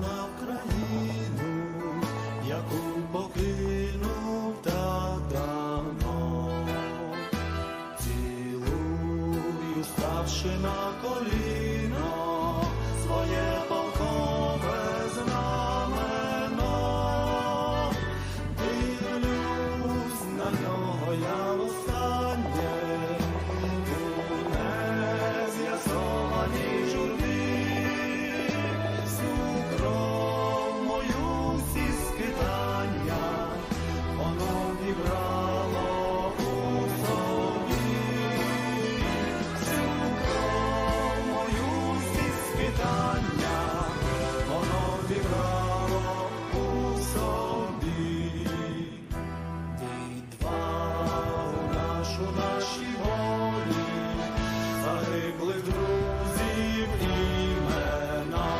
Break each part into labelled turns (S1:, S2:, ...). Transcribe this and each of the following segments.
S1: на країну, яку покинув так давно. Цілую, ставши на коліно, своє полкове знамено. Дивлюсь на нього я востаннє, у нез'ясованій журбі. Всю кров мою, всі скитання, воно вібрало у собі. Всю кров мою, всі скитання, воно вібрало у собі. Відвагу нашу, наші волі, загиблих друзів імена.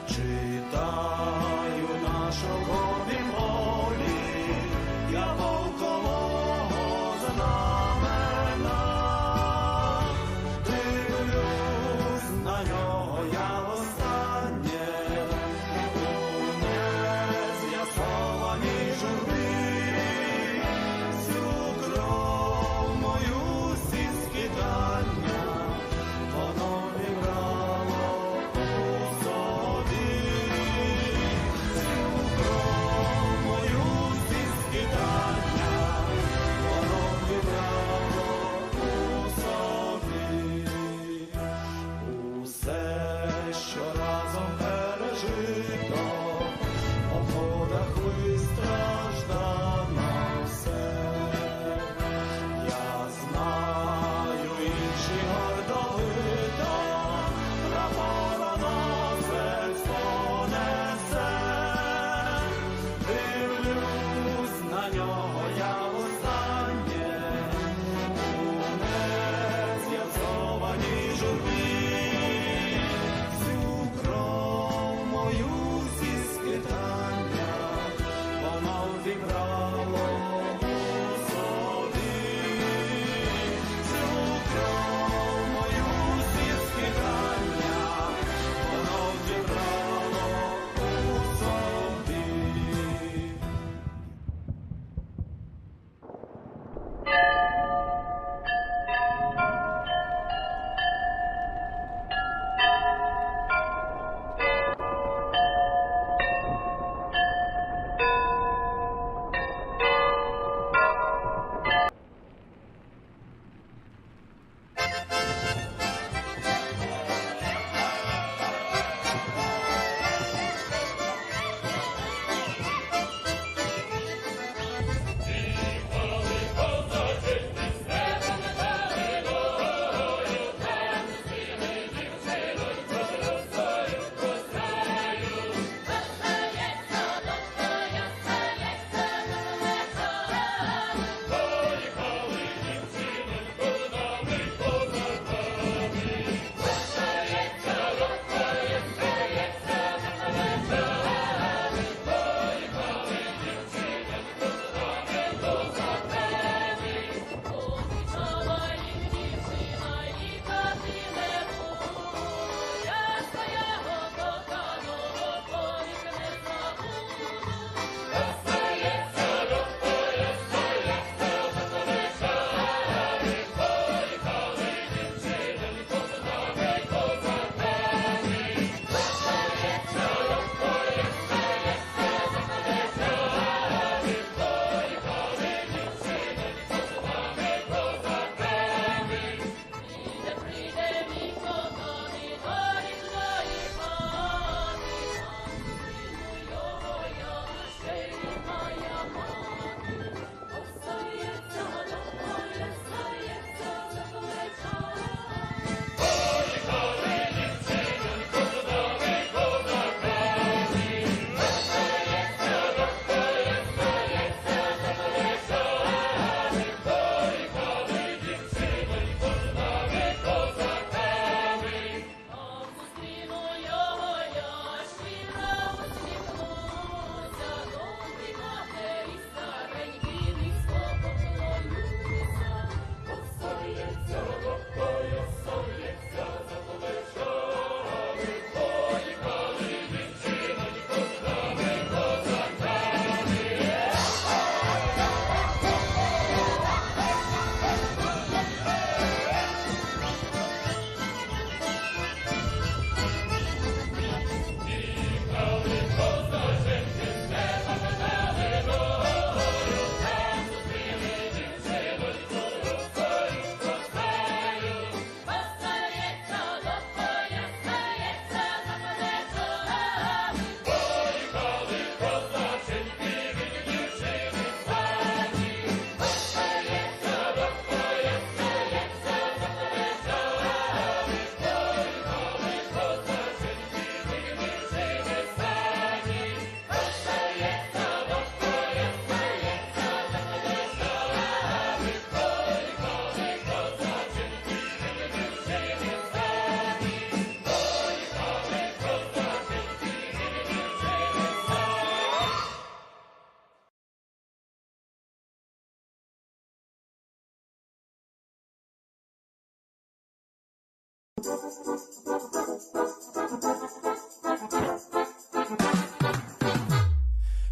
S1: Читаю на шовковім полі я полкового знамена. Дивлюсь на нього я востаннє, у нез'ясованій журбі. Всю кров мою, всі скитання, воно вібрало у собі. Всю кров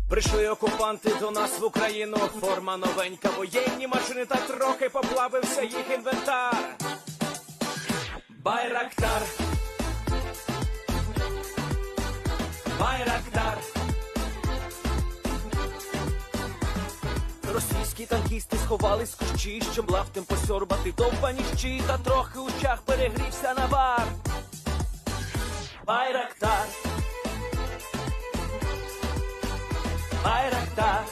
S1: Прийшли окупанти до нас в Україну, форма новенька, воєнні машини, та трохи поплавився їх інвентар. Байрактар, Байрактар. Російські танкісти сховались з кущі, щоб лаптем посьорбати довбані щі, та трохи у чах перегрівся навар. Байрактар, Байрактар.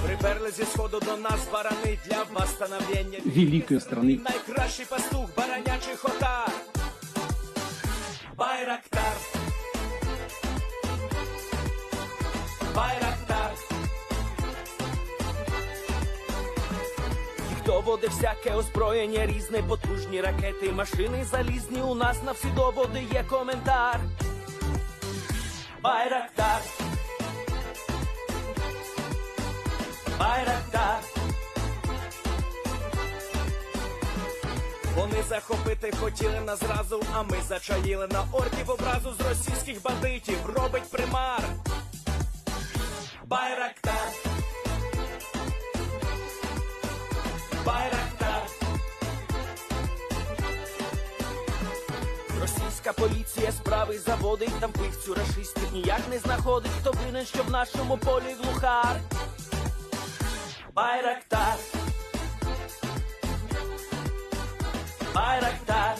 S1: Приперли зі сходу до нас барани для восстановлення
S2: великої страни.
S1: Найкращий пастух баранячий хотар. Байрактар, Байрактар. Їх доводи всяке озброєння різне, потужні ракети, машини залізні, у нас на всі доводи є коментар. Байрактар, Байрактар. Вони захопити хотіли нас зразу, а ми зачаїли на орків образу з російських бандитів, робить примар. Байрактар, Байрактар. Російська поліція справи заводить, там пивцю рашистів ніяк не знаходить, хто винен, що в нашому полі глухар. Байрактар, Байрактар.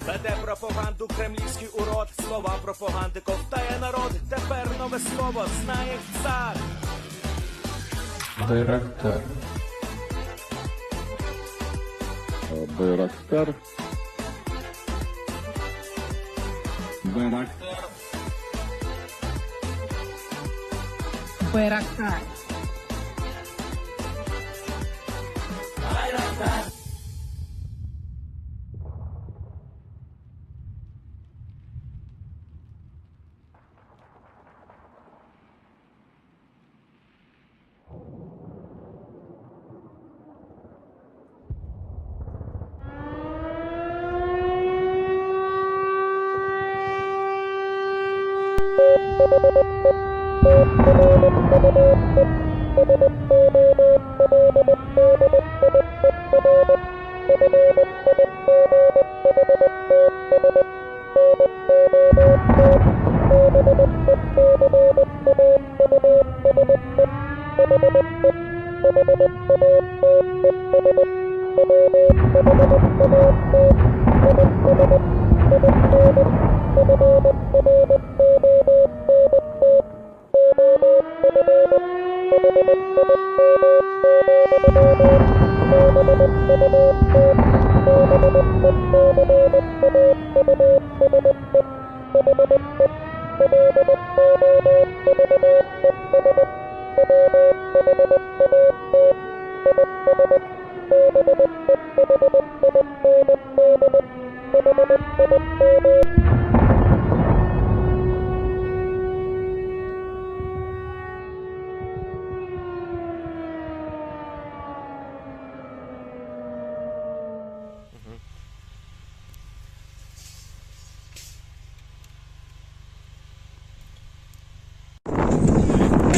S1: Веде пропаганду кремлівський урод, слова пропаганди ковтає народ, тепер нове слово знає цар.
S2: Байрактар.
S3: Байрактар.
S2: Байрактар.
S4: Байрактар.
S1: Байрактар.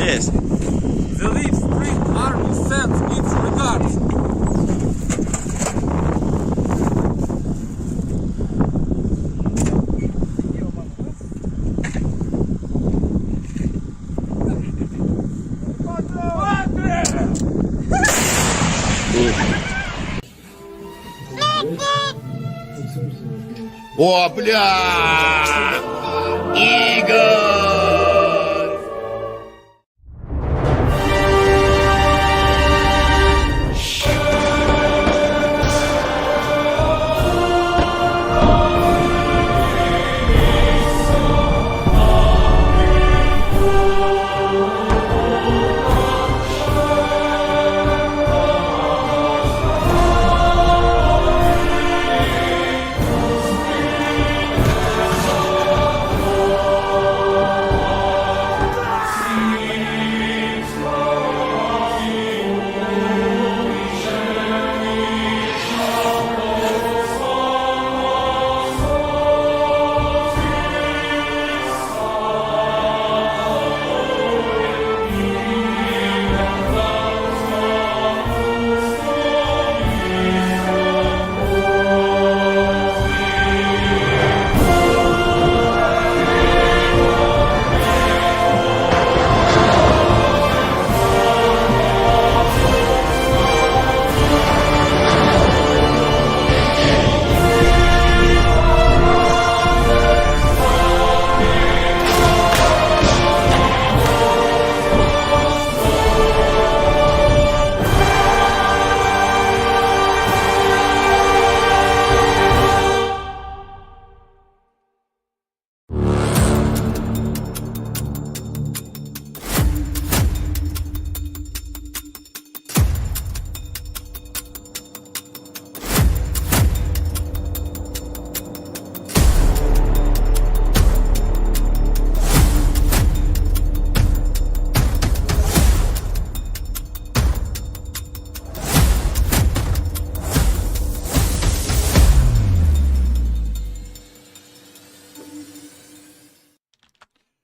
S5: Yes.
S6: The Leaf Street Army sends its regards.
S5: О, бля! Игорь!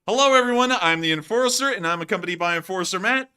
S2: Hello everyone, I'm the Enforcer, and I'm accompanied by Enforcer Matt.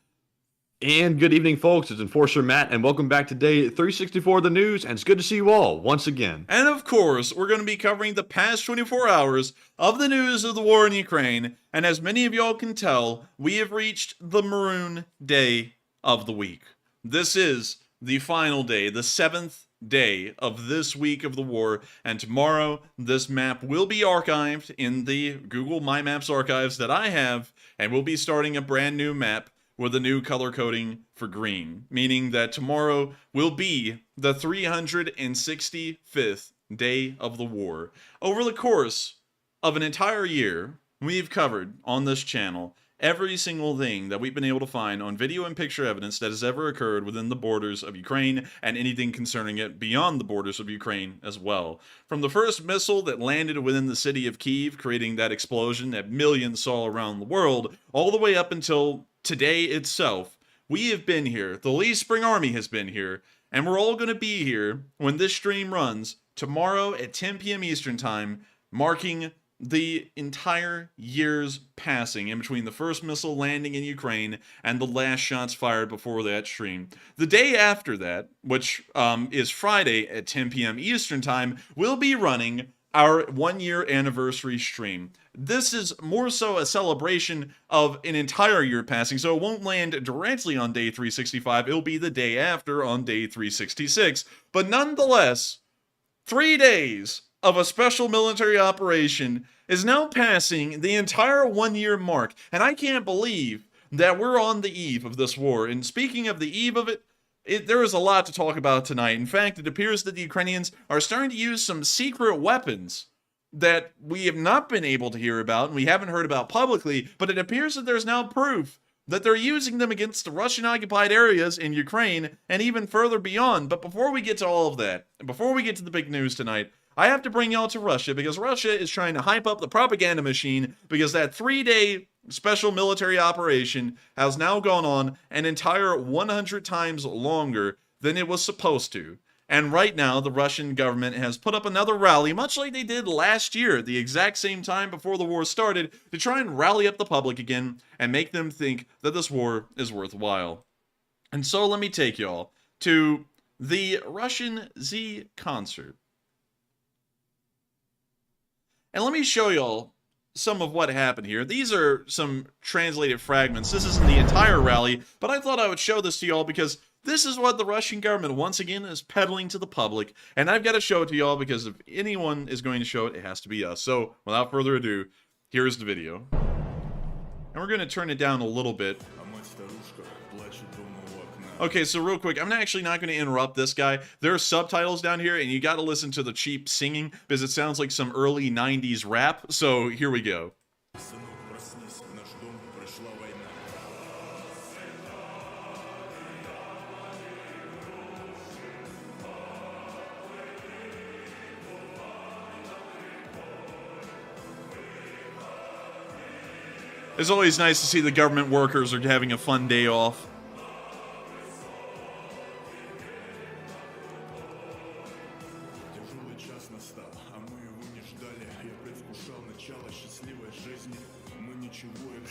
S3: And good evening, folks. It's Enforcer Matt, and welcome back to day 364 of the news, and it's good to see you all once again.
S2: And of course, we're going to be covering the past 24 hours of the news of the war in Ukraine, and as many of y'all can tell, we have reached the maroon day of the week. This is the final day, the 7th day of this week of the war, and tomorrow this map will be archived in the Google My Maps archives that I have, and we'll be starting a brand new map with a new color coding for green, meaning that tomorrow will be the 365th day of the war. Over the course of an entire year, we've covered on this channel every single thing that we've been able to find on video and picture evidence that has ever occurred within the borders of Ukraine, and anything concerning it beyond the borders of Ukraine as well. From the first missile that landed within the city of Kyiv, creating that explosion that millions saw around the world, all the way up until today itself, we have been here. The Lee Spring Army has been here, and we're all going to be here when this stream runs tomorrow at 10 p.m. Eastern Time, marking the entire year's passing in between the first missile landing in Ukraine and the last shots fired before that stream. The day after that, which is Friday at 10 p.m. Eastern Time, we'll be running our 1-year anniversary stream. This is more so a celebration of an entire year passing, so it won't land directly on day 365, it'll be the day after on day 366. But nonetheless, 3 days of a special military operation is now passing the entire 1-year mark, and I can't believe that we're on the eve of this war. And speaking of the eve of it, there is a lot to talk about tonight. In fact, it appears that the Ukrainians are starting to use some secret weapons that we have not been able to hear about and we haven't heard about publicly, but it appears that there's now proof that they're using them against the Russian-occupied areas in Ukraine and even further beyond. But before we get to all of that, and before we get to the big news tonight, I have to bring y'all to Russia, because Russia is trying to hype up the propaganda machine, because that 3-day special military operation has now gone on an entire 100 times longer than it was supposed to. And right now, the Russian government has put up another rally, much like they did last year at the exact same time before the war started, to try and rally up the public again and make them think that this war is worthwhile. And so let me take y'all to the Russian Z concert. And let me show y'all some of what happened here. These are some translated fragments. This isn't the entire rally, but I thought I would show this to y'all because this is what the Russian government once again is peddling to the public, and I've got to show it to y'all because if anyone is going to show it, it has to be us. So, without further ado, here's the video. And we're going to turn it down a little bit. Okay, so real quick, I'm actually not going to interrupt this guy. There are subtitles down here, and you got to listen to the cheap singing because it sounds like some early 90s rap. So here we go. It's always nice to see the government workers are having a fun day off.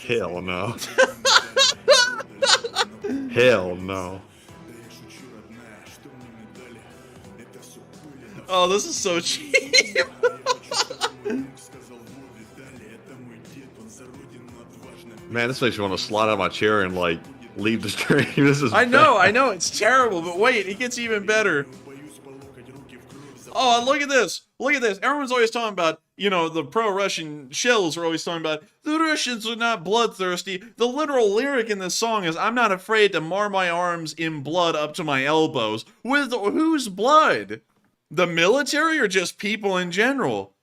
S3: Hell no. Hell no.
S2: Oh, this is so cheap.
S3: Man, this makes me want to slide out of my chair and, like, leave the stream. This is
S2: I know, it's terrible, but wait, it gets even better. Oh, look at this. Look at this. Everyone's always talking about, you know, the pro-Russian shills are always talking about, the Russians are not bloodthirsty. The literal lyric in this song is, I'm not afraid to mar my arms in blood up to my elbows. With whose blood? The military or just people in general?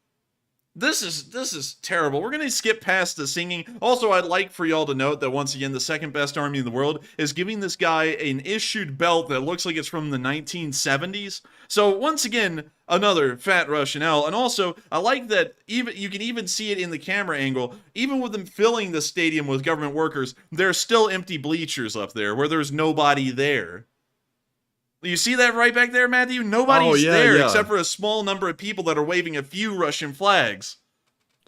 S2: This is terrible. We're going to skip past the singing. Also, I'd like for y'all to note that once again, the second best army in the world is giving this guy an issued belt that looks like it's from the 1970s. So once again, another fat Russian L. And also, I like that even you can even see it in the camera angle. Even with them filling the stadium with government workers, there's still empty bleachers up there where there's nobody there. You see that right back there, Matthew? Nobody's there except for a small number of people that are waving a few Russian flags.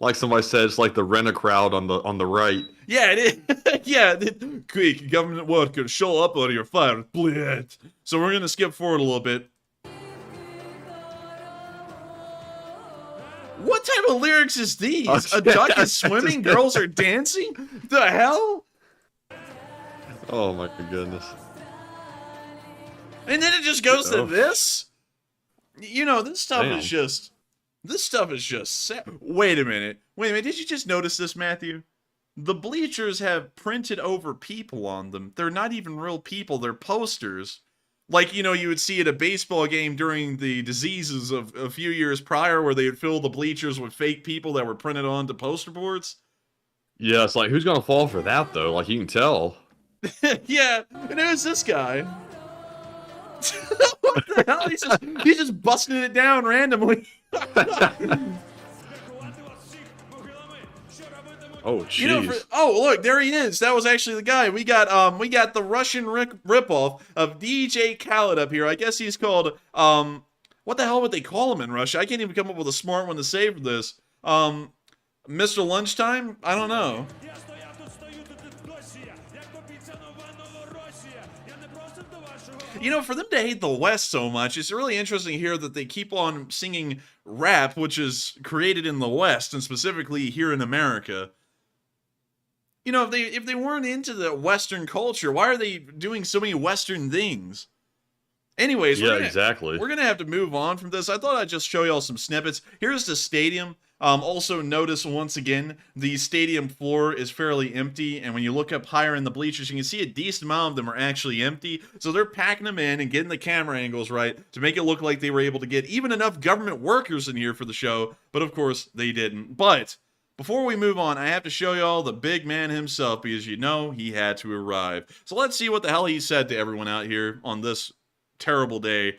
S3: Like somebody said, it's like the rent-a-crowd on the right.
S2: Yeah, it is. Yeah, quick, government workers, show up on your fire. Blitz. So we're gonna skip forward a little bit. What type of lyrics is these? A duck is swimming, girls are dancing? The hell?
S3: Oh my goodness.
S2: And then it just goes to this? You know, this stuff
S3: Damn.
S2: is just... This stuff is just sad. Wait a minute. Did you just notice this, Matthew? The bleachers have printed over people on them. They're not even real people. They're posters. Like, you know, you would see at a baseball game during the diseases of a few years prior where they would fill the bleachers with fake people that were printed onto poster boards.
S3: Yeah, it's like, who's gonna fall for that though? Like, you can tell.
S2: Yeah, and who's this guy? What the hell? He's just busting it down randomly.
S3: Oh, jeez.
S2: You know, oh, look, there he is. That was actually the guy. We got the Russian ripoff of DJ Khaled up here. I guess he's called what the hell would they call him in Russia? I can't even come up with a smart one to say for this. Mr. Lunchtime? I don't know. You know, for them to hate the West so much, it's really interesting here that they keep on singing rap, which is created in the West, and specifically here in America. You know, if they weren't into the Western culture, why are they doing so many Western things? Anyways,
S3: exactly.
S2: We're gonna have to move on from this. I thought I'd just show y'all some snippets. Here's the stadium. Also notice once again, the stadium floor is fairly empty, and when you look up higher in the bleachers, you can see a decent amount of them are actually empty. So they're packing them in and getting the camera angles right to make it look like they were able to get even enough government workers in here for the show, but of course they didn't. But before we move on, I have to show y'all the big man himself, because you know he had to arrive. So let's see what the hell he said to everyone out here on this terrible day.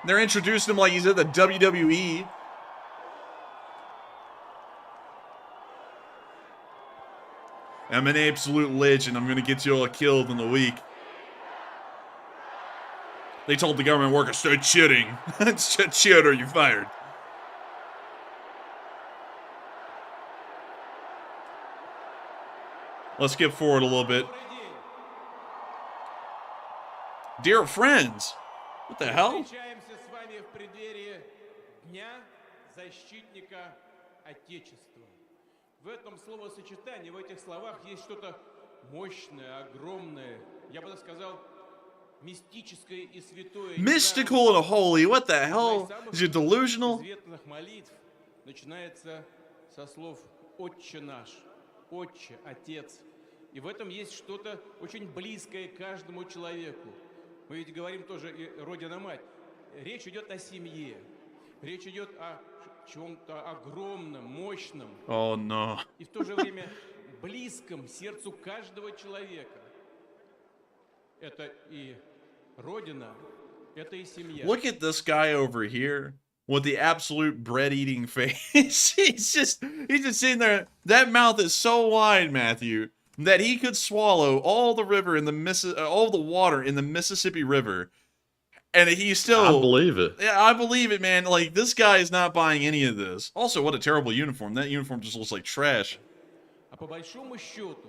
S2: They're introducing him like he's at the WWE. I'm an absolute legend. I'm going to get you all killed in a week. They told the government workers, start shooting. Shoot or you're fired. Let's skip forward a little bit. Dear friends. What the hell?
S4: Встречаемся с вами в преддверии Дня защитника Отечества. В этом словосочетании, в этих словах есть что-то мощное, огромное, я бы сказал, мистическое и святое.
S2: Mystical and holy. What the hell? Is it delusional?
S4: Изветных молитв начинается со слов «Отче наш», «Отче», «Отец». И в этом есть что-то очень близкое каждому человеку. Мы ведь говорим тоже и Родина-Мать. Речь идет о семье. Речь идет о чем-то огромном, мощном.
S2: Oh no.
S4: И в то же время близком сердцу каждого человека. Это и Родина, это и семья.
S2: Look at this guy over here with the absolute bread-eating face. he's just sitting there. That mouth is so wide, Matthew, that he could swallow all the river in the all the water in the Mississippi River, and he still.
S3: I believe it.
S2: Yeah, I believe it, man. Like, this guy is not buying any of this. Also, what a terrible uniform. That uniform just looks like trash.
S4: А по большому счету,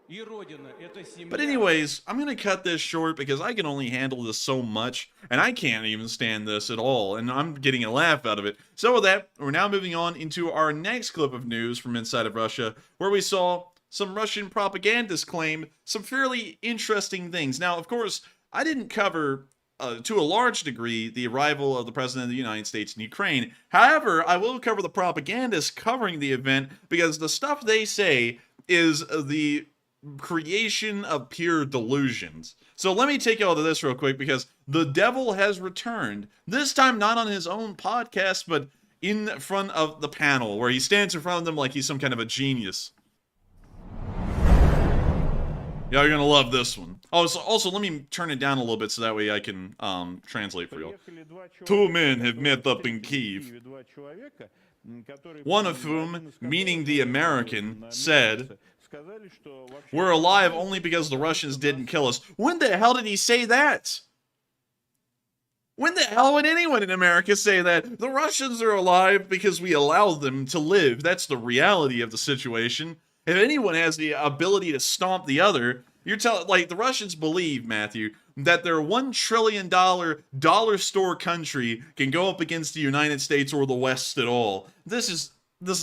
S4: и Родина, это семья.
S2: But anyways, I'm gonna cut this short because I can only handle this so much, and I can't even stand this at all, and I'm getting a laugh out of it. So with that, we're now moving on into our next clip of news from inside of Russia, where we saw some Russian propagandists claim some fairly interesting things. Now, of course, I didn't cover, to a large degree, the arrival of the President of the United States in Ukraine. However, I will cover the propagandists covering the event, because the stuff they say is the creation of pure delusions. So let me take y'all to this real quick, because the devil has returned. This time not on his own podcast, but in front of the panel, where he stands in front of them like he's some kind of a genius. Y'all are gonna love this one. Oh, so also let me turn it down a little bit so that way I can translate for y'all. Two men have met up in Kyiv. One of whom, meaning the American, said, "We're alive only because the Russians didn't kill us." When the hell did he say that? When the hell would anyone in America say that? The Russians are alive because we allow them to live. That's the reality of the situation. If anyone has the ability to stomp the other, you're telling, like, the Russians believe, Matthew, that their $1 trillion dollar store country can go up against the United States or the West at all. This is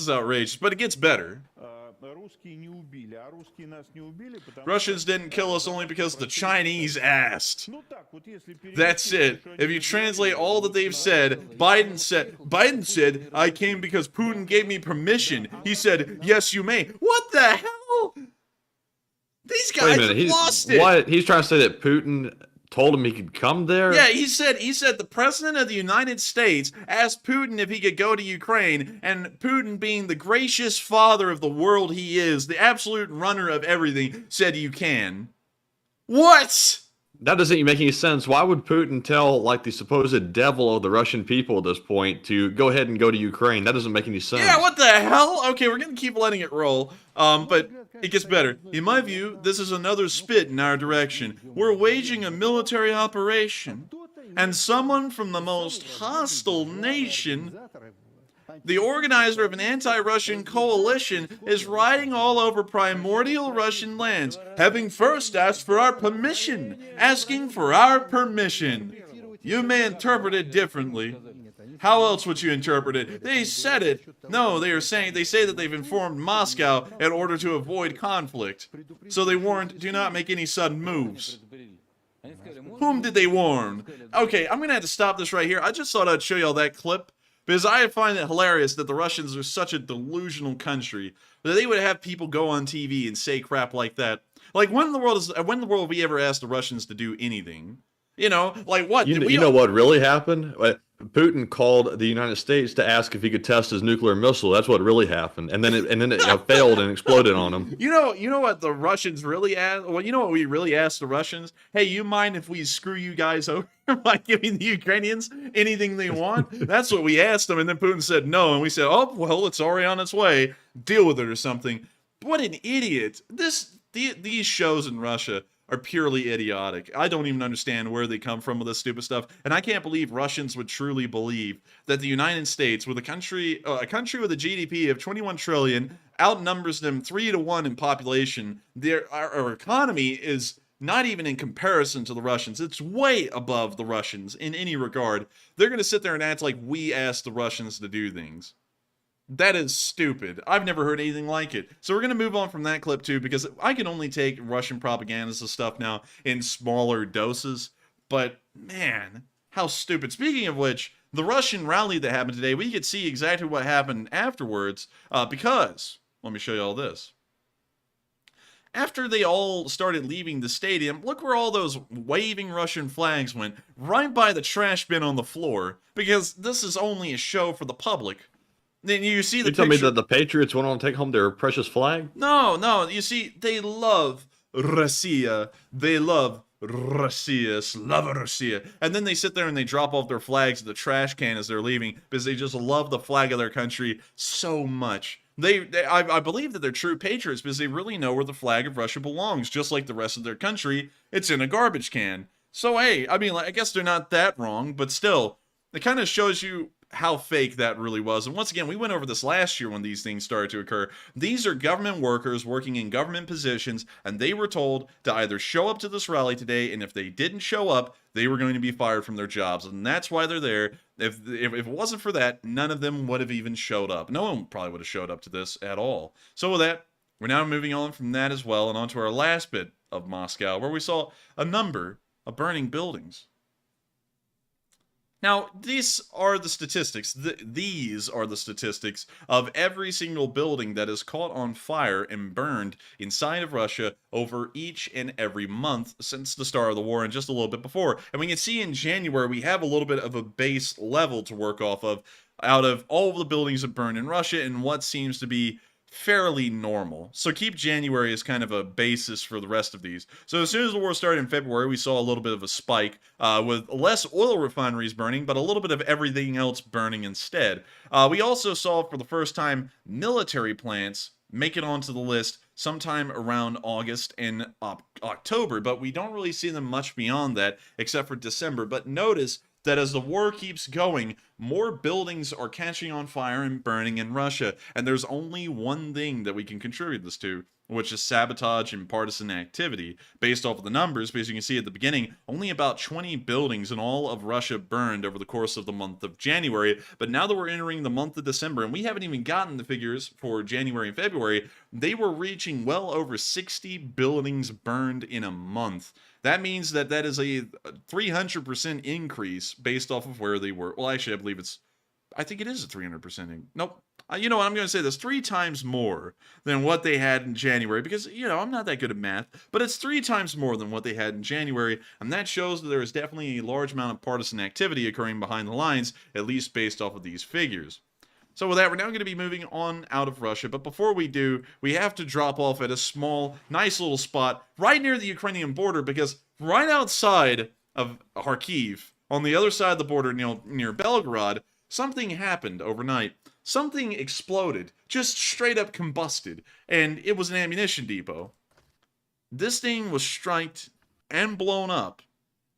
S2: outrageous, but it gets better. Russians didn't kill us only because the Chinese asked. That's it. If you translate all that they've said, Biden said, I came because Putin gave me permission. He said, yes, you may. What the hell? These guys have lost it.
S3: What? He's trying to say that Putin told him he could come there?
S2: Yeah, he said the president of the United States asked Putin if he could go to Ukraine, and Putin, being the gracious father of the world he is, the absolute runner of everything, said you can. What?
S3: That doesn't make any sense. Why would Putin tell, like, the supposed devil of the Russian people at this point to go ahead and go to Ukraine? That doesn't make any sense.
S2: Yeah, what the hell? Okay, we're going to keep letting it roll. But it gets better. In my view, this is another spit in our direction. We're waging a military operation, and someone from the most hostile nation, the organizer of an anti-Russian coalition, is riding all over primordial Russian lands, having first asked for our permission, asking for our permission. You may interpret it differently. How else would you interpret it? They said it. No, they say that they've informed Moscow in order to avoid conflict. So they warned, do not make any sudden moves. Whom did they warn? Okay, I'm going to have to stop this right here. I just thought I'd show y'all that clip, because I find it hilarious that the Russians are such a delusional country that they would have people go on TV and say crap like that. Like, when in the world have we ever asked the Russians to do anything? You know, like what?
S3: You know what really happened? Putin called the United States to ask if he could test his nuclear missile. That's what really happened, and then it failed and exploded on him.
S2: You know what the Russians really asked? Well, you know what we really asked the Russians? Hey, you mind if we screw you guys over by giving the Ukrainians anything they want? That's what we asked them, and then Putin said no, and we said, oh well, it's already on its way. Deal with it or something. What an idiot! These shows in Russia are purely idiotic. I don't even understand where they come from with this stupid stuff, and I can't believe Russians would truly believe that the United States, with a country with a GDP of 21 trillion, outnumbers them 3-to-1 in population. Our economy is not even in comparison to the Russians. It's way above the Russians in any regard. They're going to sit there and act like we asked the Russians to do things. That is stupid. I've never heard anything like it. So we're going to move on from that clip too, because I can only take Russian propagandist stuff now in smaller doses. But man, how stupid. Speaking of which, the Russian rally that happened today, we could see exactly what happened afterwards, because, let me show you all this. After they all started leaving the stadium, look where all those waving Russian flags went, right by the trash bin on the floor, because this is only a show for the public. Then you see the
S3: You tell me that the Patriots went on to take home their precious flag?
S2: No. You see, they love Russia. They love Russia. Slava Russia. And then they sit there and they drop off their flags at the trash can as they're leaving because they just love the flag of their country so much. I believe that they're true patriots because they really know where the flag of Russia belongs. Just like the rest of their country, it's in a garbage can. So, hey, I mean, I guess they're not that wrong, but still, it kind of shows you how fake that really was. And once again, we went over this last year when these things started to occur. These are government workers working in government positions, and they were told to either show up to this rally today, and if they didn't show up, they were going to be fired from their jobs. And that's why they're there. If it wasn't for that, none of them would have even showed up. No one probably would have showed up to this at all. So with that, we're now moving on from that as well, and on to our last bit of Moscow, where we saw a number of burning buildings. Now, these are the statistics. These are the statistics of every single building that is caught on fire and burned inside of Russia over each and every month since the start of the war and just a little bit before. And we can see in January we have a little bit of a base level to work off of out of all of the buildings that burned in Russia and what seems to be fairly normal. So keep January as kind of a basis for the rest of these. So as soon as the war started in February, we saw a little bit of a spike with less oil refineries burning, but a little bit of everything else burning instead. We also saw for the first time military plants make it onto the list sometime around August and October, but we don't really see them much beyond that except for December. But notice that as the war keeps going, more buildings are catching on fire and burning in Russia. And there's only one thing that we can contribute this to, which is sabotage and partisan activity. Based off of the numbers, because you can see at the beginning, only about 20 buildings in all of Russia burned over the course of the month of January. But now that we're entering the month of December, and we haven't even gotten the figures for January and February, they were reaching well over 60 buildings burned in a month. That means that that is a 300% increase based off of where they were. Well, actually, I think it is a 300%. Nope. You know what? I'm going to say this 3 times more than what they had in January because, you know, I'm not that good at math, but it's 3 times more than what they had in January, and that shows that there is definitely a large amount of partisan activity occurring behind the lines, at least based off of these figures. So with that, we're now going to be moving on out of Russia, but before we do, we have to drop off at a small, nice little spot right near the Ukrainian border because right outside of Kharkiv, on the other side of the border near Belgorod, something happened overnight. Something exploded, just straight up combusted, and it was an ammunition depot. This thing was striked and blown up,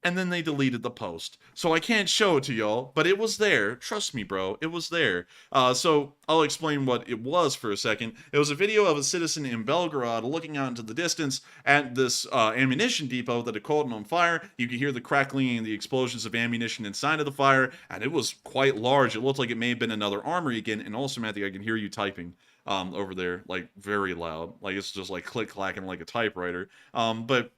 S2: and then they deleted the post. So I can't show it to y'all, but it was there. Trust me, bro, it was there. So I'll explain what it was for a second. It was a video of a citizen in Belgorod looking out into the distance at this ammunition depot that had caught on fire. You could hear the crackling and the explosions of ammunition inside of the fire, and it was quite large. It looked like it may have been another armory again, and also, Matthew, I can hear you typing over there, like, very loud. Like, it's just, like, click-clacking like a typewriter. But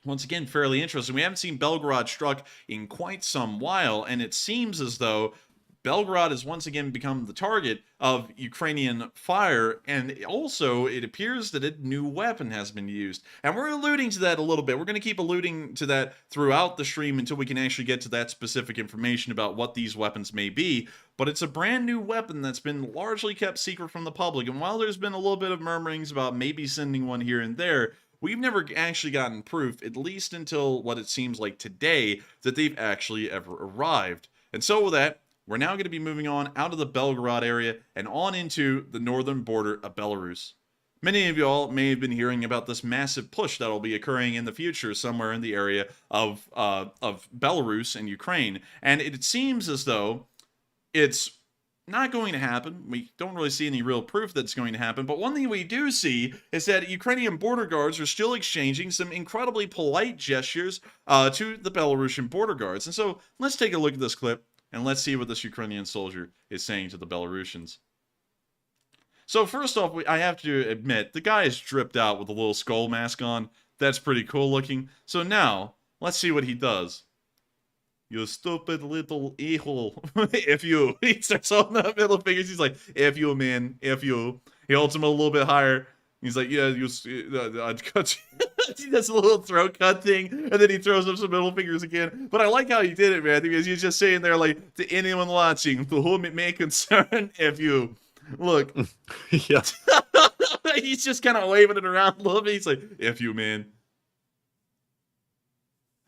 S2: once again, fairly interesting. We haven't seen Belgorod struck in quite some while, and it seems as though Belgorod has once again become the target of Ukrainian fire, and also it appears that a new weapon has been used. And we're alluding to that a little bit. We're going to keep alluding to that throughout the stream until we can actually get to that specific information about what these weapons may be. But it's a brand new weapon that's been largely kept secret from the public, and while there's been a little bit of murmurings about maybe sending one here and there, we've never actually gotten proof, at least until what it seems like today, that they've actually ever arrived. And so with that, we're now going to be moving on out of the Belgorod area and on into the northern border of Belarus. Many of y'all may have been hearing about this massive push that will be occurring in the future somewhere in the area of Belarus and Ukraine. And it seems as though it's not going to happen. We don't really see any real proof that's going to happen, but one thing we do see is that Ukrainian border guards are still exchanging some incredibly polite gestures to the Belarusian border guards. And so let's take a look at this clip and let's see what this Ukrainian soldier is saying to the Belarusians. So first off, I have to admit, the guy is dripped out with a little skull mask on. That's pretty cool looking. So now, let's see what he does. You stupid little a-hole. If you. He starts holding up middle fingers. He's like, if you, man. If you. He holds him a little bit higher. He's like, yeah, you. I'd cut you. He does a little throat cut thing. And then he throws up some middle fingers again. But I like how he did it, man. Because he's just saying there, like, to anyone watching, to whom it may concern, if you. Look.
S3: Yeah.
S2: He's just kind of waving it around a little bit. He's like, if you, man.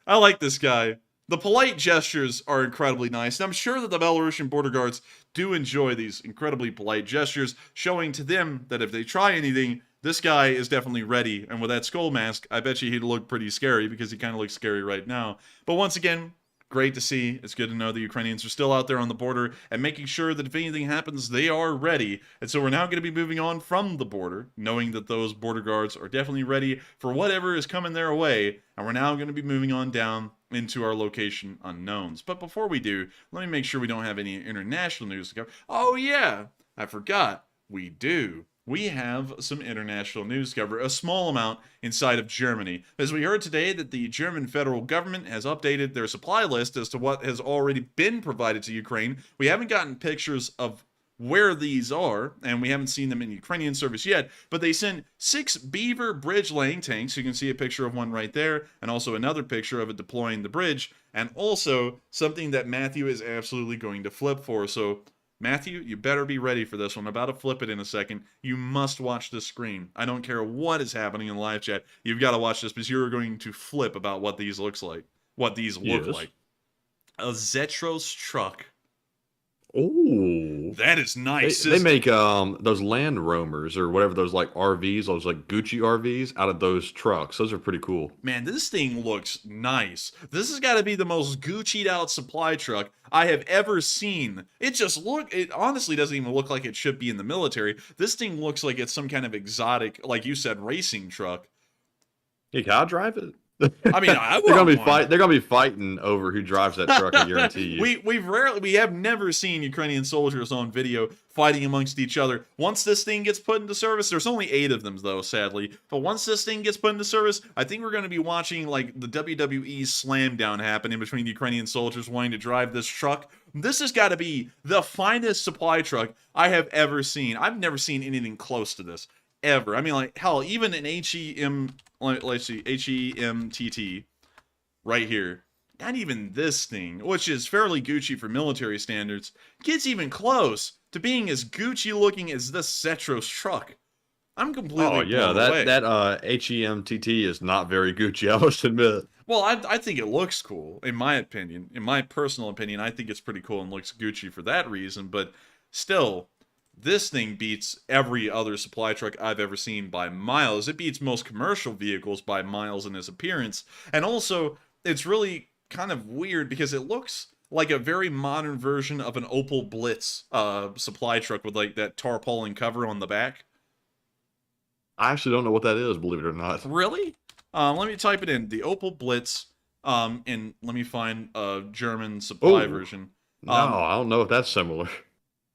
S2: I like this guy. The polite gestures are incredibly nice, and I'm sure that the Belarusian border guards do enjoy these incredibly polite gestures, showing to them that if they try anything, this guy is definitely ready. And with that skull mask, I bet you he'd look pretty scary, because he kind of looks scary right now. But once again, great to see. It's good to know the Ukrainians are still out there on the border and making sure that if anything happens, they are ready. And so we're now going to be moving on from the border, knowing that those border guards are definitely ready for whatever is coming their way. And we're now going to be moving on down into our location unknowns. But before we do, let me make sure we don't have any international news to cover. Oh yeah, I forgot. We do. We have some international news to cover, a small amount inside of Germany. As we heard today that the German federal government has updated their supply list as to what has already been provided to Ukraine. We haven't gotten pictures of where these are, and we haven't seen them in Ukrainian service yet, but they sent 6 Beaver bridge laying tanks. You can see a picture of one right there, and also another picture of it deploying the bridge, and also something that Matthew is absolutely going to flip for. So Matthew, you better be ready for this one. I'm about to flip it in a second. You must watch this screen. I don't care what is happening in live chat. You've got to watch this, because you're going to flip about what these looks like. What these look like. A Zetros truck.
S3: Oh,
S2: That is nice.
S3: they make those Land Roamers or whatever, those like RVs, those like Gucci RVs out of those trucks. Those are pretty cool.
S2: Man, this thing looks nice. This has got to be the most Gucci'd out supply truck I have ever seen. It honestly doesn't even look like it should be in the military. This thing looks like it's some kind of exotic, like you said, racing truck.
S3: Hey, can I drive it?
S2: I mean, I
S3: They're gonna be
S2: want
S3: They're gonna be fighting over who drives that truck. I guarantee you.
S2: we have never seen Ukrainian soldiers on video fighting amongst each other. Once this thing gets put into service, there's only 8 of them though, sadly. But once this thing gets put into service, I think we're going to be watching like the WWE slam down happening between Ukrainian soldiers wanting to drive this truck. This has got to be the finest supply truck I have ever seen. I've never seen anything close to this ever. I mean, like hell, even an let's see, HEMTT right here. Not even this thing, which is fairly Gucci for military standards, gets even close to being as Gucci looking as this Zetros truck. I'm completely blown away.
S3: that HEMTT is not very Gucci, I must admit.
S2: Well, I think it looks cool, in my opinion. In my personal opinion, I think it's pretty cool and looks Gucci for that reason, but still, this thing beats every other supply truck I've ever seen by miles. It beats most commercial vehicles by miles in its appearance. And also, it's really kind of weird because it looks like a very modern version of an Opel Blitz supply truck with like that tarpaulin cover on the back.
S3: I actually don't know what that is, believe it or not.
S2: Really? Let me type it in. The Opel Blitz, and let me find a German supply version.
S3: No, I don't know if that's similar.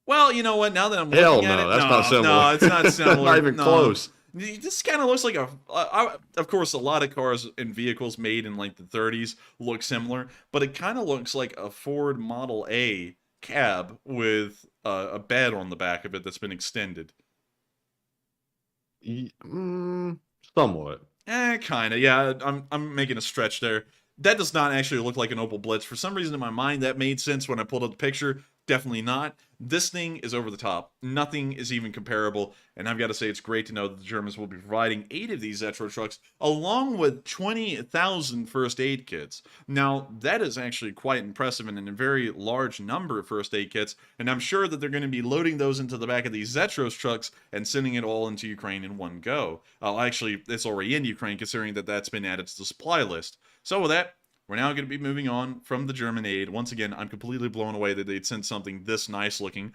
S2: Well, you know what? Now that I'm
S3: Hell
S2: looking at
S3: no,
S2: it,
S3: that's not similar.
S2: No, it's not similar.
S3: Not even
S2: No.
S3: close.
S2: This kind of looks like of course, a lot of cars and vehicles made in like the 30s look similar, but it kind of looks like a Ford Model A cab with a bed on the back of it that's been extended.
S3: Somewhat.
S2: Kind of. Yeah, I'm making a stretch there. That does not actually look like an Opel Blitz. For some reason in my mind, that made sense when I pulled up the picture. Definitely not. This thing is over the top. Nothing is even comparable. And I've got to say, it's great to know that the Germans will be providing 8 of these Zetro trucks, along with 20,000 first aid kits. Now, that is actually quite impressive and a very large number of first aid kits. And I'm sure that they're going to be loading those into the back of these Zetros trucks and sending it all into Ukraine in one go. Actually, it's already in Ukraine, considering that that's been added to the supply list. So with that, we're now going to be moving on from the German aid. Once again, I'm completely blown away that they'd sent something this nice looking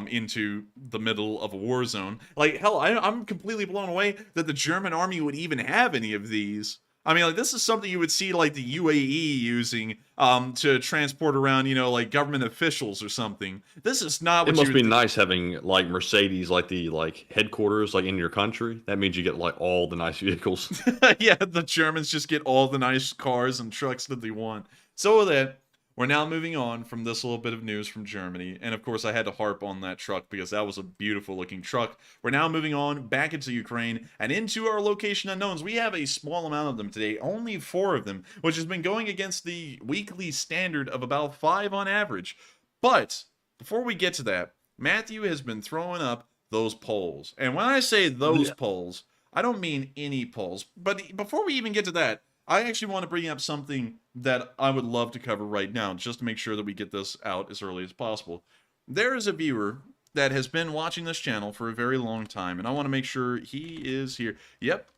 S2: into the middle of a war zone. Like, hell, I'm completely blown away that the German army would even have any of these. I mean, like, this is something you would see, like, the UAE using to transport around, you know, like, government officials or something. This is not what
S3: It must be nice having, like, Mercedes, like, the, like, headquarters, like, in your country. That means you get, like, all the nice vehicles.
S2: Yeah, the Germans just get all the nice cars and trucks that they want. So with that, we're now moving on from this little bit of news from Germany. And of course, I had to harp on that truck because that was a beautiful looking truck. We're now moving on back into Ukraine and into our location unknowns. We have a small amount of them today, only 4 of them, which has been going against the weekly standard of about 5 on average. But before we get to that, Matthew has been throwing up those polls. And when I say those polls, I don't mean any polls. But before we even get to that, I actually want to bring up something that I would love to cover right now, just to make sure that we get this out as early as possible. There is a viewer that has been watching this channel for a very long time, and I want to make sure he is here. Yep,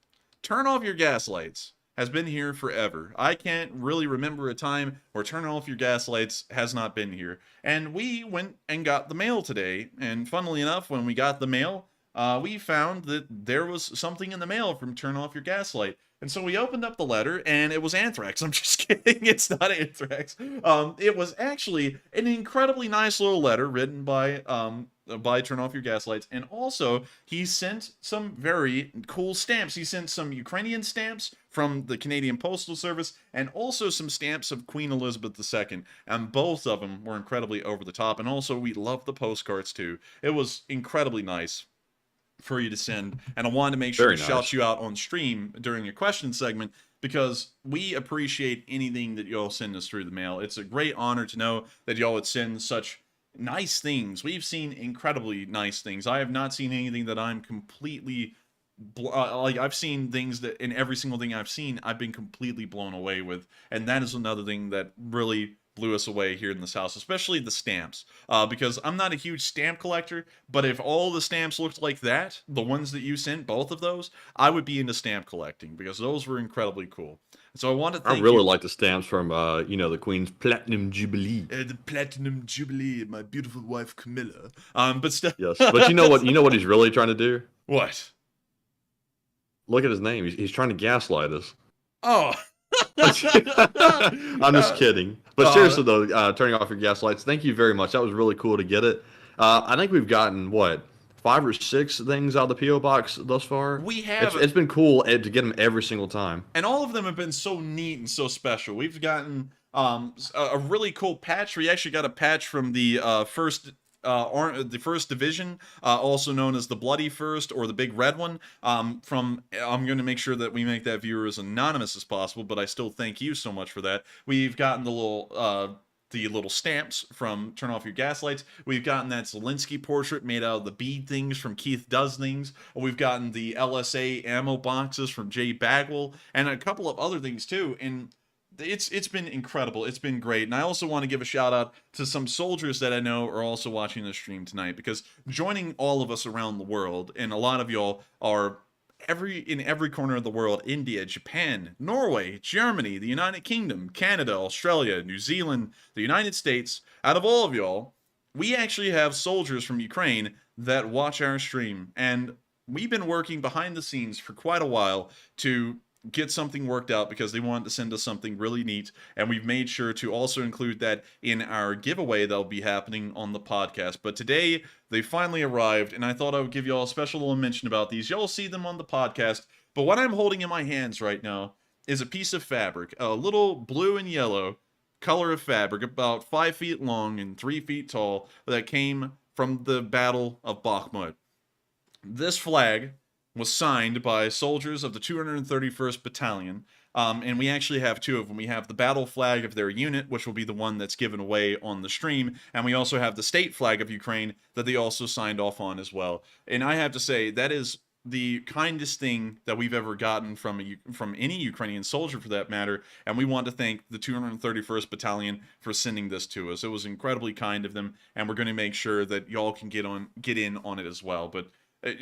S2: Turn Off Your Gas Lights has been here forever. I can't really remember a time where Turn Off Your Gas Lights has not been here. And we went and got the mail today, and funnily enough, when we got the mail, we found that there was something in the mail from Turn Off Your Gas Light. And so we opened up the letter, and it was anthrax. I'm just kidding. It's not anthrax. It was actually an incredibly nice little letter written by Turn Off Your Gas Lights. And also, he sent some very cool stamps. He sent some Ukrainian stamps from the Canadian Postal Service, and also some stamps of Queen Elizabeth II. And both of them were incredibly over the top. And also, we love the postcards, too. It was incredibly nice for you to send, and I wanted to make sure to shout you out on stream during your question segment, because we appreciate anything that y'all send us through the mail. It's a great honor to know that y'all would send such nice things. We've seen incredibly nice things. I have not seen anything that I'm completely like, I've seen things that in every single thing I've seen, I've been completely blown away with, and that is another thing that really blew us away here in this house, especially the stamps. Because I'm not a huge stamp collector, but if all the stamps looked like that, the ones that you sent, both of those, I would be into stamp collecting because those were incredibly cool. So I want to
S3: I
S2: thank
S3: really
S2: you.
S3: like the stamps from, the Queen's Platinum Jubilee.
S2: The Platinum Jubilee, my beautiful wife Camilla. But still,
S3: Yes, but you know what? You know what he's really trying to do?
S2: What?
S3: Look at his name. He's trying to gaslight us.
S2: Oh.
S3: I'm just kidding. But seriously though, turning off your gaslights, thank you very much. That was really cool to get it. I think we've gotten what, 5 or 6 things out of the PO box thus far.
S2: We have.
S3: It's been cool to get them every single time.
S2: And all of them have been so neat and so special. We've gotten a really cool patch. We actually got a patch from the first division, also known as the Bloody First or the Big Red one. I'm going to make sure that we make that viewer as anonymous as possible, but I still thank you so much for that. We've gotten the little stamps from Turn Off Your Gaslights. We've gotten that Zelensky portrait made out of the bead things from Keith Does Things. We've gotten the LSA ammo boxes from Jay Bagwell, and a couple of other things too. And it's been incredible. It's been great. And I also want to give a shout out to some soldiers that I know are also watching the stream tonight, because joining all of us around the world, and a lot of y'all are in every corner of the world: India, Japan, Norway, Germany, the United Kingdom, Canada, Australia, New Zealand, the United States. Out of all of y'all, we actually have soldiers from Ukraine that watch our stream, and we've been working behind the scenes for quite a while to get something worked out, because they wanted to send us something really neat, and we've made sure to also include that in our giveaway that'll be happening on the podcast. But today they finally arrived, and I thought I would give y'all a special little mention about these. Y'all see them on the podcast, but what I'm holding in my hands right now is a piece of fabric, a little blue and yellow color of fabric, about 5 feet long and 3 feet tall, that came from the Battle of Bakhmut. This flag was signed by soldiers of the 231st Battalion, and we actually have 2 of them. We have the battle flag of their unit, which will be the one that's given away on the stream, and we also have the state flag of Ukraine that they also signed off on as well. And I have to say, that is the kindest thing that we've ever gotten from any Ukrainian soldier, for that matter, and we want to thank the 231st Battalion for sending this to us. It was incredibly kind of them, and we're going to make sure that y'all can get in on it as well. But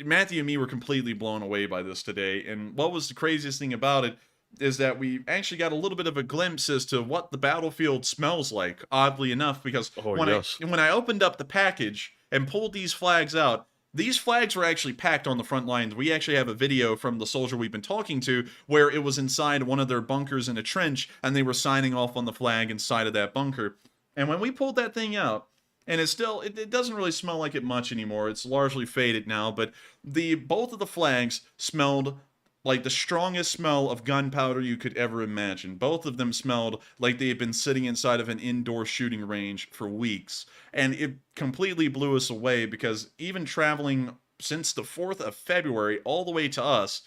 S2: Matthew and me were completely blown away by this today, and what was the craziest thing about it is that we actually got a little bit of a glimpse as to what the battlefield smells like, oddly enough, because when I opened up the package and pulled these flags out, these flags were actually packed on the front lines. We actually have a video from the soldier we've been talking to where it was inside one of their bunkers in a trench, and they were signing off on the flag inside of that bunker. And when we pulled that thing out, and it doesn't really smell like it much anymore. It's largely faded now, but both of the flags smelled like the strongest smell of gunpowder you could ever imagine. Both of them smelled like they had been sitting inside of an indoor shooting range for weeks. And it completely blew us away, because even traveling since the 4th of February all the way to us,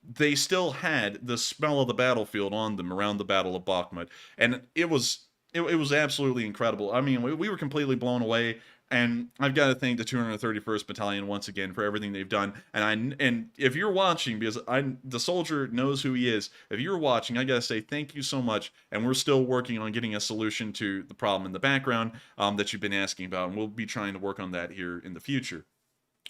S2: they still had the smell of the battlefield on them around the Battle of Bakhmut. And it was absolutely incredible. I mean, we were completely blown away, and I've got to thank the 231st Battalion once again for everything they've done. And if you're watching, because the soldier knows who he is, if you're watching, I got to say thank you so much, and we're still working on getting a solution to the problem in the background that you've been asking about, and we'll be trying to work on that here in the future.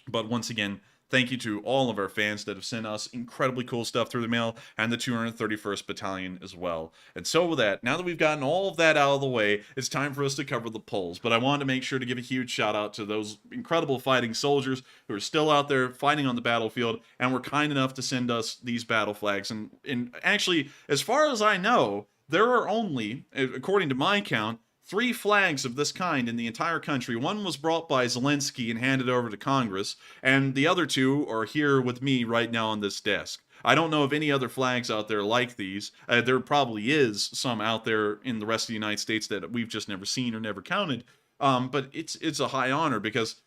S2: But once again, thank you to all of our fans that have sent us incredibly cool stuff through the mail, and the 231st Battalion as well. And so with that, now that we've gotten all of that out of the way, it's time for us to cover the polls. But I wanted to make sure to give a huge shout out to those incredible fighting soldiers who are still out there fighting on the battlefield, and were kind enough to send us these battle flags. And actually, as far as I know, there are only, according to my count, 3 flags of this kind in the entire country. One was brought by Zelensky and handed over to Congress, and the other 2 are here with me right now on this desk. I don't know of any other flags out there like these. There probably is some out there in the rest of the United States that we've just never seen or never counted. But it's a high honor, because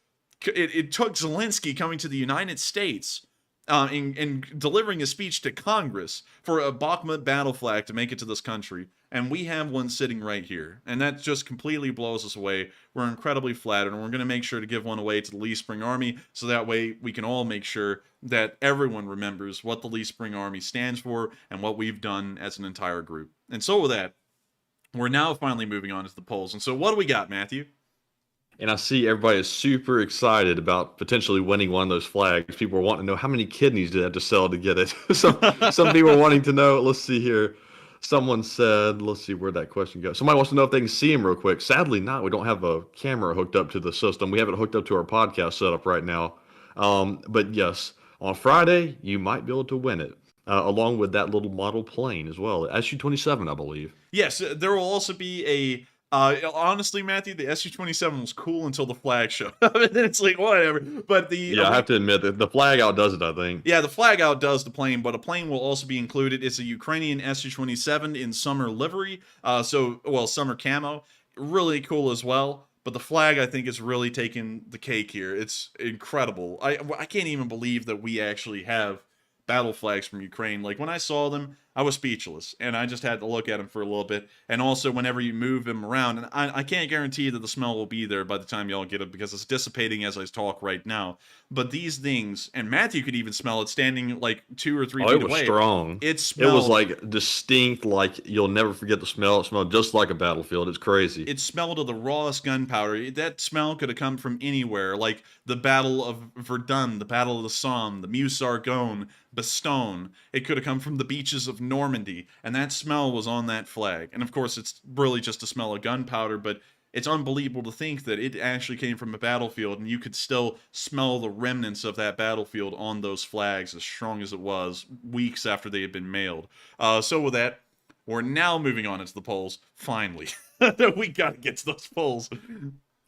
S2: it took Zelensky coming to the United States in delivering a speech to Congress for a Bakhmut battle flag to make it to this country. And we have one sitting right here. And that just completely blows us away. We're incredibly flattered, and we're going to make sure to give one away to the Lee Spring Army, so that way we can all make sure that everyone remembers what the Lee Spring Army stands for and what we've done as an entire group. And so with that, we're now finally moving on to the polls. And so what do we got, Matthew?
S3: And I see everybody is super excited about potentially winning one of those flags. People are wanting to know how many kidneys do they have to sell to get it. Some people are wanting to know. Let's see here. Someone said, let's see where that question goes. Somebody wants to know if they can see him real quick. Sadly, not. We don't have a camera hooked up to the system. We have it hooked up to our podcast setup right now. But yes, on Friday, you might be able to win it. Along with that little model plane as well. SU-27, I believe.
S2: Yes, there will also be a honestly, Matthew, the SU-27 was cool until the flag showed up, and then it's like, whatever. But
S3: I have to admit that the flag outdoes it, I think.
S2: Yeah, the flag outdoes the plane, but a plane will also be included. It's a Ukrainian SU-27 in summer livery, summer camo. Really cool as well. But the flag, I think, is really taking the cake here. It's incredible. I can't even believe that we actually have battle flags from Ukraine. Like, when I saw them, I was speechless, and I just had to look at them for a little bit. And also, whenever you move them around, and I can't guarantee that the smell will be there by the time y'all get it, because it's dissipating as I talk right now. But these things, and Matthew could even smell it standing like 2 or 3 feet away.
S3: It was strong.
S2: It
S3: was like distinct, like you'll never forget the smell. It smelled just like a battlefield. It's crazy.
S2: It smelled of the rawest gunpowder. That smell could have come from anywhere, like the Battle of Verdun, the Battle of the Somme, the Meuse-Argonne, Bastogne. It could have come from the beaches of Normandy, and that smell was on that flag. And of course, it's really just a smell of gunpowder, but it's unbelievable to think that it actually came from a battlefield, and you could still smell the remnants of that battlefield on those flags, as strong as it was, weeks after they had been mailed. So with that, we're now moving on into the polls. Finally, we got to get to those polls.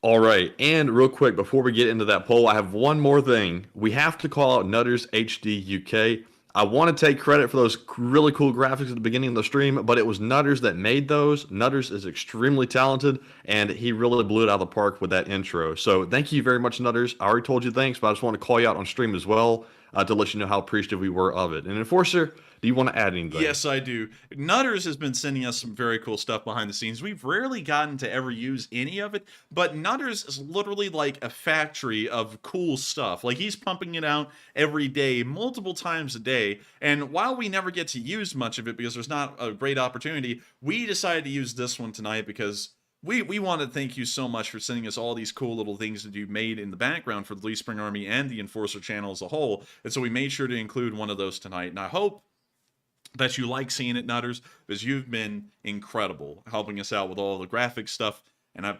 S3: All right, and real quick, before we get into that poll, I have one more thing. We have to call out Nutters HD UK. I want to take credit for those really cool graphics at the beginning of the stream, but it was Nutters that made those. Nutters is extremely talented, and he really blew it out of the park with that intro. So thank you very much, Nutters. I already told you thanks, but I just want to call you out on stream as well to let you know how appreciative we were of it. And Enforcer, do you want to add anything?
S2: Yes, I do. Nutters has been sending us some very cool stuff behind the scenes. We've rarely gotten to ever use any of it, but Nutters is literally like a factory of cool stuff. Like, he's pumping it out every day, multiple times a day, and while we never get to use much of it because there's not a great opportunity, we decided to use this one tonight because we want to thank you so much for sending us all these cool little things that you've made in the background for the Lee Spring Army and the Enforcer channel as a whole, and so we made sure to include one of those tonight, and I hope that you like seeing it, Nutters, because you've been incredible helping us out with all the graphic stuff. And I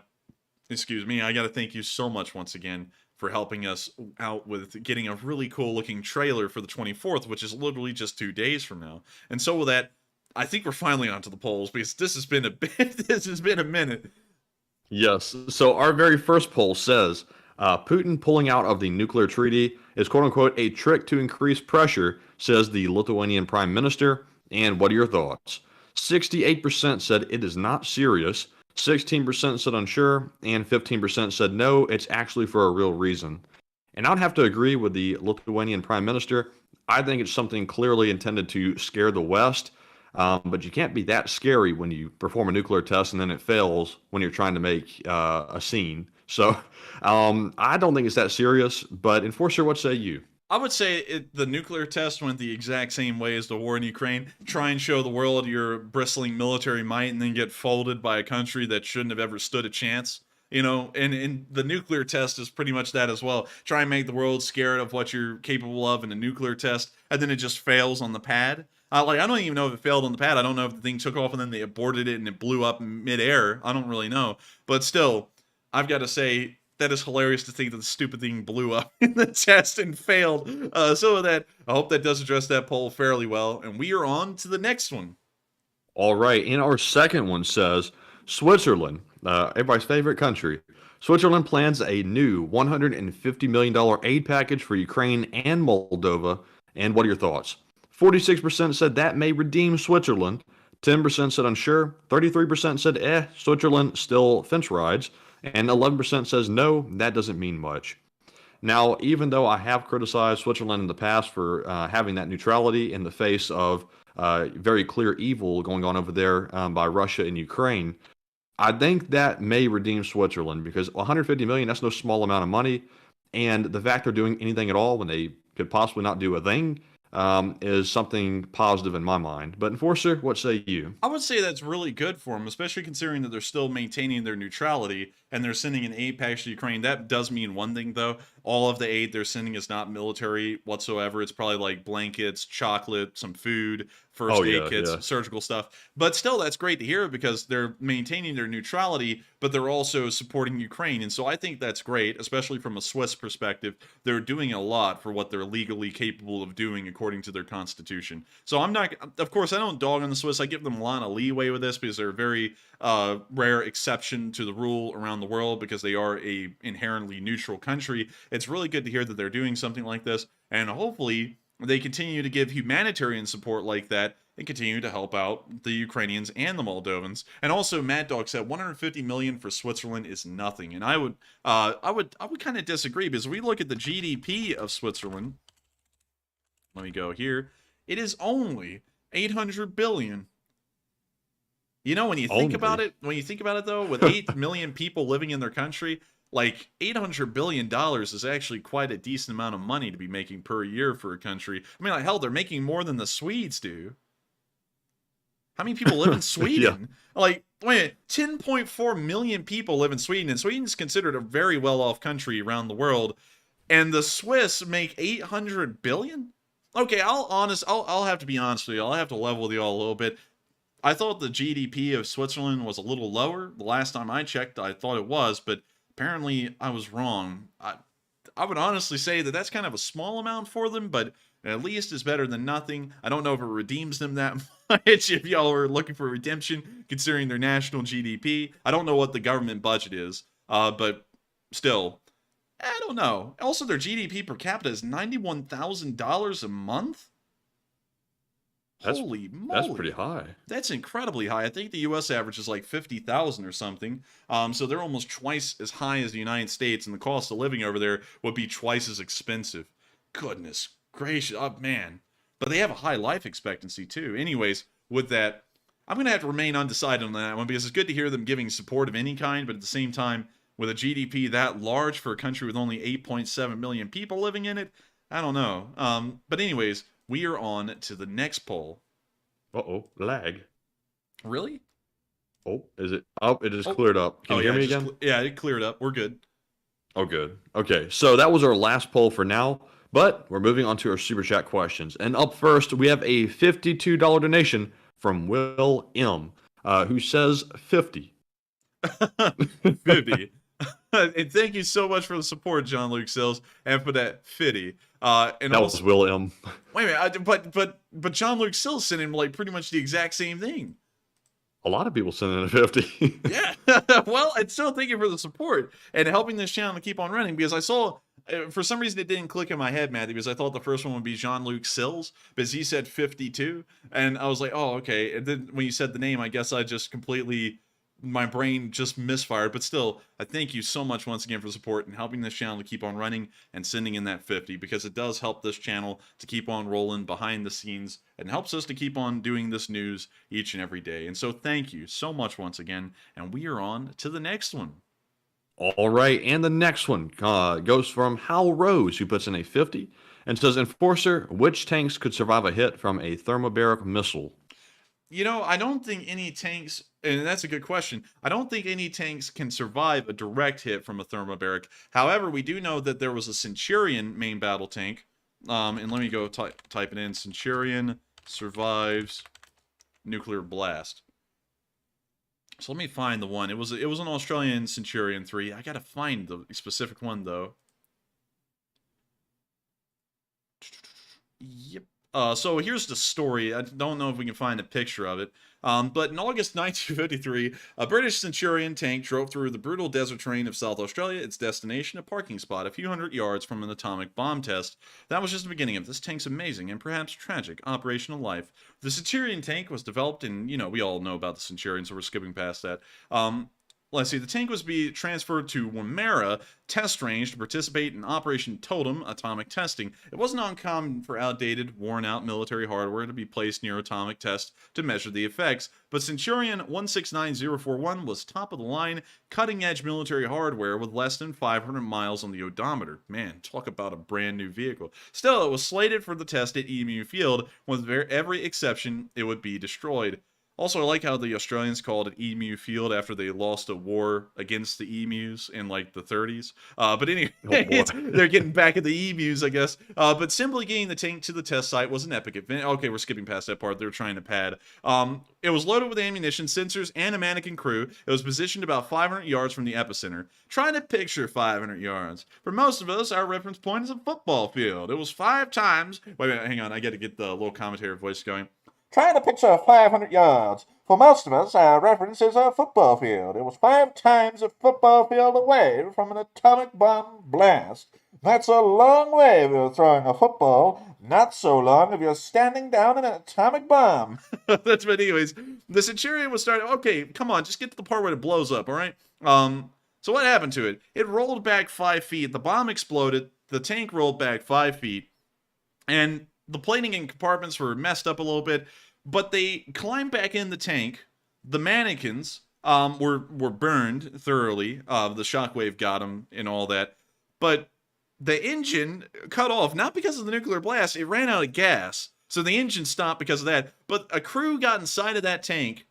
S2: got to thank you so much once again for helping us out with getting a really cool looking trailer for the 24th, which is literally just 2 days from now. And so with that, I think we're finally onto the polls because this has been a minute.
S3: Yes. So our very first poll says Putin pulling out of the nuclear treaty is quote unquote a trick to increase pressure, says the Lithuanian Prime Minister. And what are your thoughts? 68% said it is not serious, 16% said unsure, and 15% said no, it's actually for a real reason. And I'd have to agree with the Lithuanian Prime Minister. I think it's something clearly intended to scare the West. But you can't be that scary when you perform a nuclear test and then it fails when you're trying to make a scene. So I don't think it's that serious. But Enforcer, what say you?
S2: I would say the nuclear test went the exact same way as the war in Ukraine. Try and show the world your bristling military might and then get folded by a country that shouldn't have ever stood a chance. You know, and the nuclear test is pretty much that as well. Try and make the world scared of what you're capable of in a nuclear test, and then it just fails on the pad. I don't even know if it failed on the pad. I don't know if the thing took off and then they aborted it and it blew up midair. I don't really know. But still, I've got to say, that is hilarious to think that the stupid thing blew up in the test and failed. So with that, I hope that does address that poll fairly well. And we are on to the next one.
S3: All right. And our second one says, Switzerland, everybody's favorite country. Switzerland plans a new $150 million aid package for Ukraine and Moldova. And what are your thoughts? 46% said that may redeem Switzerland. 10% said unsure. 33% said Switzerland still fence rides. And 11% says no, that doesn't mean much. Now, even though I have criticized Switzerland in the past for having that neutrality in the face of very clear evil going on over there by Russia and Ukraine, I think that may redeem Switzerland because $150 million, that's no small amount of money. And the fact they're doing anything at all when they could possibly not do a thing, is something positive in my mind. But Enforcer, what say you?
S2: I would say that's really good for them, especially considering that they're still maintaining their neutrality and they're sending an aid package to Ukraine. That does mean one thing, though. All of the aid they're sending is not military whatsoever. It's probably like blankets, chocolate, some food, first
S3: Oh
S2: aid
S3: yeah,
S2: kits,
S3: yeah.
S2: surgical stuff. But still, that's great to hear because they're maintaining their neutrality, but they're also supporting Ukraine. And so I think that's great, especially from a Swiss perspective. They're doing a lot for what they're legally capable of doing according to their constitution. So I'm not, of course, I don't dog on the Swiss. I give them a lot of leeway with this because they're a very rare exception to the rule around the world because they are a inherently neutral country. It's really good to hear that they're doing something like this, and hopefully they continue to give humanitarian support like that and continue to help out the Ukrainians and the Moldovans. And also, Mad Dog said 150 million for Switzerland is nothing, and I would kind of disagree because we look at the GDP of Switzerland. Let me go here. It is only 800 billion. You know, when you think about it, though, with 8 million people living in their country, like $800 billion is actually quite a decent amount of money to be making per year for a country. I mean, like, hell, they're making more than the Swedes do. How many people live in Sweden? Like, wait, 10.4 million people live in Sweden, and Sweden's considered a very well-off country around the world. And the Swiss make 800 billion? Okay, I'll have to be honest with you. I'll have to level with you all a little bit. I thought the GDP of Switzerland was a little lower. The last time I checked, I thought it was, but apparently I was wrong. I would honestly say that that's kind of a small amount for them, but at least it's better than nothing. I don't know if it redeems them that much if y'all are looking for redemption, considering their national GDP. I don't know what the government budget is, but still, I don't know. Also, their GDP per capita is $91,000 a month? Holy moly.
S3: That's pretty high.
S2: That's incredibly high. I think the U.S. average is like 50,000 or something. So they're almost twice as high as the United States, and the cost of living over there would be twice as expensive. Goodness gracious, oh man. But they have a high life expectancy too. Anyways, with that, I'm going to have to remain undecided on that one because it's good to hear them giving support of any kind, but at the same time, with a GDP that large for a country with only 8.7 million people living in it, I don't know. But anyways, we are on to the next poll.
S3: Uh-oh, lag.
S2: Really?
S3: Oh, is it? Oh, it just cleared up. Can you hear me again?
S2: Yeah, it cleared up. We're good.
S3: Oh, good. Okay, so that was our last poll for now, but we're moving on to our Super Chat questions. And up first, we have a $52 donation from Will M., who says 50.
S2: 50. And thank you so much for the support, John Luke Sills, and for that 50. And
S3: that
S2: also,
S3: was Will M.
S2: Wait a minute, but John Luke Sills sent him like pretty much the exact same thing.
S3: A lot of people sent in a 50.
S2: Yeah. Well, and still thank you for the support and helping this channel to keep on running because I saw, for some reason it didn't click in my head, Matthew, because I thought the first one would be Jean Luc Sills, because he said 52, and I was like, oh, okay. And then when you said the name, I guess I just completely, my brain just misfired. But still, I thank you so much once again for the support and helping this channel to keep on running and sending in that 50, because it does help this channel to keep on rolling behind the scenes and helps us to keep on doing this news each and every day. And so thank you so much once again, and we are on to the next one.
S3: All right, and the next one goes from Hal Rose, who puts in a 50 and says, Enforcer, which tanks could survive a hit from a thermobaric missile?
S2: You know, I don't think any tanks, and that's a good question, I don't think any tanks can survive a direct hit from a thermobaric. However, we do know that there was a Centurion main battle tank, and let me go type it in. Centurion survives nuclear blast. So let me find the one. It was an Australian Centurion 3. I gotta find the specific one, though. Yep. So here's the story. I don't know if we can find a picture of it. But in August 1953, a British Centurion tank drove through the brutal desert terrain of South Australia, its destination a parking spot a few hundred yards from an atomic bomb test. That was just the beginning of this tank's amazing and perhaps tragic operational life. The Centurion tank was developed in, you know, we all know about the Centurion, so we're skipping past that. let's see, the tank was being transferred to Woomera test range to participate in Operation Totem atomic testing. It wasn't uncommon for outdated, worn-out military hardware to be placed near atomic tests to measure the effects, but Centurion 169041 was top-of-the-line, cutting-edge military hardware with less than 500 miles on the odometer. Man, talk about a brand-new vehicle. Still, it was slated for the test at Emu Field. With every exception, it would be destroyed. Also, I like how the Australians called it Emu Field after they lost a war against the emus in, like, the 30s. But anyway, they're getting back at the emus, I guess. But simply getting the tank to the test site was an epic event. Okay, we're skipping past that part. They were trying to pad. It was loaded with ammunition, sensors, and a mannequin crew. It was positioned about 500 yards from the epicenter. Trying to picture 500 yards. For most of us, our reference point is a football field. It was 5 times... Wait, hang on. I got to get the little commentary voice going.
S7: Trying to picture 500 yards. For most of us, our reference is a football field. It was 5 times a football field away from an atomic bomb blast. That's a long way if you're throwing a football. Not so long if you're standing down in an atomic bomb.
S2: That's but anyways, the Centurion was starting. Okay, come on, just get to the part where it blows up, all right? So what happened to it? It rolled back 5 feet. The bomb exploded. The tank rolled back 5 feet. And the plating and compartments were messed up a little bit, but they climbed back in the tank. The mannequins were burned thoroughly. The shockwave got them and all that. But the engine cut off, not because of the nuclear blast. It ran out of gas. So the engine stopped because of that. But a crew got inside of that tank,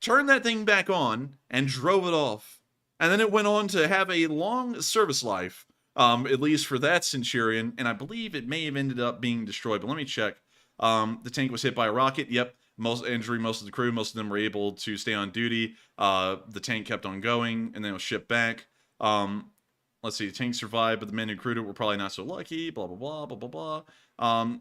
S2: turned that thing back on, and drove it off. And then it went on to have a long service life. At least for that Centurion, and I believe it may have ended up being destroyed, but let me check. The tank was hit by a rocket, yep, most of the crew, most of them were able to stay on duty. The tank kept on going, and then it was shipped back. Let's see, the tank survived, but the men who crewed it were probably not so lucky, blah, blah, blah, blah, blah, blah.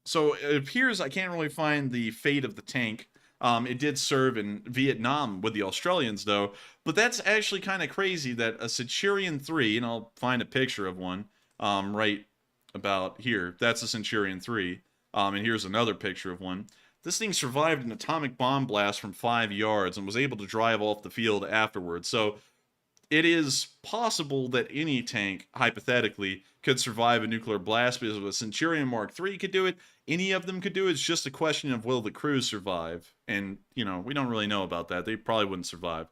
S2: So it appears I can't really find the fate of the tank. It did serve in Vietnam with the Australians, though. But that's actually kind of crazy that a Centurion 3, and I'll find a picture of one right about here. That's a Centurion 3. And here's another picture of one. This thing survived an atomic bomb blast from 5 yards and was able to drive off the field afterwards. So it is possible that any tank, hypothetically, could survive a nuclear blast, because if a Centurion Mark III could do it, any of them could do it. It's just a question of will the crew survive. And, you know, we don't really know about that. They probably wouldn't survive.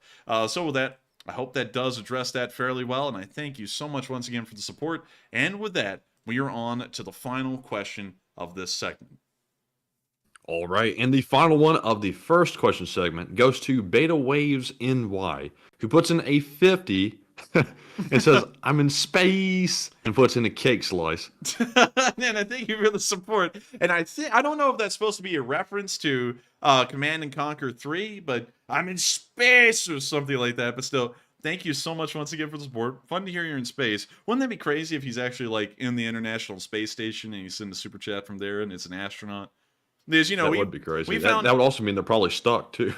S2: So with that, I hope that does address that fairly well, and I thank you so much once again for the support. And with that, we are on to the final question of this segment.
S3: All right, and the final one of the first question segment goes to Beta Waves NY, who puts in a 50 and says, "I'm in space," and puts in a cake slice.
S2: Man, I thank you for the support. And I don't know if that's supposed to be a reference to Command and Conquer 3, but I'm in space or something like that. But still, thank you so much once again for the support. Fun to hear you're in space. Wouldn't that be crazy if he's actually like in the International Space Station and you send a super chat from there and it's an astronaut? Because, you know,
S3: That would be crazy.
S2: That
S3: would also mean they're probably stuck too.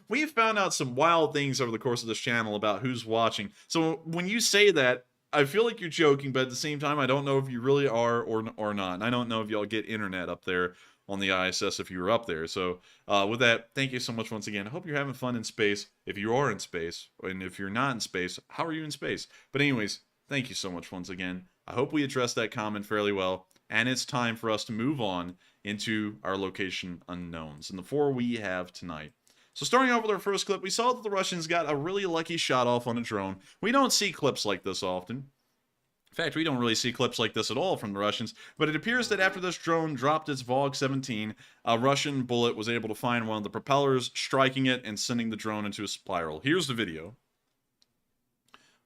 S2: We've found out some wild things over the course of this channel about who's watching. So when you say that, I feel like you're joking, but at the same time, I don't know if you really are or not. And I don't know if y'all get internet up there on the ISS if you were up there. So with that, thank you so much once again. I hope you're having fun in space. If you are in space, and if you're not in space, how are you in space? But anyways, thank you so much once again. I hope we addressed that comment fairly well. And it's time for us to move on into our location unknowns and the 4 we have tonight. So starting off with our first clip, we saw that the Russians got a really lucky shot off on a drone. We don't see clips like this often. In fact, we don't really see clips like this at all from the Russians, but it appears that after this drone dropped its VOG-17, a Russian bullet was able to find one of the propellers, striking it and sending the drone into a spiral. Here's the video.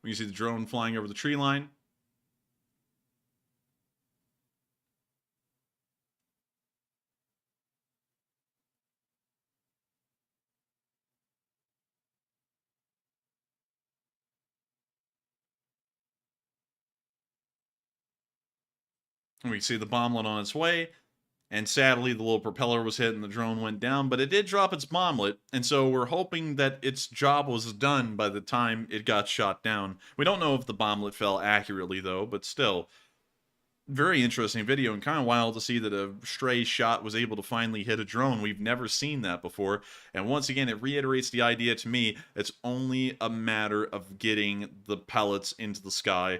S2: We can see the drone flying over the tree line. And we see the bomblet on its way, and sadly the little propeller was hit and the drone went down, but it did drop its bomblet, and so we're hoping that its job was done by the time it got shot down. We don't know if the bomblet fell accurately though, but still, very interesting video, and kind of wild to see that a stray shot was able to finally hit a drone. We've never seen that before. And once again, it reiterates the idea to me, it's only a matter of getting the pellets into the sky.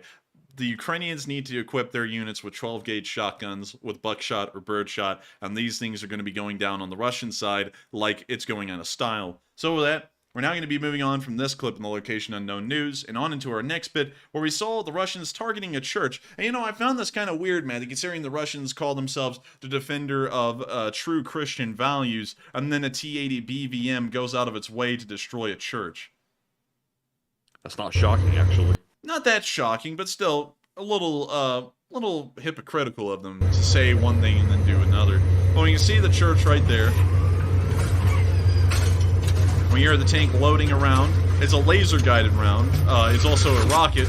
S2: The Ukrainians need to equip their units with 12-gauge shotguns, with buckshot or birdshot, and these things are going to be going down on the Russian side like it's going out of style. So with that, we're now going to be moving on from this clip in the Location Unknown News and on into our next bit, where we saw the Russians targeting a church. And you know, I found this kind of weird, man, considering the Russians call themselves the defender of true Christian values, and then a T-80B VM goes out of its way to destroy a church.
S3: That's not shocking, actually.
S2: Not that shocking, but still a little hypocritical of them to say one thing and then do another. Well, you can see the church right there. We hear the tank loading around. It's a laser-guided round. It's also a rocket.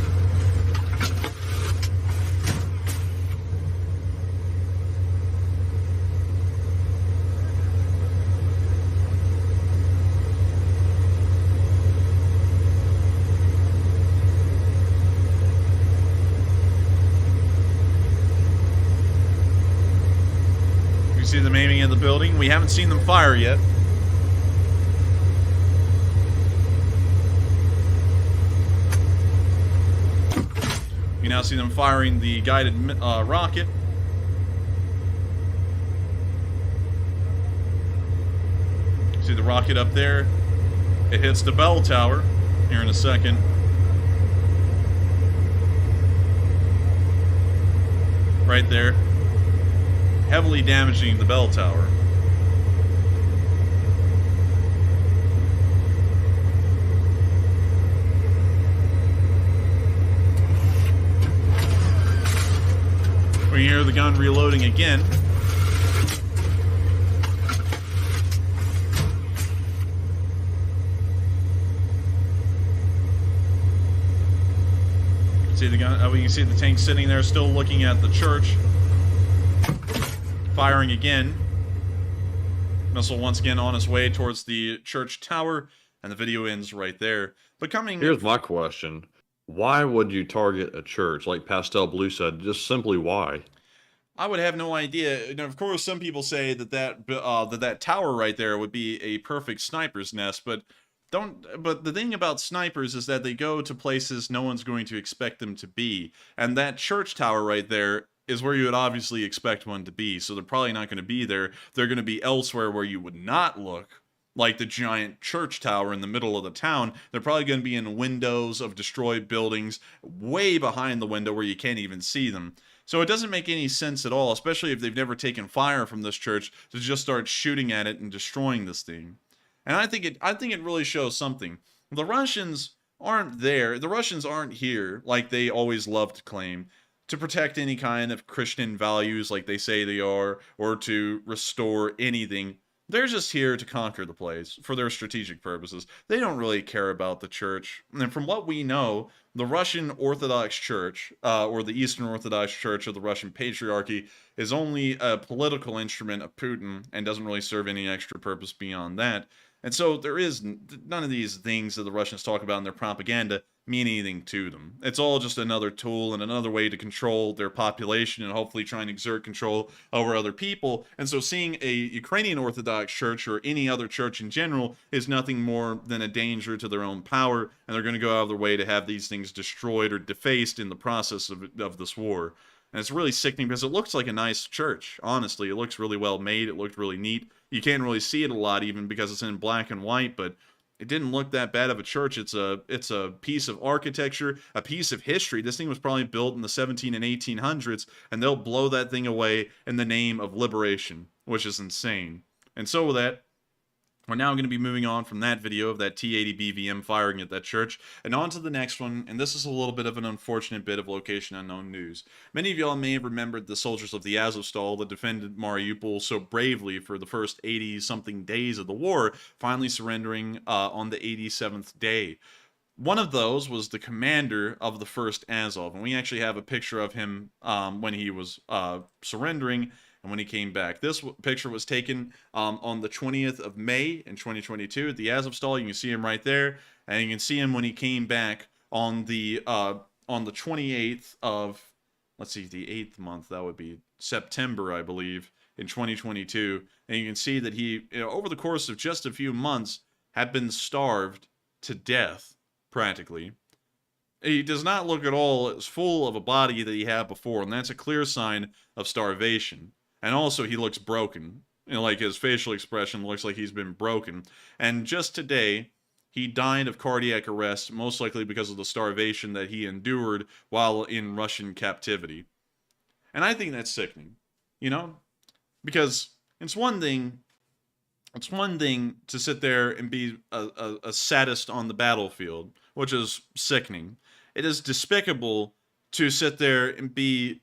S2: You see them aiming at the building. We haven't seen them fire yet. You now see them firing the guided rocket. See the rocket up there. It hits the bell tower here in a second. Right there. Heavily damaging the bell tower. We hear the gun reloading again. See the gun. We can see the tank sitting there, still looking at the church. Firing again. Missile once again on its way towards the church tower, and the video ends right there. But coming.
S3: Here's my question. Why would you target a church? Like Pastel Blue said, just simply why?
S2: I would have no idea. And of course, some people say that tower right there would be a perfect sniper's nest, but the thing about snipers is that they go to places no one's going to expect them to be. And that church tower right there is where you would obviously expect one to be. So they're probably not going to be there. They're going to be elsewhere where you would not look. Like the giant church tower in the middle of the town, they're probably going to be in windows of destroyed buildings way behind the window where you can't even see them. So it doesn't make any sense at all, especially if they've never taken fire from this church, to just start shooting at it and destroying this thing. And I think it really shows something. The Russians aren't there. The Russians aren't here, like they always love to claim, to protect any kind of Christian values like they say they are, or to restore anything. They're just here to conquer the place for their strategic purposes. They don't really care about the church. And from what we know, the Russian Orthodox Church, or the Eastern Orthodox Church of the Russian Patriarchy, is only a political instrument of Putin and doesn't really serve any extra purpose beyond that. And so there is none of these things that the Russians talk about in their propaganda mean anything to them. It's all just another tool and another way to control their population and hopefully try and exert control over other people. And so seeing a Ukrainian Orthodox church or any other church in general is nothing more than a danger to their own power, and they're going to go out of their way to have these things destroyed or defaced in the process of this war. And it's really sickening because it looks like a nice church. Honestly, it looks really well made. It looked really neat. You can't really see it a lot even because it's in black and white, but it didn't look that bad of a church. It's a piece of architecture, a piece of history. This thing was probably built in the 17 and 1800s, and they'll blow that thing away in the name of liberation, which is insane. And so with that, we're now going to be moving on from that video of that T-80B VM firing at that church, and on to the next one, and this is a little bit of an unfortunate bit of Location Unknown news. Many of y'all may have remembered the soldiers of the Azovstal that defended Mariupol so bravely for the first 80-something days of the war, finally surrendering on the 87th day. One of those was the commander of the 1st Azov, and we actually have a picture of him when he was surrendering, and when he came back. This picture was taken on the 20th of May in 2022 at the Azovstal. You can see him right there, and you can see him when he came back on the 28th of let's see, the 8th month, that would be September, I believe, in 2022. And you can see that he, over the course of just a few months, had been starved to death, practically. He does not look at all as full of a body that he had before, and that's a clear sign of starvation. And also, he looks broken. Like his facial expression looks like he's been broken. And just today, he died of cardiac arrest, most likely because of the starvation that he endured while in Russian captivity. And I think that's sickening, because it's one thing to sit there and be a sadist on the battlefield, which is sickening. It is despicable to sit there and be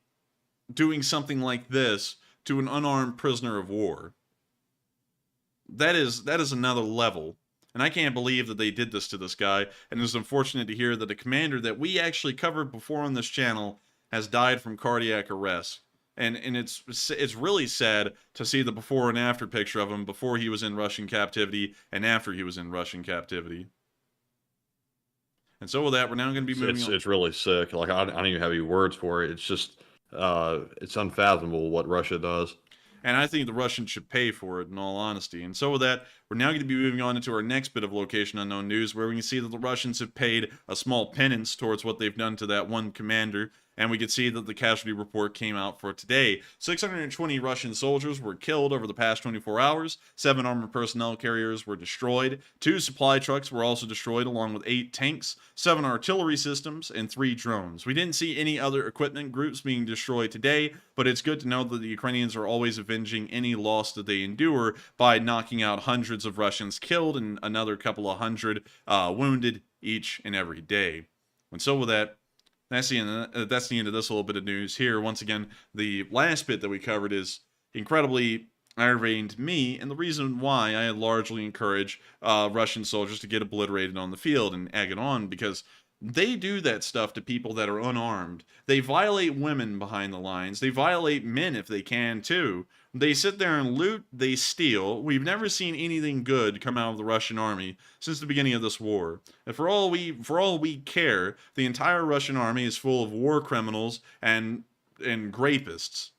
S2: doing something like this to an unarmed prisoner of war. That is another level. And I can't believe that they did this to this guy, and it's unfortunate to hear that a commander that we actually covered before on this channel has died from cardiac arrest. And it's really sad to see the before and after picture of him before he was in Russian captivity and after he was in Russian captivity. And so with that, we're now going to be moving on.
S3: It's really sick. Like, I don't even have any words for it. It's just, it's unfathomable what Russia does.
S2: And I think the Russians should pay for it, in all honesty. And so with that, we're now going to be moving on into our next bit of Location Unknown news, where we can see that the Russians have paid a small penance towards what they've done to that one commander. And we can see that the casualty report came out for today. 620 Russian soldiers were killed over the past 24 hours. 7 armored personnel carriers were destroyed. 2 supply trucks were also destroyed, along with 8 tanks, 7 artillery systems, and 3 drones. We didn't see any other equipment groups being destroyed today, but it's good to know that the Ukrainians are always avenging any loss that they endure by knocking out hundreds of Russians killed and another couple of hundred wounded each and every day. And so with that, that's the end of this little bit of news here. Once again, the last bit that we covered is incredibly aggravating to me, and the reason why I largely encourage Russian soldiers to get obliterated on the field and egg it on, because they do that stuff to people that are unarmed. They violate women behind the lines. They violate men if they can, too. They sit there and loot, they steal. We've never seen anything good come out of the Russian army since the beginning of this war. And for all we care, the entire Russian army is full of war criminals and rapists,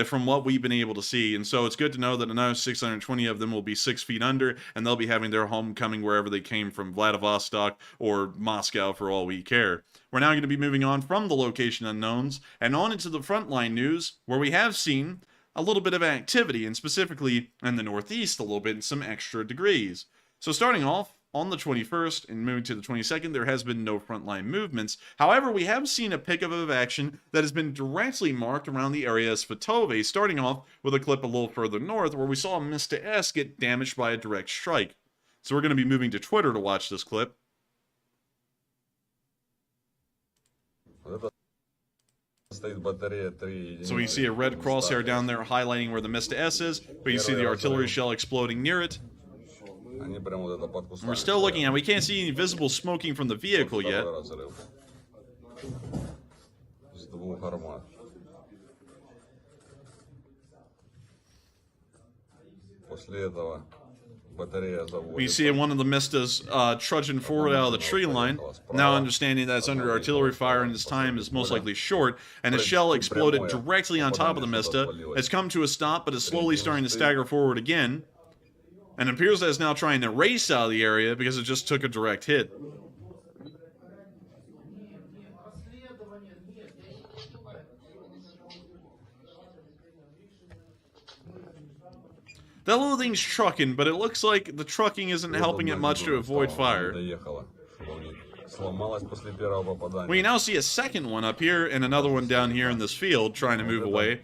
S2: from what we've been able to see. And so it's good to know that another 620 of them will be 6 feet under, and they'll be having their homecoming wherever they came from, Vladivostok or Moscow, for all we care. We're now going to be moving on from the Location Unknowns and on into the frontline news, where we have seen a little bit of activity, and specifically in the Northeast a little bit in some extra degrees. So starting off on the 21st and moving to the 22nd, there has been no frontline movements. However, we have seen a pickup of action that has been directly marked around the area of Svatove, starting off with a clip a little further north where we saw Mr. S get damaged by a direct strike. So we're going to be moving to Twitter to watch this clip. So you see a red crosshair down there highlighting where the Mr. S is, but you see the artillery shell exploding near it. We're still looking at it. We can't see any visible smoking from the vehicle yet. We see one of the Mistas trudging forward out of the tree line, now understanding that it's under artillery fire and his time is most likely short, and a shell exploded directly on top of the Mista. It's come to a stop, but is slowly starting to stagger forward again, and it appears that it's now trying to race out of the area because it just took a direct hit. That little thing's trucking, but it looks like the trucking isn't helping it much to avoid fire. We now see a second one up here and another one down here in this field trying to move away.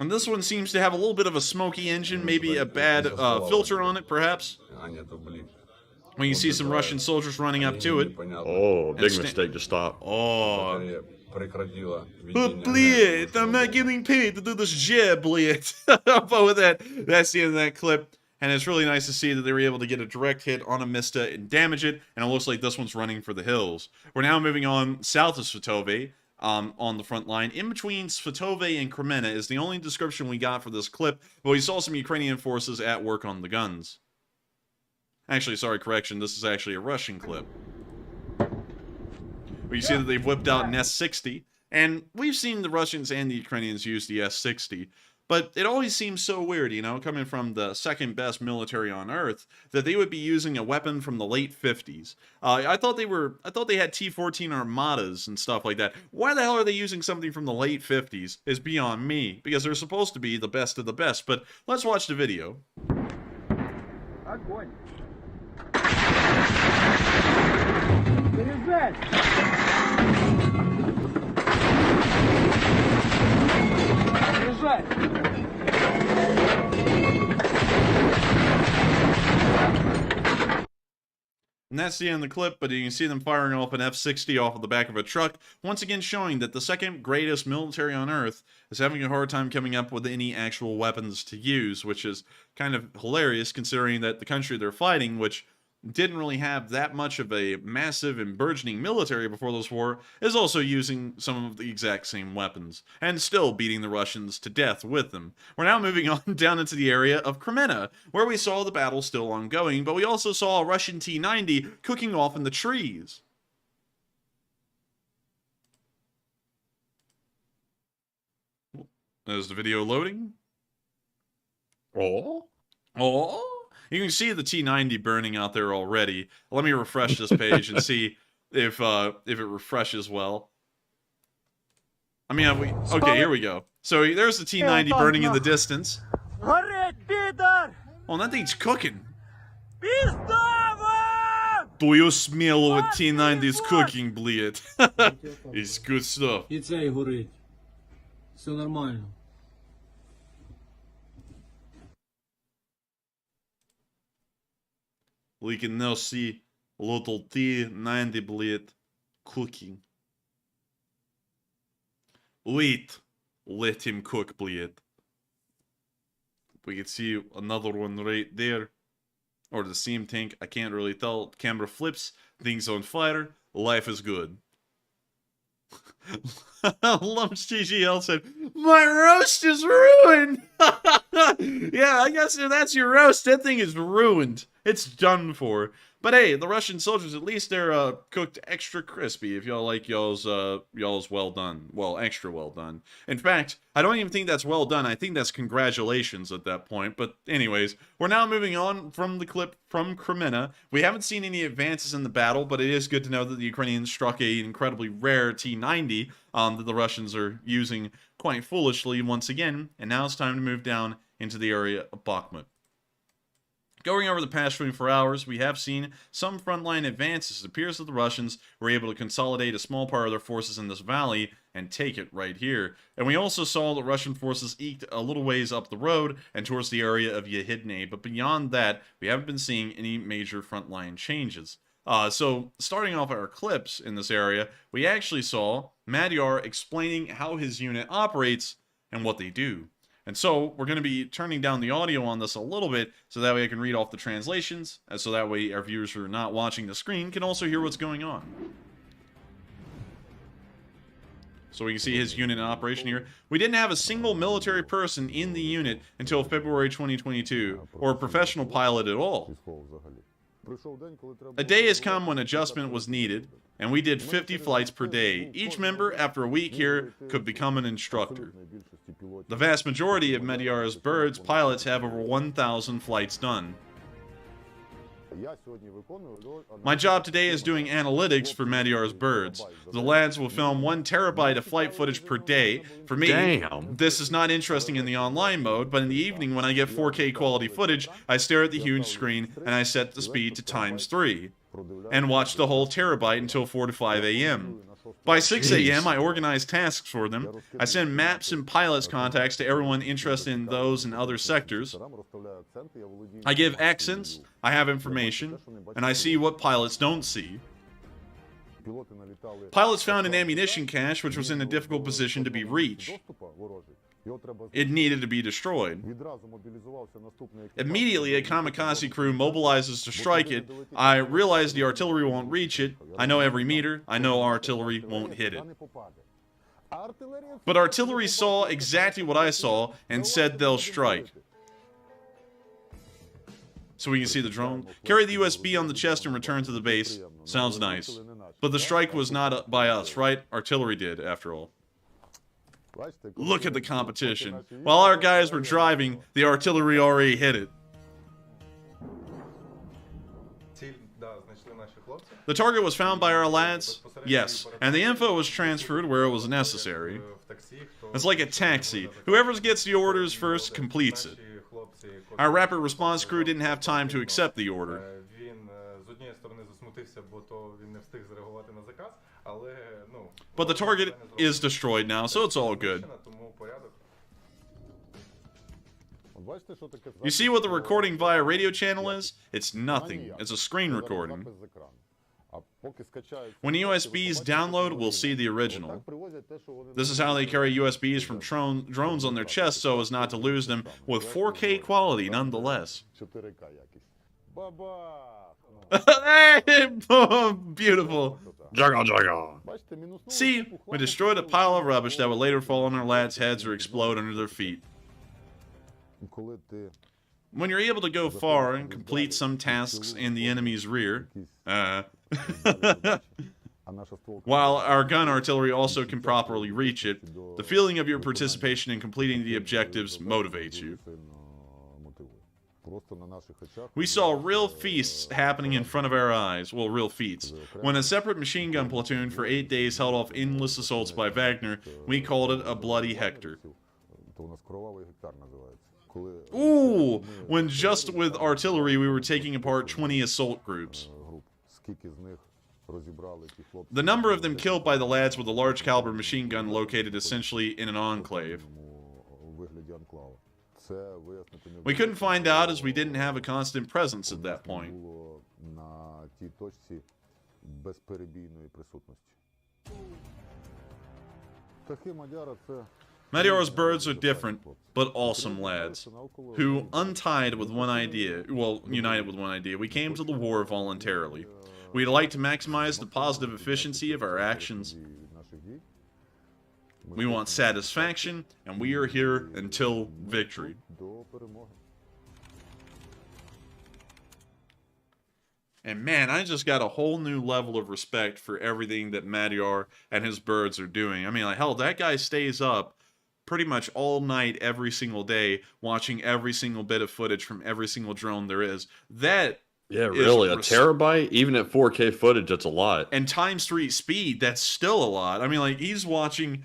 S2: And this one seems to have a little bit of a smoky engine, maybe a bad filter on it, perhaps. When you see some Russian soldiers running up to it.
S3: Oh, big mistake to stop.
S2: Oh. But bled, I'm not getting paid to do this job, bled. But with that, that's the end of that clip. And it's really nice to see that they were able to get a direct hit on a Mista and damage it. And it looks like this one's running for the hills. We're now moving on south of Svatove. On the front line. In between Svatove and Kremenna is the only description we got for this clip, but we saw some Ukrainian forces at work on the guns. Actually, sorry, correction, this is actually a Russian clip. Where you see that they've whipped out an S-60, and we've seen the Russians and the Ukrainians use the S-60, but it always seems so weird, you know, coming from the second best military on Earth, that they would be using a weapon from the late 50s. I thought they had T-14 Armadas and stuff like that. Why the hell are they using something from the late 50s is beyond me, because they're supposed to be the best of the best, but let's watch the video.
S6: Огонь. Заряжать.
S2: And that's the end of the clip, but you can see them firing off an F-60 off of the back of a truck, once again showing that the second greatest military on Earth is having a hard time coming up with any actual weapons to use, which is kind of hilarious considering that the country they're fighting, which didn't really have that much of a massive and burgeoning military before this war, is also using some of the exact same weapons, and still beating the Russians to death with them. We're now moving on down into the area of Crimea, where we saw the battle still ongoing, but we also saw a Russian T-90 cooking off in the trees. Is the video loading? Oh? You can see the T-90 burning out there already. Let me refresh this page and see if it refreshes well. I mean, okay, here we go. So there's the T-90 burning in the distance. Oh, that thing's cooking. Твою смелого T-90 is cooking, блядь. It's good stuff.
S6: И цей горить. Все нормально.
S2: We can now see little T-90 blade cooking. Wait, let him cook, blade. We can see another one right there. Or the same tank, I can't really tell. Camera flips, things on fire, life is good. Lumps GGL said, my roast is ruined! Yeah, I guess if that's your roast, that thing is ruined. It's done for. But hey, the Russian soldiers, at least they're cooked extra crispy if y'all like y'all's well done. Well, extra well done. In fact, I don't even think that's well done. I think that's congratulations at that point. But anyways, we're now moving on from the clip from Crimea. We haven't seen any advances in the battle, but it is good to know that the Ukrainians struck an incredibly rare T-90 that the Russians are using quite foolishly once again. And now it's time to move down into the area of Bakhmut. Going over the past 24 hours, we have seen some frontline advances. It appears that the Russians were able to consolidate a small part of their forces in this valley and take it right here. And we also saw that Russian forces eked a little ways up the road and towards the area of Yehidne, but beyond that, we haven't been seeing any major frontline changes. So, starting off our clips in this area, we actually saw Madyar explaining how his unit operates and what they do. And so, we're going to be turning down the audio on this a little bit, so that way I can read off the translations, and so that way our viewers who are not watching the screen can also hear what's going on. So we can see his unit in operation here. We didn't have a single military person in the unit until February 2022, or a professional pilot at all. A day has come when adjustment was needed, and we did 50 flights per day. Each member, after a week here, could become an instructor. The vast majority of Madyar's birds pilots have over 1,000 flights done. My job today is doing analytics for Madyar's birds. The lads will film 1 terabyte of flight footage per day. For me, this is not interesting in the online mode, but in the evening when I get 4K quality footage, I stare at the huge screen and I set the speed to ×3 and watch the whole terabyte until 4 to 5 a.m. By 6 a.m., I organize tasks for them. I send maps and pilots contacts to everyone interested in those and other sectors. I give accents, I have information, and I see what pilots don't see. Pilots found an ammunition cache which was in a difficult position to be reached. It needed to be destroyed. Immediately, a kamikaze crew mobilizes to strike it. I realize the artillery won't reach it. I know every meter. I know artillery won't hit it. But artillery saw exactly what I saw and said they'll strike. so we can see the drone. Carry the USB on the chest and return to the base. Sounds nice. But the strike was not by us, right? Artillery did, after all. Look at the competition. While our guys were driving, the artillery already hit it. The target was found by our lads? Yes, and the info was transferred where it was necessary. It's like a taxi. Whoever gets the orders first completes it. Our rapid response crew didn't have time to accept the order. But the target is destroyed now, so it's all good. You see what the recording via radio channel is? It's nothing. It's a screen recording. When USBs download, we'll see the original. This is how they carry USBs from drones on their chest so as not to lose them, with 4K quality nonetheless. Beautiful. See, we destroyed a pile of rubbish that would later fall on our lads' heads or explode under their feet. When you're able to go far and complete some tasks in the enemy's rear, while our gun artillery also can properly reach it, the feeling of your participation in completing the objectives motivates you. We saw real feasts happening in front of our eyes, well, real feats. When a separate machine gun platoon for 8 days held off endless assaults by Wagner, we called it a bloody Hector. Ooh! When just with artillery we were taking apart 20 assault groups. The number of them killed by the lads with a large caliber machine gun located essentially in an enclave. We couldn't find out as we didn't have a constant presence at that point. Magyar's birds are different, but awesome lads, who, untied with one idea, well, united with one idea, we came to the war voluntarily. We'd like to maximize the positive efficiency of our actions. We want satisfaction, and we are here until victory. And man, I just got a whole new level of respect for everything that Magyar and his birds are doing. I mean, like, hell, that guy stays up pretty much all night, every single day, watching every single bit of footage from every single drone there is. That
S3: Yeah, really, a terabyte? Even at 4K footage, that's a lot.
S2: And times 3 speed, that's still a lot. I mean, like, he's watching...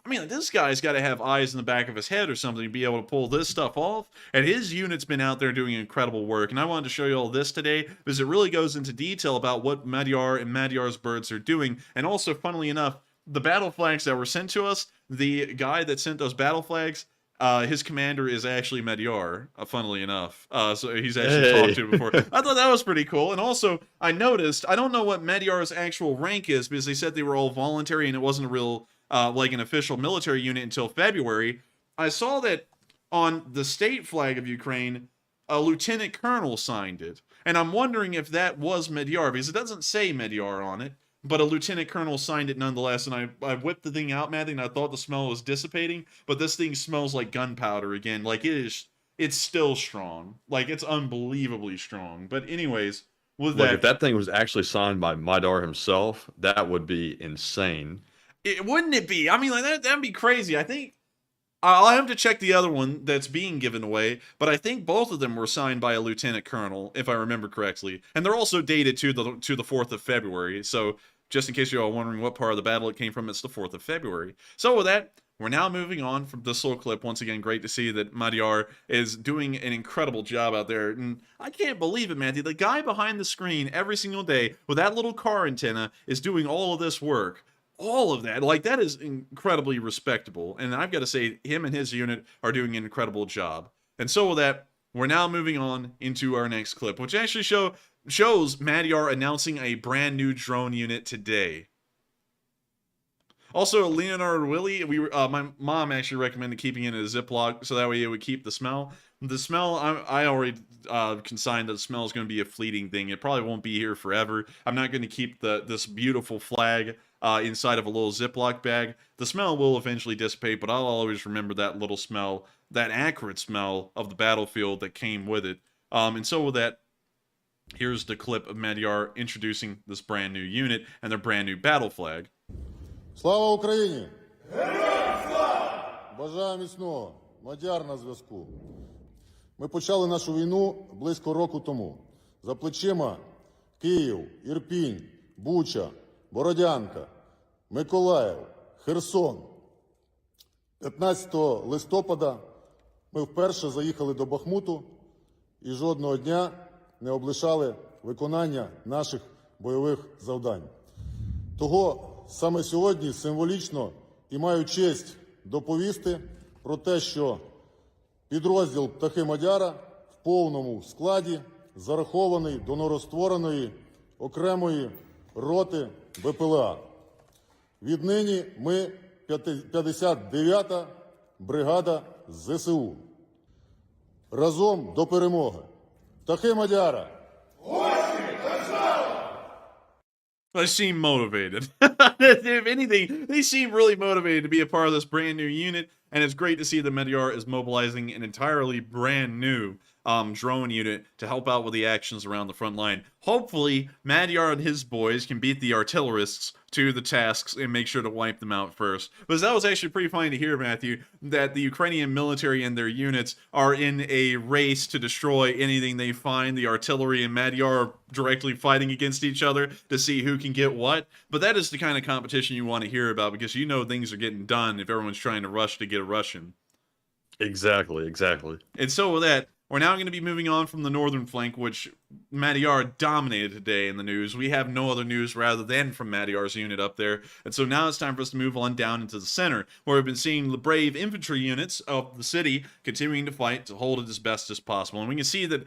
S2: I mean, this guy's got to have eyes in the back of his head or something to be able to pull this stuff off. And his unit's been out there doing incredible work. And I wanted to show you all this today because it really goes into detail about what Magyar and Magyar's birds are doing. And also, funnily enough, the battle flags that were sent to us, the guy that sent those battle flags, his commander is actually Magyar, funnily enough. So he's actually talked to before. I thought that was pretty cool. And also, I noticed, I don't know what Magyar's actual rank is because they said they were all voluntary and it wasn't a real... like an official military unit until February. I saw that on the state flag of Ukraine, a lieutenant colonel signed it. And I'm wondering if that was Magyar, because it doesn't say Magyar on it, but a lieutenant colonel signed it nonetheless. And I whipped the thing out, Matthew, and I thought the smell was dissipating, but this thing smells like gunpowder again. Like, it's still strong. Like, it's unbelievably strong. But anyways, with
S3: Look,
S2: that...
S3: if that thing was actually signed by Magyar himself, that would be insane.
S2: Wouldn't it be? I mean, like, that'd be crazy. I think I'll have to check the other one that's being given away, but I think both of them were signed by a lieutenant colonel, if I remember correctly. And they're also dated to the 4th of February. So just in case you're all wondering what part of the battle it came from, it's the 4th of February. So with that, we're now moving on from this little clip. Once again, great to see that Magyar is doing an incredible job out there. And I can't believe it, Matthew. The guy behind the screen every single day with that little car antenna is doing all of this work. All of that, like, that is incredibly respectable. And I've got to say, him and his unit are doing an incredible job. And so with that, we're now moving on into our next clip, which actually shows Magyar announcing a brand new drone unit today. Also, Leonard Willie, my mom actually recommended keeping it in a Ziploc so that way it would keep the smell. The smell, I already consigned that the smell is going to be a fleeting thing. It probably won't be here forever. I'm not going to keep this beautiful flag inside of a little Ziploc bag. The smell will eventually dissipate, but I'll always remember that little smell, that acrid smell of the battlefield that came with it. And so with that, Here's the clip of Magyar introducing this brand new unit and their brand new battle flag.
S8: Слава Україні! Бажаю міцного! Мадяр на зв'язку. Ми почали нашу війну близько року тому. За плечима Київ, Ірпінь, Буча, Бородянка, Миколаїв, Херсон. 15 листопада ми вперше заїхали до Бахмуту і жодного дня не облишали виконання наших бойових завдань. Того саме сьогодні символічно і маю честь доповісти про те, що підрозділ «Птахи Мадяра» в повному складі зарахований до новоствореної окремої роти БПЛА. Віднині ми 59-та бригада ЗСУ. Разом до перемоги. «Птахи Мадяра».
S2: They seem motivated. If anything, they seem really motivated to be a part of this brand new unit, and it's great to see that Magyar is mobilizing an entirely brand new drone unit to help out with the actions around the front line. Hopefully, Magyar and his boys can beat the artillerists to the tasks and make sure to wipe them out first. But that was actually pretty funny to hear, Matthew, that the Ukrainian military and their units are in a race to destroy anything they find. The artillery and Magyar are directly fighting against each other to see who can get what. But that is the kind of competition you want to hear about, because you know things are getting done if everyone's trying to rush to get a Russian.
S3: Exactly.
S2: And so with that, we're now going to be moving on from the northern flank, which Magyar dominated today in the news. We have no other news rather than from Magyar's unit up there. And so now it's time for us to move on down into the center, where we've been seeing the brave infantry units of the city continuing to fight to hold it as best as possible. And we can see that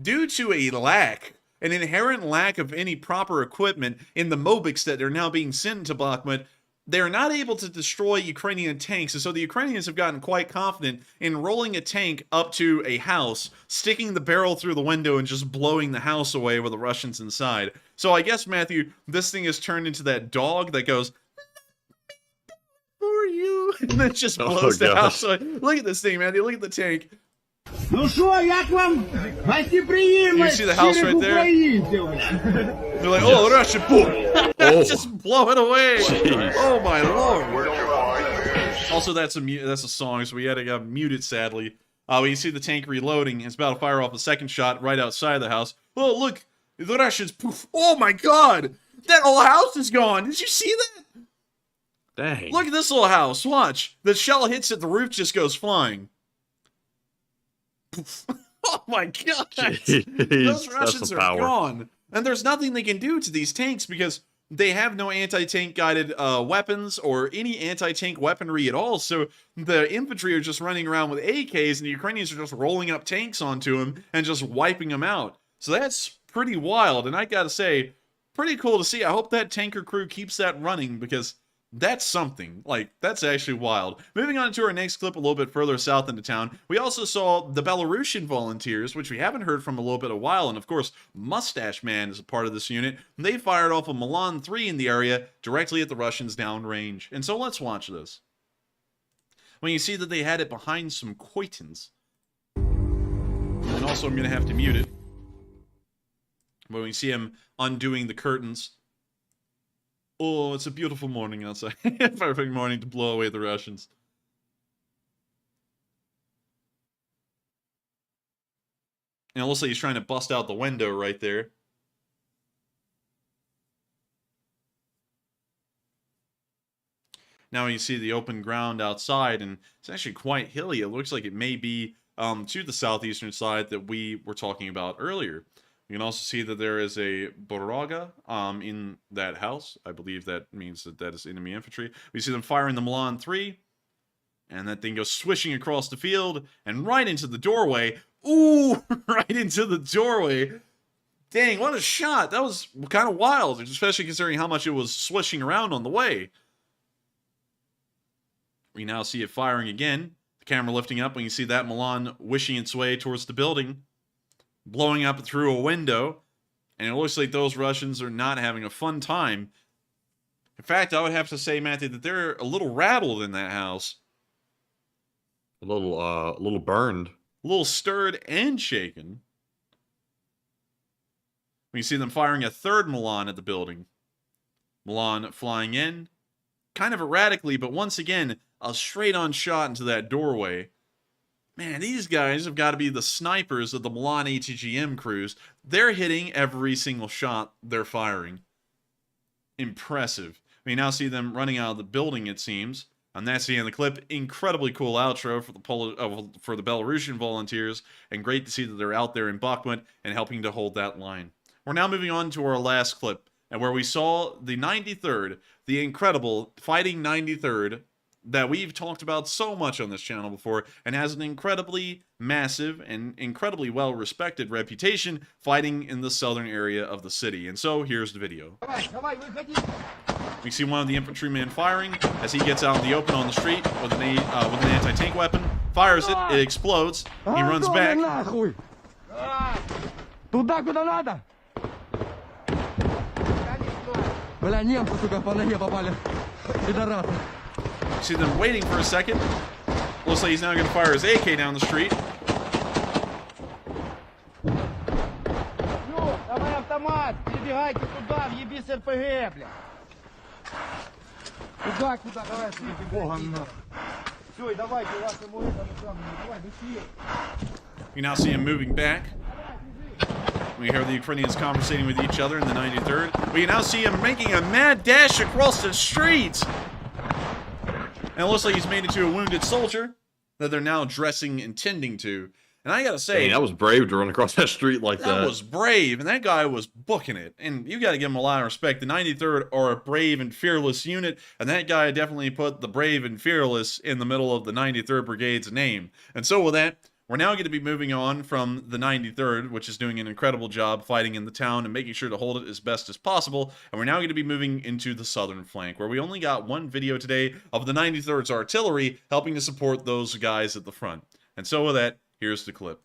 S2: due to an inherent lack of any proper equipment in the Mobiks that are now being sent to Bakhmut, they're not able to destroy Ukrainian tanks, and so the Ukrainians have gotten quite confident in rolling a tank up to a house, sticking the barrel through the window, and just blowing the house away with the Russians inside. So I guess, Matthew, this thing has turned into that dog that goes, "For you," and then just blows the house away. Look at this thing, Matthew. Look at the tank.
S9: Ну що, як вам гостеприємність?
S2: You see the house right there? They're like, "Oh, Russian, boom!" Just blow it away. Oh my lord! Also, that's a song, so we had to have muted. Sadly, you see the tank reloading. It's about to fire off a second shot right outside the house. Oh, look, the Russians! Poof! Oh my god, that whole house is gone. Did you see that?
S3: Dang!
S2: Look at this little house. Watch, the shell hits it, the roof just goes flying. Oh my god! Those Russians are gone, and there's nothing they can do to these tanks because they have no anti-tank guided weapons or any anti-tank weaponry at all. So the infantry are just running around with AKs, and the Ukrainians are just rolling up tanks onto them and just wiping them out. So that's pretty wild, and I gotta say, pretty cool to see. I hope that tanker crew keeps that running, because that's something. Like, that's actually wild. Moving on to our next clip a little bit further south into town, we also saw the Belarusian volunteers, which we haven't heard from a little bit a while, and of course, Mustache Man is a part of this unit. They fired off a Milan 3 in the area, directly at the Russians downrange. And so let's watch this. When you see that they had it behind some Khoitans. And also, I'm going to have to mute it. When we see him undoing the curtains. Oh, it's a beautiful morning outside. Perfect morning to blow away the Russians. And it looks like he's trying to bust out the window right there. Now you see the open ground outside, and it's actually quite hilly. It looks like it may be to the southeastern side that we were talking about earlier. You can also see that there is a Boroga in that house. I believe that means that that is enemy infantry. We see them firing the Milan 3, and that thing goes swishing across the field and right into the doorway. Ooh, right into the doorway. Dang, what a shot. That was kind of wild, especially considering how much it was swishing around on the way. We now see it firing again. The camera lifting up when you see that Milan wishing its way towards the building, blowing up through a window, and it looks like those Russians are not having a fun time. In fact, I would have to say, Matthew, that they're a little rattled in that house.
S3: A little burned.
S2: A little stirred and shaken. We see them firing a third Milan at the building. Milan flying in, kind of erratically, but once again, a straight-on shot into that doorway. Man, these guys have got to be the snipers of the Milan ATGM crews. They're hitting every single shot they're firing. Impressive. We now see them running out of the building, it seems. And that's the end of the clip. Incredibly cool outro for the Belarusian volunteers. And great to see that they're out there in Bakhmut and helping to hold that line. We're now moving on to our last clip, and where we saw the 93rd, the incredible Fighting 93rd, that we've talked about so much on this channel before, and has an incredibly massive and incredibly well-respected reputation fighting in the southern area of the city. And so, here's the video. We see one of the infantrymen firing as he gets out in the open on the street with an anti-tank weapon, fires it, it explodes, he runs back. See them waiting for a second. Looks like he's now going to fire his AK down the street.
S9: Давай автомат, перебегайте туда, въебись РПГ, бля. Куда, давай, слушай, Богом. Все, и давайте, у вас ему это, давай, быстрее.
S2: You now see him moving back. We hear the Ukrainians conversating with each other in the 93rd. We now see him making a mad dash across the streets. And it looks like he's made it to a wounded soldier that they're now dressing and tending to. And I gotta say,
S3: Dang, that was brave to run across that street like that.
S2: That was brave, and that guy was booking it. And you gotta give him a lot of respect. The 93rd are a brave and fearless unit, and that guy definitely put the brave and fearless in the middle of the 93rd Brigade's name. And so with that, we're now going to be moving on from the 93rd, which is doing an incredible job fighting in the town and making sure to hold it as best as possible. And we're now going to be moving into the southern flank, where we only got one video today of the 93rd's artillery helping to support those guys at the front. And so with that, here's the clip.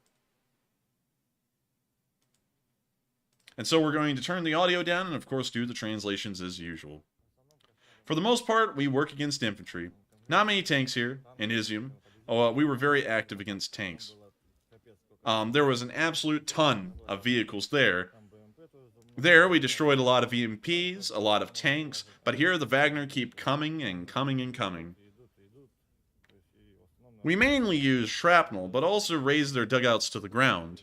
S2: And so we're going to turn the audio down and, of course, do the translations as usual. For the most part, we work against infantry. Not many tanks here in Izium. We were very active against tanks. There was an absolute ton of vehicles there. There, we destroyed a lot of EMPs, a lot of tanks, but here the Wagner keep coming and coming and coming. We mainly used shrapnel, but also razed their dugouts to the ground.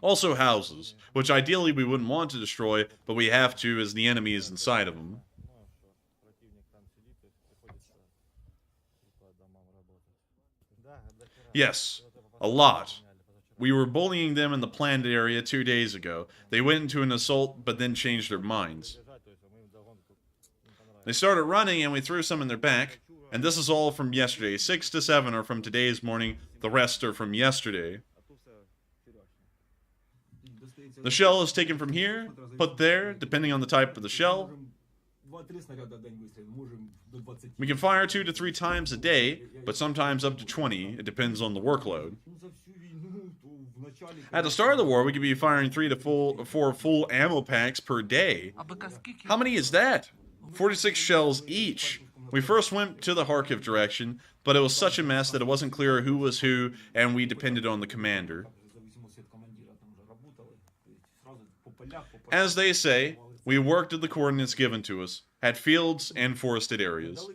S2: Also houses, which ideally we wouldn't want to destroy, but we have to as the enemy is inside of them. Yes, a lot. We were bullying them in the planned area 2 days ago. They went into an assault, but then changed their minds. They started running, and we threw some in their back. And this is all from yesterday. 6 to 7 are from today's morning. The rest are from yesterday. The shell is taken from here, put there, depending on the type of the shell. We can fire 2 to 3 times a day, but sometimes up to 20. It depends on the workload. At the start of the war, we could be firing 3 to 4 full ammo packs per day. How many is that? 46 shells each. We first went to the Kharkiv direction, but it was such a mess that it wasn't clear who was who, and we depended on the commander. As they say, we worked at the coordinates given to us, at fields and forested areas.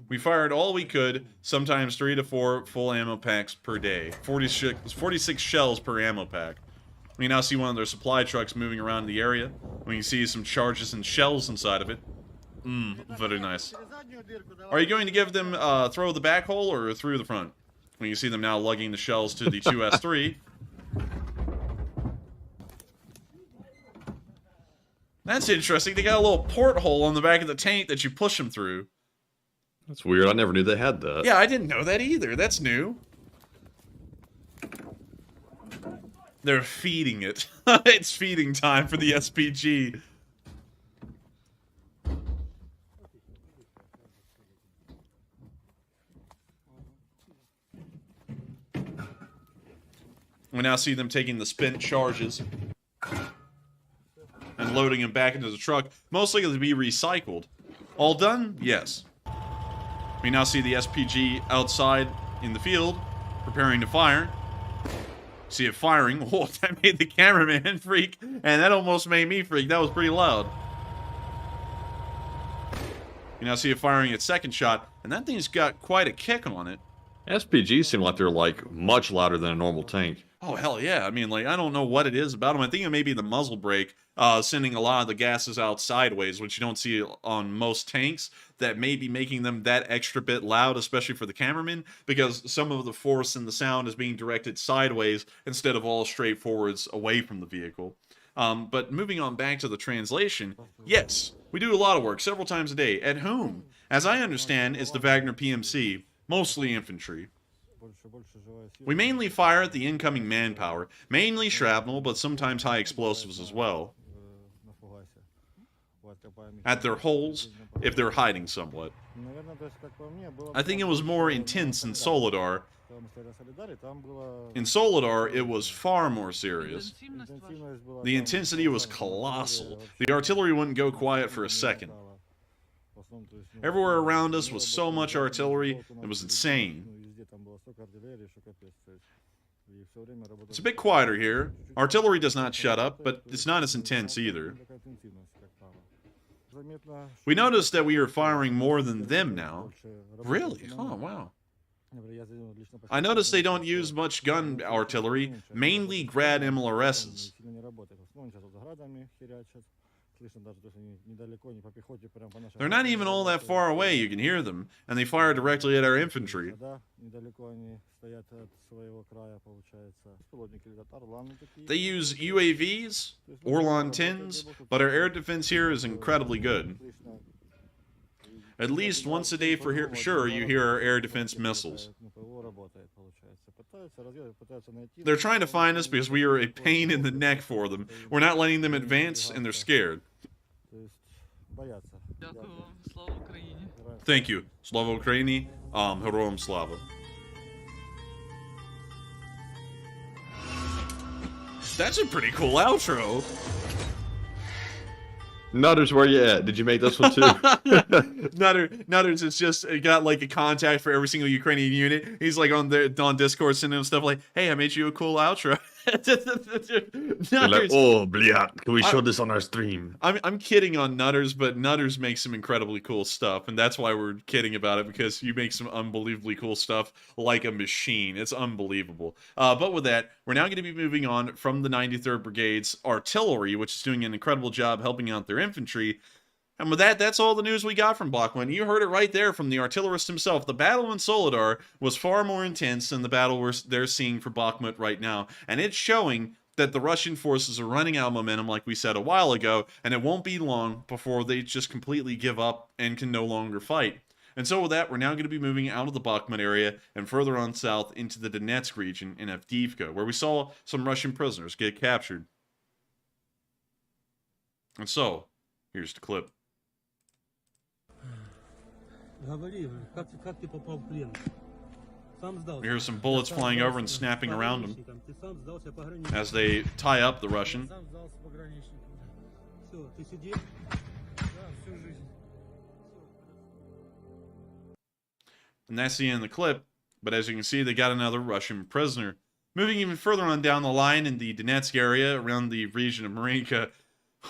S2: We fired all we could, sometimes 3 to 4 full ammo packs per day. 46 shells per ammo pack. We now see one of their supply trucks moving around the area. We can see some charges and shells inside of it. Very nice. Are you going to give them throw the back hole or through the front? We can see them now lugging the shells to the 2S3. That's interesting. They got a little porthole on the back of the tank that you push them through.
S3: That's weird. I never knew they had that.
S2: Yeah, I didn't know that either. That's new. They're feeding it. It's feeding time for the SPG. We now see them taking the spent charges and loading them back into the truck, most likely to be recycled. All done? Yes. We now see the SPG outside in the field, preparing to fire. See it firing. Oh, that made the cameraman freak, and that almost made me freak. That was pretty loud. You now see it firing its second shot, and that thing's got quite a kick on it.
S3: SPGs seem like they're like much louder than a normal tank.
S2: Oh, hell yeah. I mean, like, I don't know what it is about them. I think it may be the muzzle brake sending a lot of the gases out sideways, which you don't see on most tanks, that may be making them that extra bit loud, especially for the cameraman, because some of the force and the sound is being directed sideways instead of all straight forwards away from the vehicle. But moving on back to the translation, yes, we do a lot of work several times a day. At whom? As I understand, it's the Wagner PMC, mostly infantry. We mainly fire at the incoming manpower, mainly shrapnel, but sometimes high explosives as well. At their holes, if they're hiding somewhat. I think it was more intense in Soledar. In Soledar, it was far more serious. The intensity was colossal. The artillery wouldn't go quiet for a second. Everywhere around us was so much artillery, it was insane. It's a bit quieter here. Artillery does not shut up, but it's not as intense either. We noticed that we are firing more than them now. Really? Oh, wow. I noticed they don't use much gun artillery, mainly Grad MLRSs. They're not even all that far away, you can hear them, and they fire directly at our infantry. They use UAVs, Orlan 10s, but our air defense here is incredibly good. At least once a day for sure you hear our air defense missiles. They're trying to find us because we are a pain in the neck for them. We're not letting them advance, and they're scared. Thank you. Slava Ukraini, Heroam Slava. That's a pretty cool outro.
S3: Nutters, where you at? Did you make this one too?
S2: Nutters is just got like a contact for every single Ukrainian unit. He's like on Discord sending them stuff like, "Hey, I made you a cool outro."
S3: They're like, oh, bliat, can we show this on our stream?
S2: I'm kidding on Nutters, but Nutters makes some incredibly cool stuff, and that's why we're kidding about it, because you make some unbelievably cool stuff like a machine. It's unbelievable. But with that, we're now going to be moving on from the 93rd Brigade's artillery, which is doing an incredible job helping out their infantry. And with that, that's all the news we got from Block 1. You heard it right there from the artillerist himself. The battle in Soledar was far more intense than the battle they're seeing for Bakhmut right now. And it's showing that the Russian forces are running out of momentum, like we said a while ago, and it won't be long before they just completely give up and can no longer fight. And so with that, we're now going to be moving out of the Bakhmut area and further on south into the Donetsk region in Avdiivka, where we saw some Russian prisoners get captured. And so, here's the clip. We hear some bullets flying over and snapping around them as they tie up the Russian. And that's the end of the clip, but as you can see, they got another Russian prisoner. Moving even further on down the line in the Donetsk area, around the region of Marinka.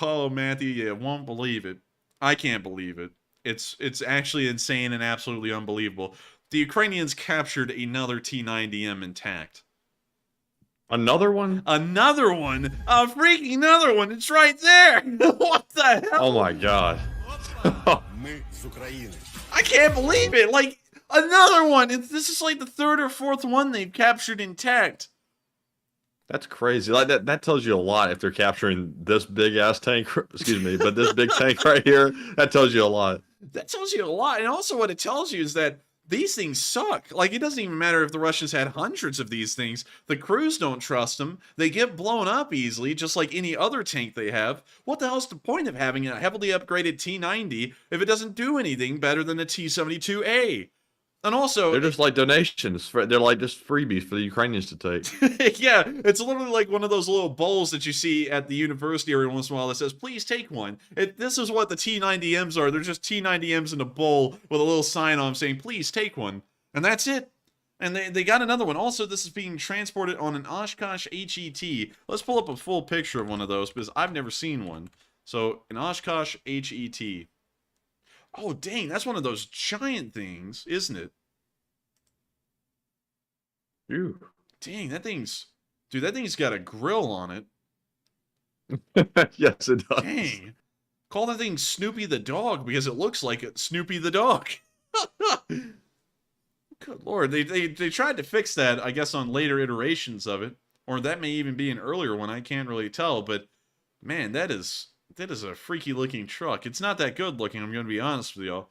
S2: Oh, Matthew, you won't believe it. I can't believe it. It's actually insane and absolutely unbelievable. The Ukrainians captured another T-90M intact.
S3: Another one?
S2: Another one? A freaking another one! It's right there! What the hell?
S3: Oh my god.
S2: I can't believe it! Like, another one! This is like the third or fourth one they've captured intact.
S3: That's crazy. Like that tells you a lot if they're capturing this big ass tank. Excuse me, but this big tank right here, that tells you a lot.
S2: That tells you a lot. And also what it tells you is that these things suck. Like, it doesn't even matter if the Russians had hundreds of these things. The crews don't trust them. They get blown up easily, just like any other tank they have. What the hell's the point of having a heavily upgraded T-90 if it doesn't do anything better than a T-72A? And also,
S3: they're just like donations. They're like just freebies for the Ukrainians to take.
S2: Yeah, it's literally like one of those little bowls that you see at the university every once in a while that says, please take one. This is what the T-90Ms are. They're just T-90Ms in a bowl with a little sign on them saying, please take one. And that's it. And they got another one. Also, this is being transported on an Oshkosh HET. Let's pull up a full picture of one of those, because I've never seen one. So, an Oshkosh HET. Oh, dang, that's one of those giant things, isn't it?
S3: Ew.
S2: Dang, that thing's... Dude, that thing's got a grill on it.
S3: Yes, it does.
S2: Dang. Call that thing Snoopy the dog, because it looks like Snoopy the dog. Good lord, they tried to fix that, I guess, on later iterations of it. Or that may even be an earlier one, I can't really tell, but... Man, that is a freaky looking truck. It's not that good looking, I'm going to be honest with y'all.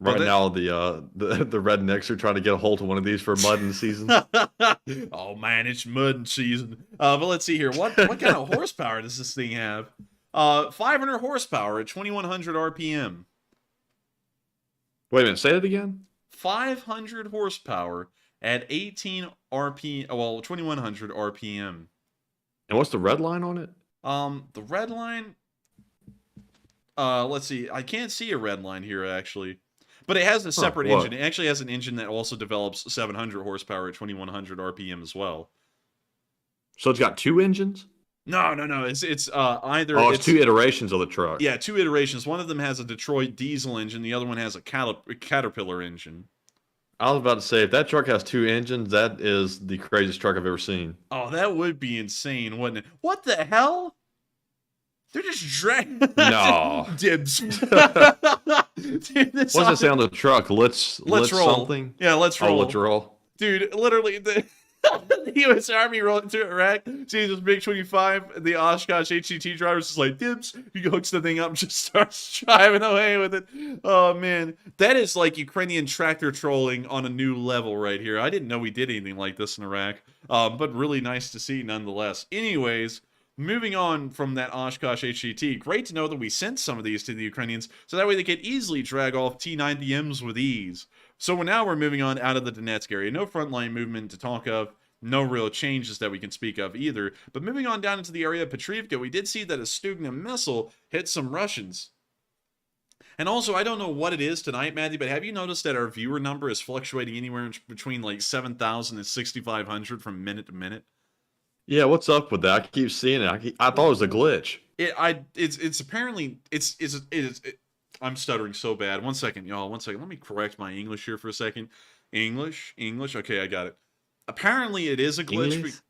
S3: Right now, the rednecks are trying to get a hold of one of these for mudding season.
S2: Oh man, it's mudding season. But let's see here. What kind of horsepower does this thing have? 500 horsepower at 2100 RPM.
S3: Wait a minute, say it again.
S2: 500 horsepower at 18 RPM. Well, 2100 RPM.
S3: And what's the red line on it?
S2: The red line. Let's see. I can't see a red line here actually. But it has a separate engine. It actually has an engine that also develops 700 horsepower at 2100 RPM as well.
S3: So it's got two engines?
S2: No. It's either.
S3: Oh, it's two iterations of the truck.
S2: Yeah, two iterations. One of them has a Detroit diesel engine. The other one has a Caterpillar engine.
S3: I was about to say, if that truck has two engines, that is the craziest truck I've ever seen.
S2: Oh, that would be insane, wouldn't it? What the hell? They're just dragging.
S3: No.
S2: Dibs. Dude,
S3: What's it say on the truck? Let's
S2: roll.
S3: Something?
S2: Yeah, let's roll.
S3: Oh, let's roll.
S2: Dude, literally, the U.S. Army rolling into Iraq, sees this big 25, the Oshkosh HCT driver's just like, dibs. He hooks the thing up and just starts driving away with it. Oh, man. That is like Ukrainian tractor trolling on a new level right here. I didn't know we did anything like this in Iraq, but really nice to see nonetheless. Anyways, moving on from that Oshkosh HCT, great to know that we sent some of these to the Ukrainians, so that way they could easily drag off T-90Ms with ease. So now we're moving on out of the Donetsk area. No frontline movement to talk of. No real changes that we can speak of either. But moving on down into the area of Petrivka, we did see that a Stugna missile hit some Russians. And also, I don't know what it is tonight, Matthew, but have you noticed that our viewer number is fluctuating anywhere between like 7,000 and 6,500 from minute to minute?
S3: Yeah, what's up with that? I keep seeing it. I thought it was a glitch.
S2: It's apparently I'm stuttering so bad. One second, y'all. One second. Let me correct my English here for a second. English. Okay, I got it. Apparently, it is a glitch.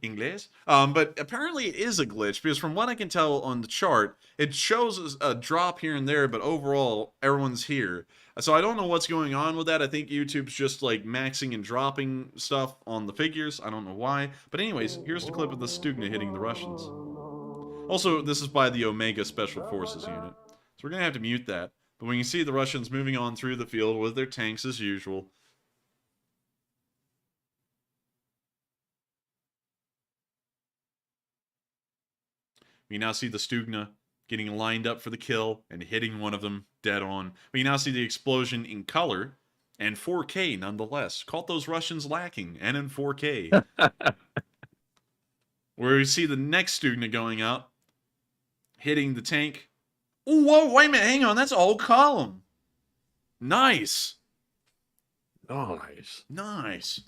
S2: English. But apparently, it is a glitch because from what I can tell on the chart, it shows a drop here and there, but overall, everyone's here. So I don't know what's going on with that. I think YouTube's just like maxing and dropping stuff on the figures. I don't know why. But anyways, here's the clip of the Stugna hitting the Russians. Also, this is by the Omega Special Forces unit. So we're going to have to mute that. But we can see the Russians moving on through the field with their tanks as usual. We now see the Stugna getting lined up for the kill and hitting one of them dead on. We now see the explosion in color and 4K nonetheless. Caught those Russians lacking and in 4K. Where we see the next Stugna going up, hitting the tank. Oh, whoa, wait a minute, hang on, that's a whole column. Nice. Nice.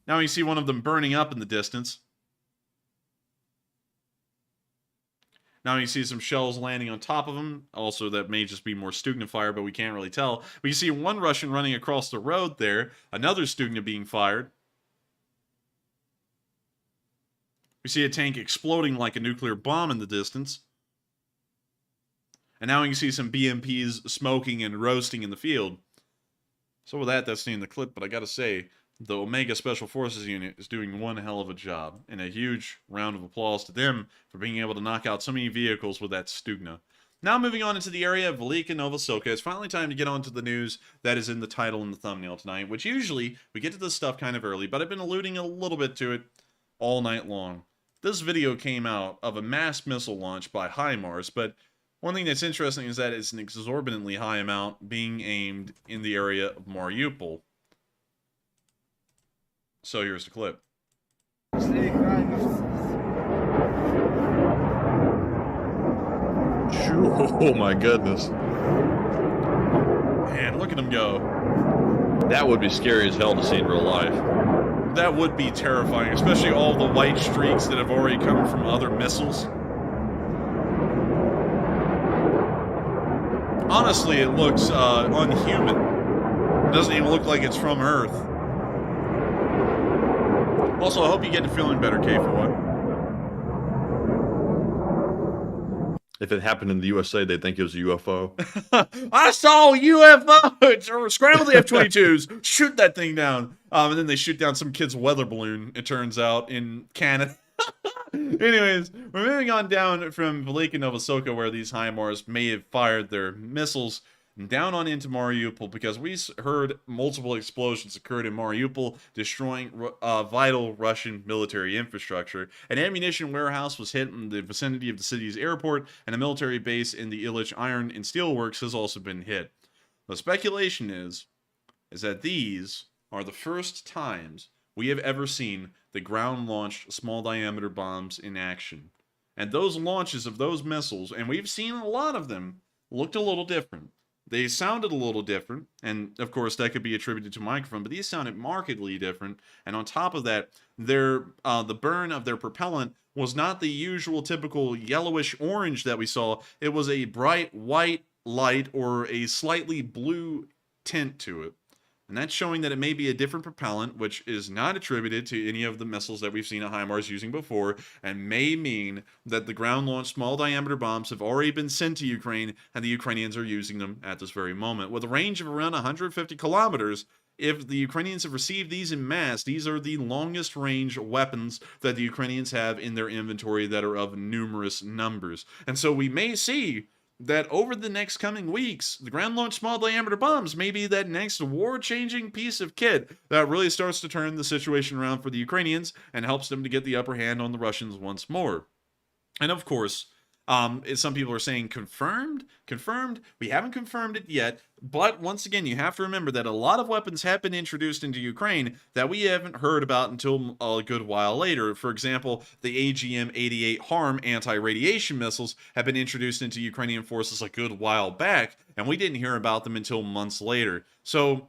S2: Now you see one of them burning up in the distance. Now you see some shells landing on top of them. Also, that may just be more Stugna fire, but we can't really tell. But you see one Russian running across the road there. Another Stugna being fired. We see a tank exploding like a nuclear bomb in the distance. And now you can see some BMPs smoking and roasting in the field. So with that, that's the end of the clip. But I gotta say, the Omega Special Forces unit is doing one hell of a job. And a huge round of applause to them for being able to knock out so many vehicles with that Stugna. Now moving on into the area of Velika Novosilka, it's finally time to get on to the news that is in the title and the thumbnail tonight, which usually we get to this stuff kind of early, but I've been alluding a little bit to it all night long. This video came out of a mass missile launch by HIMARS, but one thing that's interesting is that it's an exorbitantly high amount being aimed in the area of Mariupol. So here's the clip.
S3: Oh my goodness.
S2: Man, look at him go.
S3: That would be scary as hell to see in real life.
S2: That would be terrifying, especially all the white streaks that have already come from other missiles. Honestly, it looks unhuman. It doesn't even look like it's from Earth. Also, I hope you get to feeling better, K4.
S3: If it happened in the USA, they'd think it was a UFO.
S2: I saw a UFO! Scramble the F-22s, shoot that thing down. And then they shoot down some kid's weather balloon, it turns out, in Canada. Anyways, we're moving on down from Velika Novosoka, where these HIMARS may have fired their missiles, and down on into Mariupol, because we heard multiple explosions occurred in Mariupol, destroying vital Russian military infrastructure. An ammunition warehouse was hit in the vicinity of the city's airport, and a military base in the Ilyich Iron and Steel Works has also been hit. The speculation is that these are the first times we have ever seen the ground-launched small-diameter bombs in action. And those launches of those missiles, and we've seen a lot of them, looked a little different. They sounded a little different, and of course that could be attributed to microphone, but these sounded markedly different. And on top of that, the burn of their propellant was not the usual typical yellowish orange that we saw. It was a bright white light or a slightly blue tint to it. And that's showing that it may be a different propellant, which is not attributed to any of the missiles that we've seen a HIMARS using before, and may mean that the ground-launched small-diameter bombs have already been sent to Ukraine, and the Ukrainians are using them at this very moment. With a range of around 150 kilometers, if the Ukrainians have received these en masse, these are the longest-range weapons that the Ukrainians have in their inventory that are of numerous numbers. And so we may see that over the next coming weeks, the ground-launched small-diameter bombs may be that next war-changing piece of kit that really starts to turn the situation around for the Ukrainians and helps them to get the upper hand on the Russians once more. And of course, some people are saying confirmed? Confirmed? We haven't confirmed it yet, but once again, you have to remember that a lot of weapons have been introduced into Ukraine that we haven't heard about until a good while later. For example, the AGM-88 HARM anti-radiation missiles have been introduced into Ukrainian forces a good while back, and we didn't hear about them until months later. So,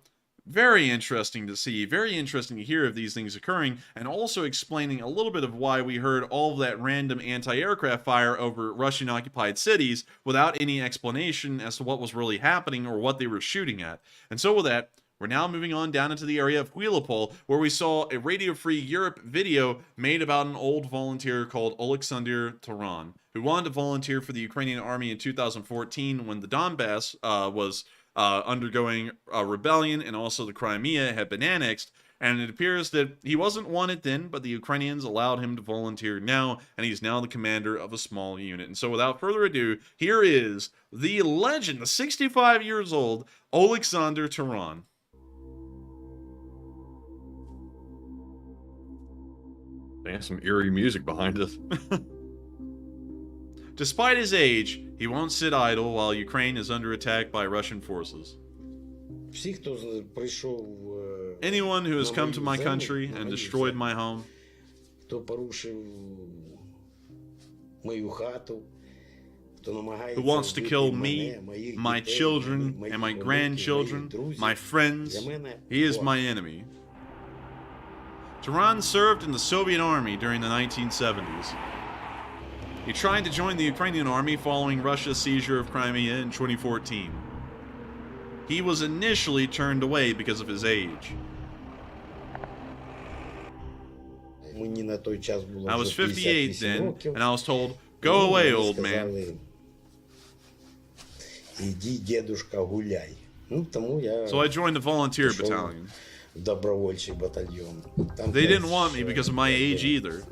S2: very interesting to see, very interesting to hear of these things occurring, and also explaining a little bit of why we heard all of that random anti-aircraft fire over Russian-occupied cities without any explanation as to what was really happening or what they were shooting at. And so with that, we're now moving on down into the area of Huilopol, where we saw a Radio Free Europe video made about an old volunteer called Oleksandr Taran, who wanted to volunteer for the Ukrainian army in 2014 when the Donbass was undergoing a rebellion, and also the Crimea had been annexed, and it appears that he wasn't wanted then, but the Ukrainians allowed him to volunteer now, and he's now the commander of a small unit. And so without further ado, here is the legend, the 65 years old Oleksandr Taran.
S3: There's some eerie music behind us.
S2: Despite his age, he won't sit idle while Ukraine is under attack by Russian forces. Anyone who has come to my country and destroyed my home, who wants to kill me, my children, and my grandchildren, my friends, he is my enemy. Taran served in the Soviet army during the 1970s. He tried to join the Ukrainian army following Russia's seizure of Crimea in 2014. He was initially turned away because of his age. I was 58 then, and I was told, "Go away, old man." So I joined the volunteer battalion. They didn't want me because of my age either.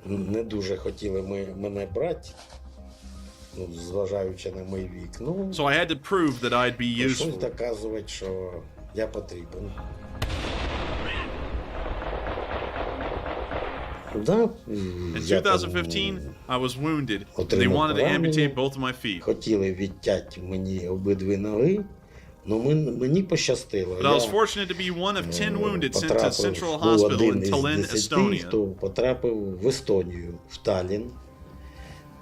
S2: So I had to prove that I'd be useful. In 2015, I was wounded, and they wanted to amputate both of my feet. But I was fortunate to be one of 10 wounded sent to Central Hospital in Tallinn, Estonia.
S10: Потрапив в Естонію, в Таллін,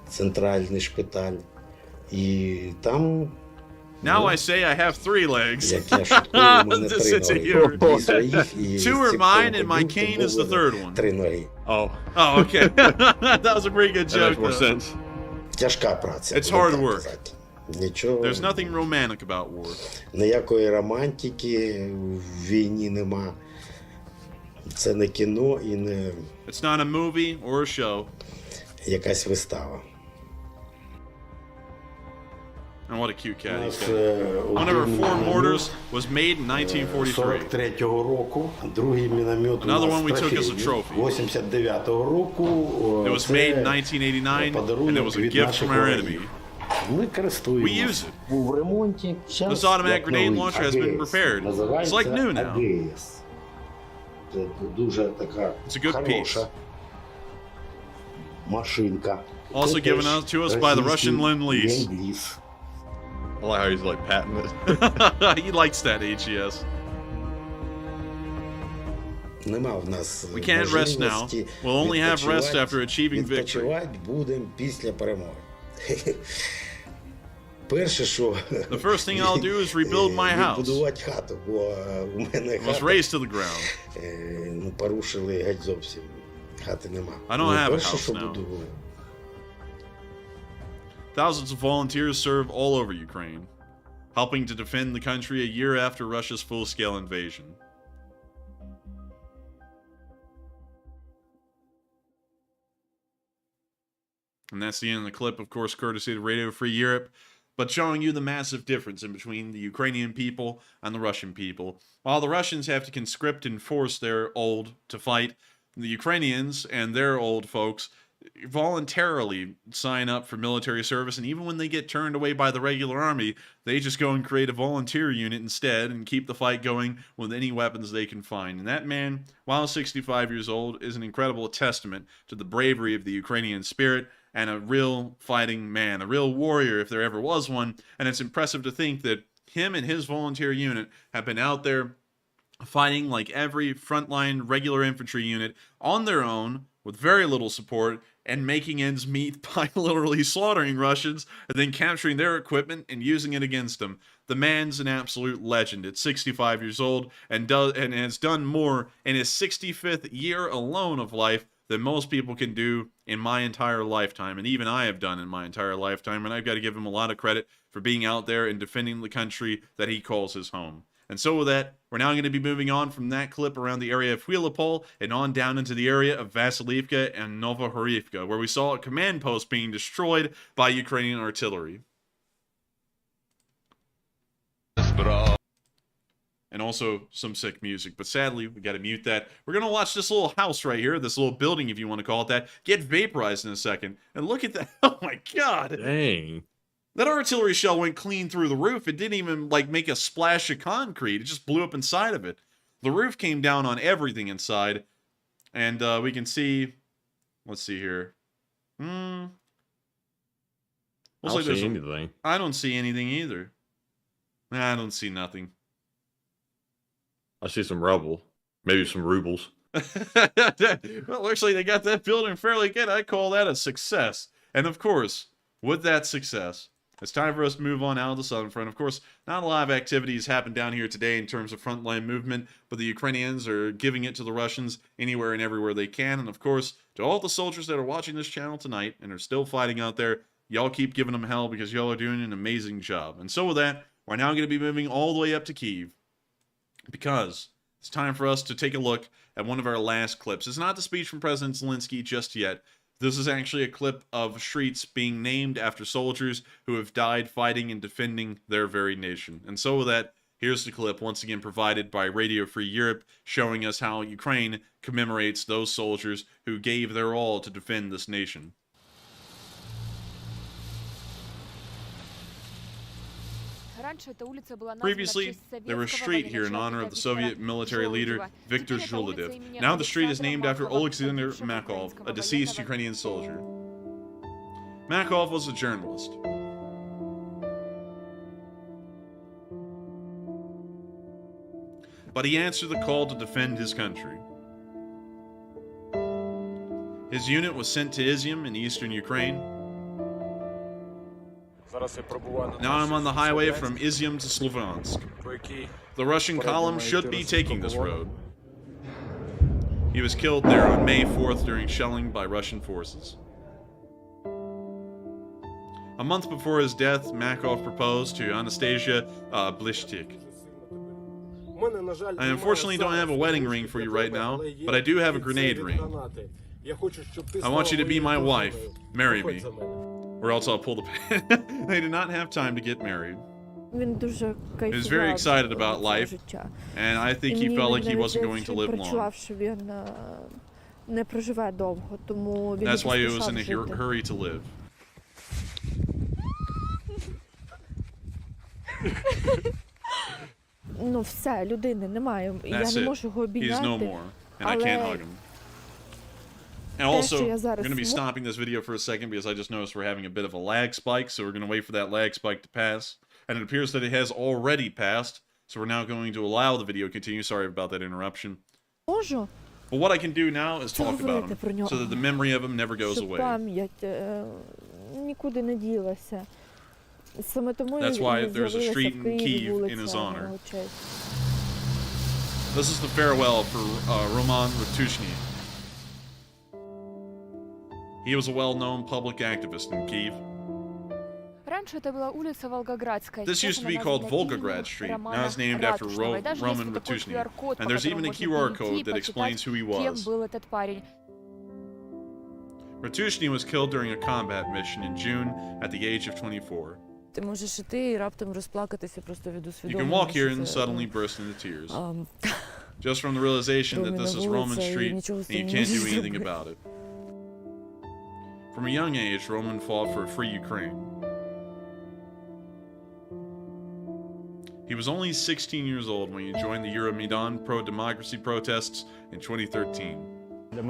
S10: центральний шпиталь. І там
S2: Now I say I have 3 legs.
S10: Як я шуткую, у мене
S2: This
S10: 3
S2: is a
S10: ноги.
S2: humor.
S10: 2 своїх і
S2: 2 are
S10: з цим
S2: mine, and my
S10: ходив,
S2: cane
S10: тому
S2: is the
S10: в мене
S2: 3rd one.
S10: 3 ноги.
S3: Oh,
S2: Oh, okay. That was a pretty good
S3: that
S2: joke.
S3: makes more
S2: though.
S3: sense.
S10: Тяжка праця.
S2: It's
S10: будемо
S2: hard
S10: так
S2: work.
S10: казати. Нічого.
S2: There's nothing romantic about war.
S10: Ніякої романтики в війні нема. Це не кіно і не
S2: It's not a movie or a show.
S10: якась вистава.
S2: And what a cute cat he's got.
S10: One
S2: One of our 4 mortars was made in 1943.
S10: 43-го року, другий міномет у
S2: Another
S10: нас
S2: one we took as a
S10: трофейний.
S2: trophy.
S10: 89-го року.
S2: It was
S10: це
S2: made in 1989, and it was a
S10: від
S2: gift
S10: наших
S2: from our
S10: воїнів.
S2: enemy.
S10: Ми
S2: We
S10: користуємося.
S2: use it.
S10: Був в ремонті.
S2: This automatic grenade launcher has been repaired. It's like new now.
S10: АГС. Це дуже така
S2: It's a good
S10: хороша машинка.
S2: Also
S10: Це
S2: given
S10: теж
S2: out to us by the
S10: російський
S2: Russian Lend-Lease.
S10: ленд-ліз.
S3: I like how he's like patting it.
S2: He likes that HES.
S10: Нема в нас
S2: We can't rest now.
S10: можливості
S2: We'll only have rest
S10: відпочивати.
S2: after achieving victory.
S10: Відпочивати будемо після перемоги. Перше, що
S2: The first thing I'll do is rebuild my house.
S10: відбудувати хату, бо у мене
S2: It was
S10: хата
S2: razed to the ground.
S10: ну, порушили геть зовсім. Хати нема.
S2: I don't have a
S10: перше,
S2: house
S10: що
S2: now.
S10: буду
S2: Thousands of volunteers serve all over Ukraine, helping to defend the country a year after Russia's full-scale invasion. And that's the end of the clip, of course, courtesy of Radio Free Europe, but showing you the massive difference in between the Ukrainian people and the Russian people. While the Russians have to conscript and force their old to fight, the Ukrainians and their old folks voluntarily sign up for military service, and even when they get turned away by the regular army, they just go and create a volunteer unit instead and keep the fight going with any weapons they can find. And that man, while 65 years old, is an incredible testament to the bravery of the Ukrainian spirit and a real fighting man, a real warrior if there ever was one. And it's impressive to think that him and his volunteer unit have been out there fighting like every frontline regular infantry unit on their own with very little support and making ends meet by literally slaughtering Russians and then capturing their equipment and using it against them. The man's an absolute legend at 65 years old and has done more in his 65th year alone of life than most people can do in my entire lifetime, and even I have done in my entire lifetime, and I've got to give him a lot of credit for being out there and defending the country that he calls his home. And so with that, we're now going to be moving on from that clip around the area of Huilopol and on down into the area of Vasilivka and Novohorivka, where we saw a command post being destroyed by Ukrainian artillery. And also some sick music, but sadly, we got to mute that. We're going to watch this little house right here, this little building, if you want to call it that, get vaporized in a second. And look at that. Oh my God.
S3: Dang.
S2: That artillery shell went clean through the roof. It didn't even, like, make a splash of concrete. It just blew up inside of it. The roof came down on everything inside. And we can see, let's see here.
S3: I don't see anything.
S2: I don't see anything either. I don't see nothing.
S3: I see some rubble. Maybe some rubles.
S2: Well, looks like they got that building fairly good. I call that a success. And of course, with that success, it's time for us to move on out of the southern front. Of course, not a lot of activities happen down here today in terms of frontline movement, but the Ukrainians are giving it to the Russians anywhere and everywhere they can. And of course, to all the soldiers that are watching this channel tonight and are still fighting out there, y'all keep giving them hell because y'all are doing an amazing job. And so with that, we're now going to be moving all the way up to Kyiv, because it's time for us to take a look at one of our last clips. It's not the speech from President Zelensky just yet. This is actually a clip of streets being named after soldiers who have died fighting and defending their very nation. And so with that, here's the clip, once again provided by Radio Free Europe, showing us how Ukraine commemorates those soldiers who gave their all to defend this nation. Previously, there was a street here in honor of the Soviet military leader Viktor Zhuladev. Now the street is named after Alexander Makov, a deceased Ukrainian soldier. Makov was a journalist. But he answered the call to defend his country. His unit was sent to Izium in eastern Ukraine. Now I'm on the highway from Izium to Sloviansk. The Russian column should be taking this road. He was killed there on May 4th during shelling by Russian forces. A month before his death, Makov proposed to Anastasia Blishtik. I unfortunately don't have a wedding ring for you right now, but I do have a grenade ring. I want you to be my wife. Marry me. Or else I'll pull the pin. They did not have time to get married. He was very excited about life, and I think he felt like he wasn't going to live long. That's why he was in a hurry to live. That's it. He's no more, and I can't hug him. And also, we're going to be stopping this video for a second because I just noticed we're having a bit of a lag spike, so we're going to wait for that lag spike to pass. And it appears that it has already passed, so we're now going to allow the video to continue. Sorry about that interruption. But what I can do now is talk about him, so that the memory of him never goes away. That's why there's a street in Kyiv in his honor. This is the farewell for Roman Rtushny. He was a well-known public activist in Kyiv. This used to be called Volgograd Street, now it's named after Roman Rtushny, and there's even a QR code that explains who he was. Rtushny was killed during a combat mission in June at the age of 24. You can walk here and suddenly burst into tears. Just from the realization that this is Roman Street and you can't do anything about it. From a young age, Roman fought for a free Ukraine. He was only 16 years old when he joined the Euromaidan pro-democracy protests in 2013. For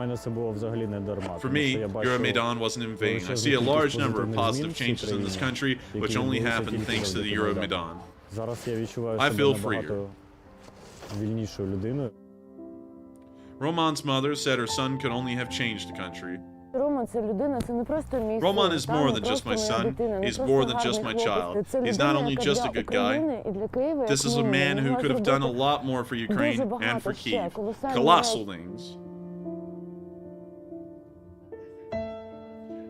S2: me, Euromaidan wasn't in vain. I see a large number of positive changes in this country, which only happened thanks to the Euromaidan. I feel freer. Roman's mother said her son could only have changed the country. Roman is more than just my son, he's more than just my child. He's not only just a good guy, this is a man who could have done a lot more for Ukraine and for Kyiv. Colossal things.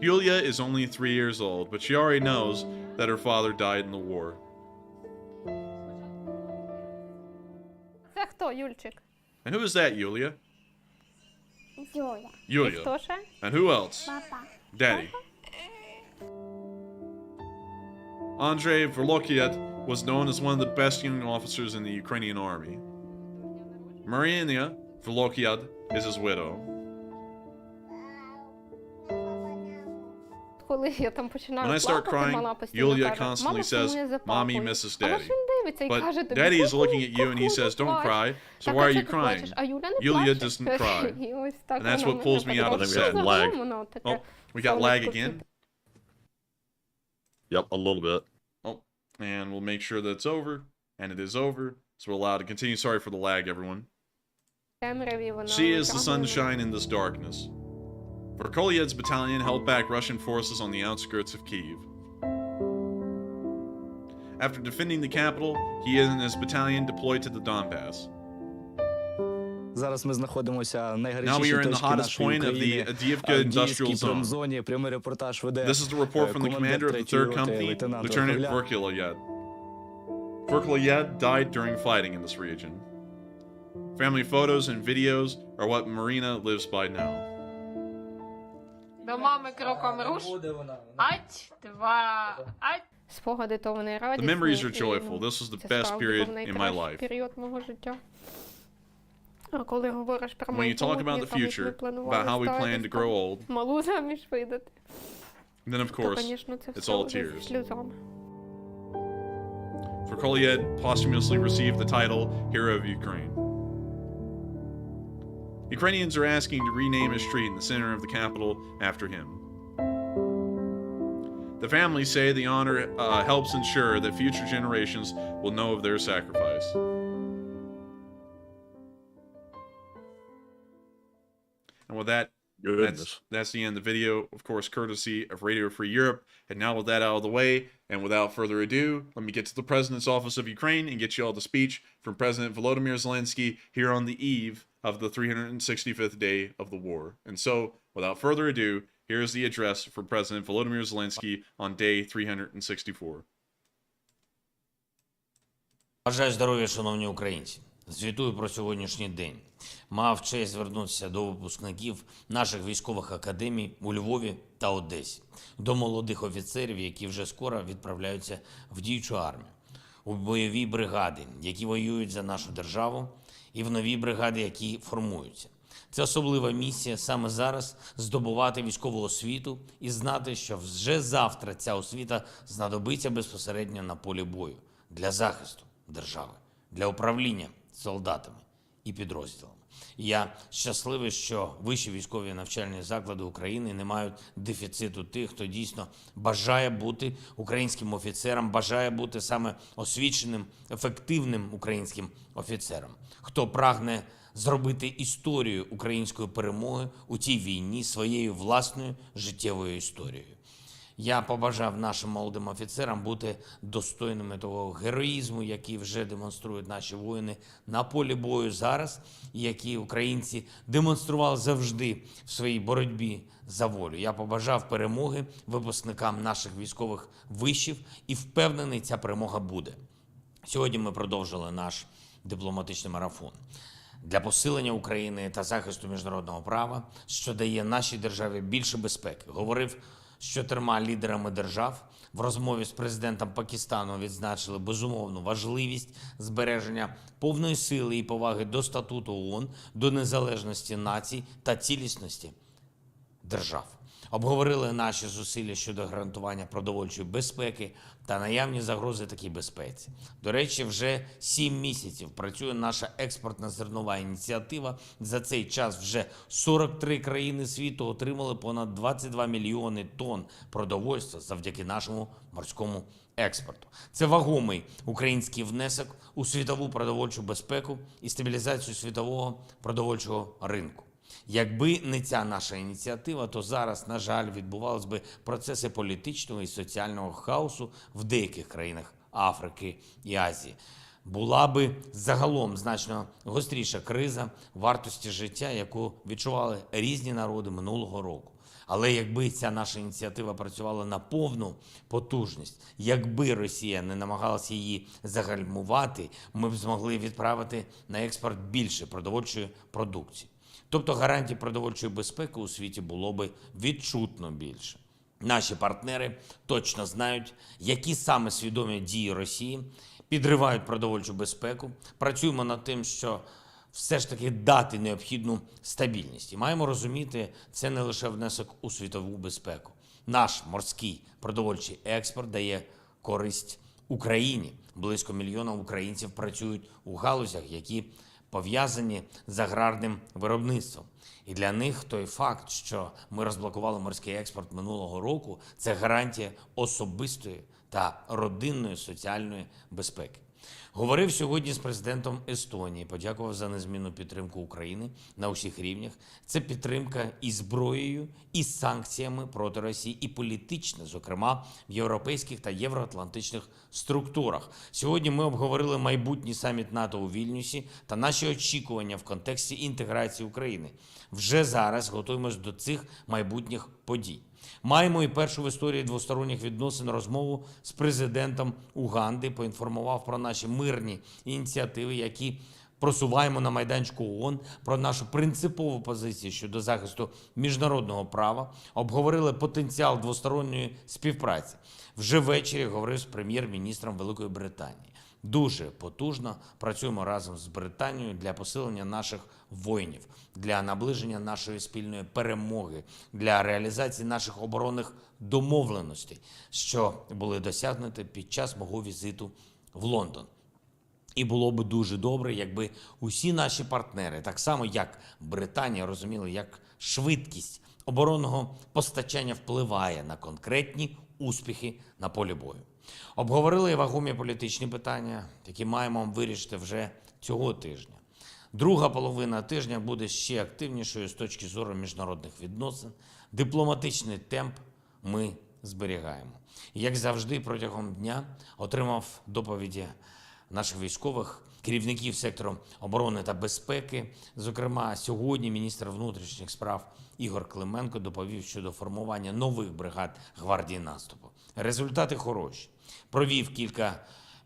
S2: Yulia is only 3 years old, but she already knows that her father died in the war. And who is that, Yulia? Yulia. And who else? Daddy. Andrei Verlokiet was known as one of the best young officers in the Ukrainian army. Mariania Verlokiet is his widow. When I start crying, Yulia constantly says, "Mommy misses Daddy." But Daddy is looking at you and he says, "Don't cry." So why are you crying? Yulia doesn't cry. And that's what pulls me out of the set.
S3: Lag.
S2: Oh, we got lag again?
S3: Yep, a little bit.
S2: Oh, and we'll make sure that it's over. And it is over. So we're allowed to continue. Sorry for the lag, everyone. She is the sunshine in this darkness. Verkholyed's battalion held back Russian forces on the outskirts of Kyiv. After defending the capital, he and his battalion deployed to the Donbass. Now we are in the hottest point of the Avdiivka industrial zone. This is the report from the commander of the 3rd Company, Lieutenant Verkholyed. Verkholyed died during fighting in this region. Family photos and videos are what Marina lives by now.
S11: До мами кроком руш. Ать, два, ать.
S2: The memories are joyful. This was the best period in my life. When you talk about the future, about how we plan to grow old, then of course, it's all tears. Verkholyed posthumously received the title Hero of Ukraine. Ukrainians are asking to rename a street in the center of the capital after him. The families say the honor helps ensure that future generations will know of their sacrifice. And with that,
S3: Goodness.
S2: That's the end of the video, of course, courtesy of Radio Free Europe. And now with that out of the way, and without further ado, let me get to the President's Office of Ukraine and get you all the speech from President Volodymyr Zelensky here on the eve of the 365th day of the war. And so, without further ado, here's the address from President Volodymyr Zelensky on day 364.
S12: Бажаю здоров'я, шановні українці. Звітую про сьогоднішній день. Мав честь звернутися до випускників наших військових академій у Львові та Одесі, до молодих офіцерів, які вже скоро відправляються в діючу армію, у бойові бригади, які воюють за нашу державу, і в нові бригади, які формуються. Це особлива місія саме зараз здобувати військову освіту і знати, що вже завтра ця освіта знадобиться безпосередньо на полі бою для захисту держави, для управління солдатами і підрозділами. Я щасливий, що вищі військові навчальні заклади України не мають дефіциту тих, хто дійсно бажає бути українським офіцером, бажає бути саме освіченим, ефективним українським офіцером, хто прагне зробити історію української перемоги у цій війні своєю власною життєвою історією. Я побажав нашим молодим офіцерам бути достойними того героїзму, який вже демонструють наші воїни на полі бою зараз, і які українці демонстрували завжди в своїй боротьбі за волю. Я побажав перемоги випускникам наших військових вишів і впевнений, ця перемога буде. Сьогодні ми продовжили наш дипломатичний марафон для посилення України та захисту міжнародного права, що дає нашій державі більше безпеки. Говорив з 4 лідерами держав. В розмові з президентом Пакистану відзначили безумовну важливість збереження повної сили і поваги до статуту ООН, до незалежності націй та цілісності держав. Обговорили наші зусилля щодо гарантування продовольчої безпеки та наявні загрози такій безпеці. До речі, вже 7 місяців працює наша експортна зернова ініціатива. За цей час вже 43 країни світу отримали понад 22 мільйони тонн продовольства завдяки нашому морському експорту. Це вагомий український внесок у світову продовольчу безпеку і стабілізацію світового продовольчого ринку. Якби не ця наша ініціатива, то зараз, на жаль, відбувалися би процеси політичного і соціального хаосу в деяких країнах Африки і Азії. Була би загалом значно гостріша криза вартості життя, яку відчували різні народи минулого року. Але якби ця наша ініціатива працювала на повну потужність, якби Росія не намагалася її загальмувати, ми б змогли відправити на експорт більше продовольчої продукції. Тобто гарантій продовольчої безпеки у світі було би відчутно більше. Наші партнери точно знають, які саме свідомі дії Росії підривають продовольчу безпеку. Працюємо над тим, що все ж таки дати необхідну стабільність. І маємо розуміти, це не лише внесок у світову безпеку. Наш морський продовольчий експорт дає користь Україні. Близько 1 мільйона українців працюють у галузях, які пов'язані з аграрним виробництвом. І для них той факт, що ми розблокували морський експорт минулого року, це гарантія особистої та родинної соціальної безпеки. Говорив сьогодні з президентом Естонії, подякував за незмінну підтримку України на усіх рівнях. Це підтримка і зброєю, і санкціями проти Росії, і політична, зокрема, в європейських та євроатлантичних структурах. Сьогодні ми обговорили майбутній саміт НАТО у Вільнюсі та наші очікування в контексті інтеграції України. Вже зараз готуємось до цих майбутніх подій. Маємо і першу в історії двосторонніх відносин розмову з президентом Уганди, поінформував про наші мирні ініціативи, які просуваємо на майданчику ООН, про нашу принципову позицію щодо захисту міжнародного права, обговорили потенціал двосторонньої співпраці. Вже ввечері говорив з прем'єр-міністром Великої Британії. Дуже потужно працюємо разом з Британією для посилення наших воїнів, для наближення нашої спільної перемоги, для реалізації наших оборонних домовленостей, що були досягнуті під час мого візиту в Лондон. І було б дуже добре, якби усі наші партнери, так само як Британія, розуміли, як швидкість оборонного постачання впливає на конкретні успіхи на полі бою. Обговорили і вагомі політичні питання, які маємо вирішити вже цього тижня. Друга половина тижня буде ще активнішою з точки зору міжнародних відносин. Дипломатичний темп ми зберігаємо. Як завжди, протягом дня отримав доповіді наших військових, керівників сектору оборони та безпеки. Зокрема, сьогодні міністр внутрішніх справ Ігор Клименко доповів щодо формування нових бригад гвардії наступу. Результати хороші. Провів кілька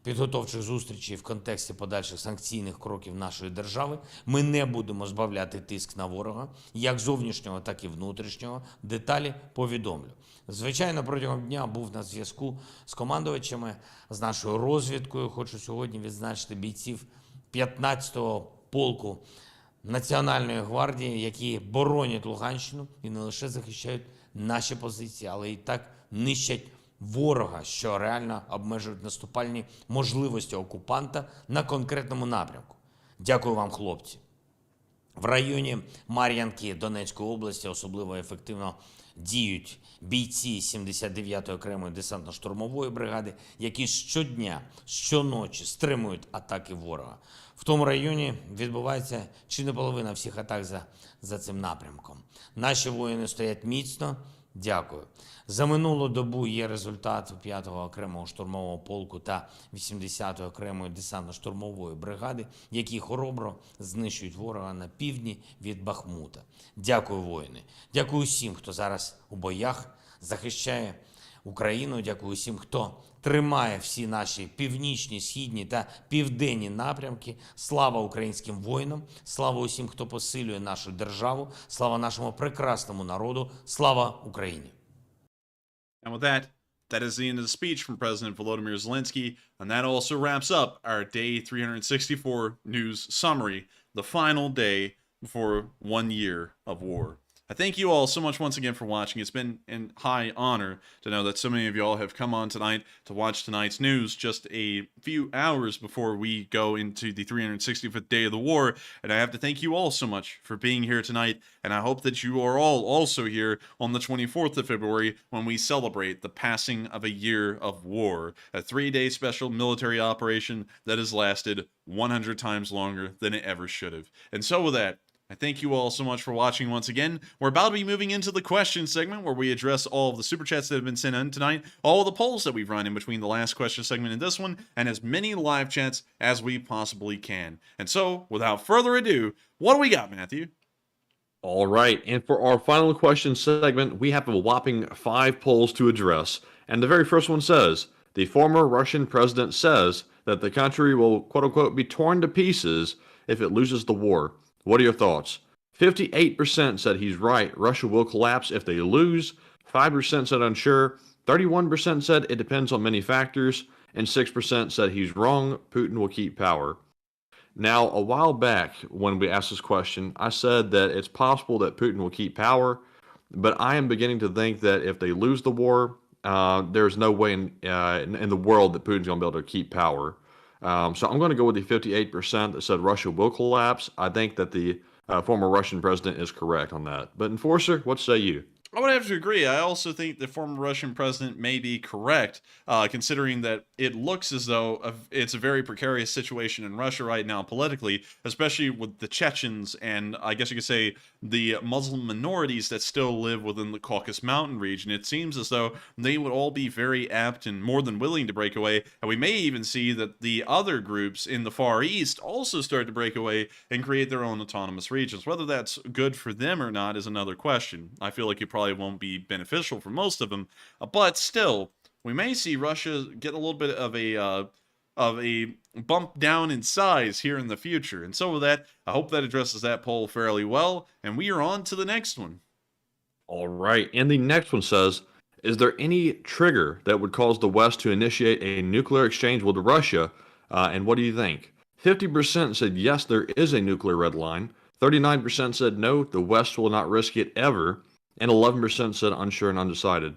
S12: підготовчих зустрічей в контексті подальших санкційних кроків нашої держави. Ми не будемо збавляти тиск на ворога, як зовнішнього, так і внутрішнього. Деталі повідомлю. Звичайно, протягом дня був на зв'язку з командувачами, з нашою розвідкою. Хочу сьогодні відзначити бійців 15-го полку Національної гвардії, які боронять Луганщину і не лише захищають наші позиції, але і так нищать ворога, що реально обмежують наступальні можливості окупанта на конкретному напрямку. Дякую вам, хлопці. В районі Мар'янки Донецької області особливо ефективно діють бійці 79-ї окремої десантно-штурмової бригади, які щодня, щоночі стримують атаки ворога. В тому районі відбувається чи не половина всіх атак за цим напрямком. Наші воїни стоять міцно. Дякую. За минулу добу є результат 5-го окремого штурмового полку та 80-ї окремої десантно-штурмової бригади, які хоробро знищують ворога на півдні від Бахмута. Дякую, воїни. Дякую всім, хто зараз у боях захищає Україну. Дякую всім, хто тримає всі наші північні, східні та південні напрямки. Слава українським воїнам, слава усім, хто посилює нашу державу, слава нашому прекрасному народу, слава Україні.
S2: And with that, that is the end of the speech from President Volodymyr Zelensky, and that also wraps up our day 364 news summary, the final day before 1 year of war. I thank you all so much once again for watching. It's been a high honor to know that so many of y'all have come on tonight to watch tonight's news just a few hours before we go into the 365th day of the war. And I have to thank you all so much for being here tonight. And I hope that you are all also here on the 24th of February when we celebrate the passing of a year of war. A 3-day special military operation that has lasted 100 times longer than it ever should have. And so with that, I thank you all so much for watching once again. We're about to be moving into the question segment where we address all of the super chats that have been sent in tonight, all of the polls that we've run in between the last question segment and this one, and as many live chats as we possibly can. And so, without further ado, what do we got, Matthew?
S3: All right, and for our final question segment, we have a whopping 5 polls to address. And the very first one says, the former Russian president says that the country will, quote-unquote, be torn to pieces if it loses the war. What are your thoughts? 58% said he's right. Russia will collapse if they lose. 5% said unsure. 31% said it depends on many factors. And 6% said he's wrong. Putin will keep power. Now, a while back when we asked this question, I said that it's possible that Putin will keep power. But I am beginning to think that if they lose the war, there's no way in the world that Putin's going to be able to keep power. So I'm going to go with the 58% that said Russia will collapse. I think that the former Russian president is correct on that. But Enforcer, what say you?
S2: I would have to agree. I also think the former Russian president may be correct, considering that it looks as though it's a very precarious situation in Russia right now politically, especially with the Chechens and I guess you could say the Muslim minorities that still live within the Caucasus Mountain region. It seems as though they would all be very apt and more than willing to break away, and we may even see that the other groups in the Far East also start to break away and create their own autonomous regions. Whether that's good for them or not is another question. I feel like it probably won't be beneficial for most of them, but still, we may see Russia get a little bit of a bump down in size here in the future. And so with that, I hope that addresses that poll fairly well, and we are on to the next one.
S3: All right, and the next one says, is there any trigger that would cause the West to initiate a nuclear exchange with Russia? And what do you think? 50% said yes, there is a nuclear red line. 39% said no, the West will not risk it ever. And 11% said unsure and undecided.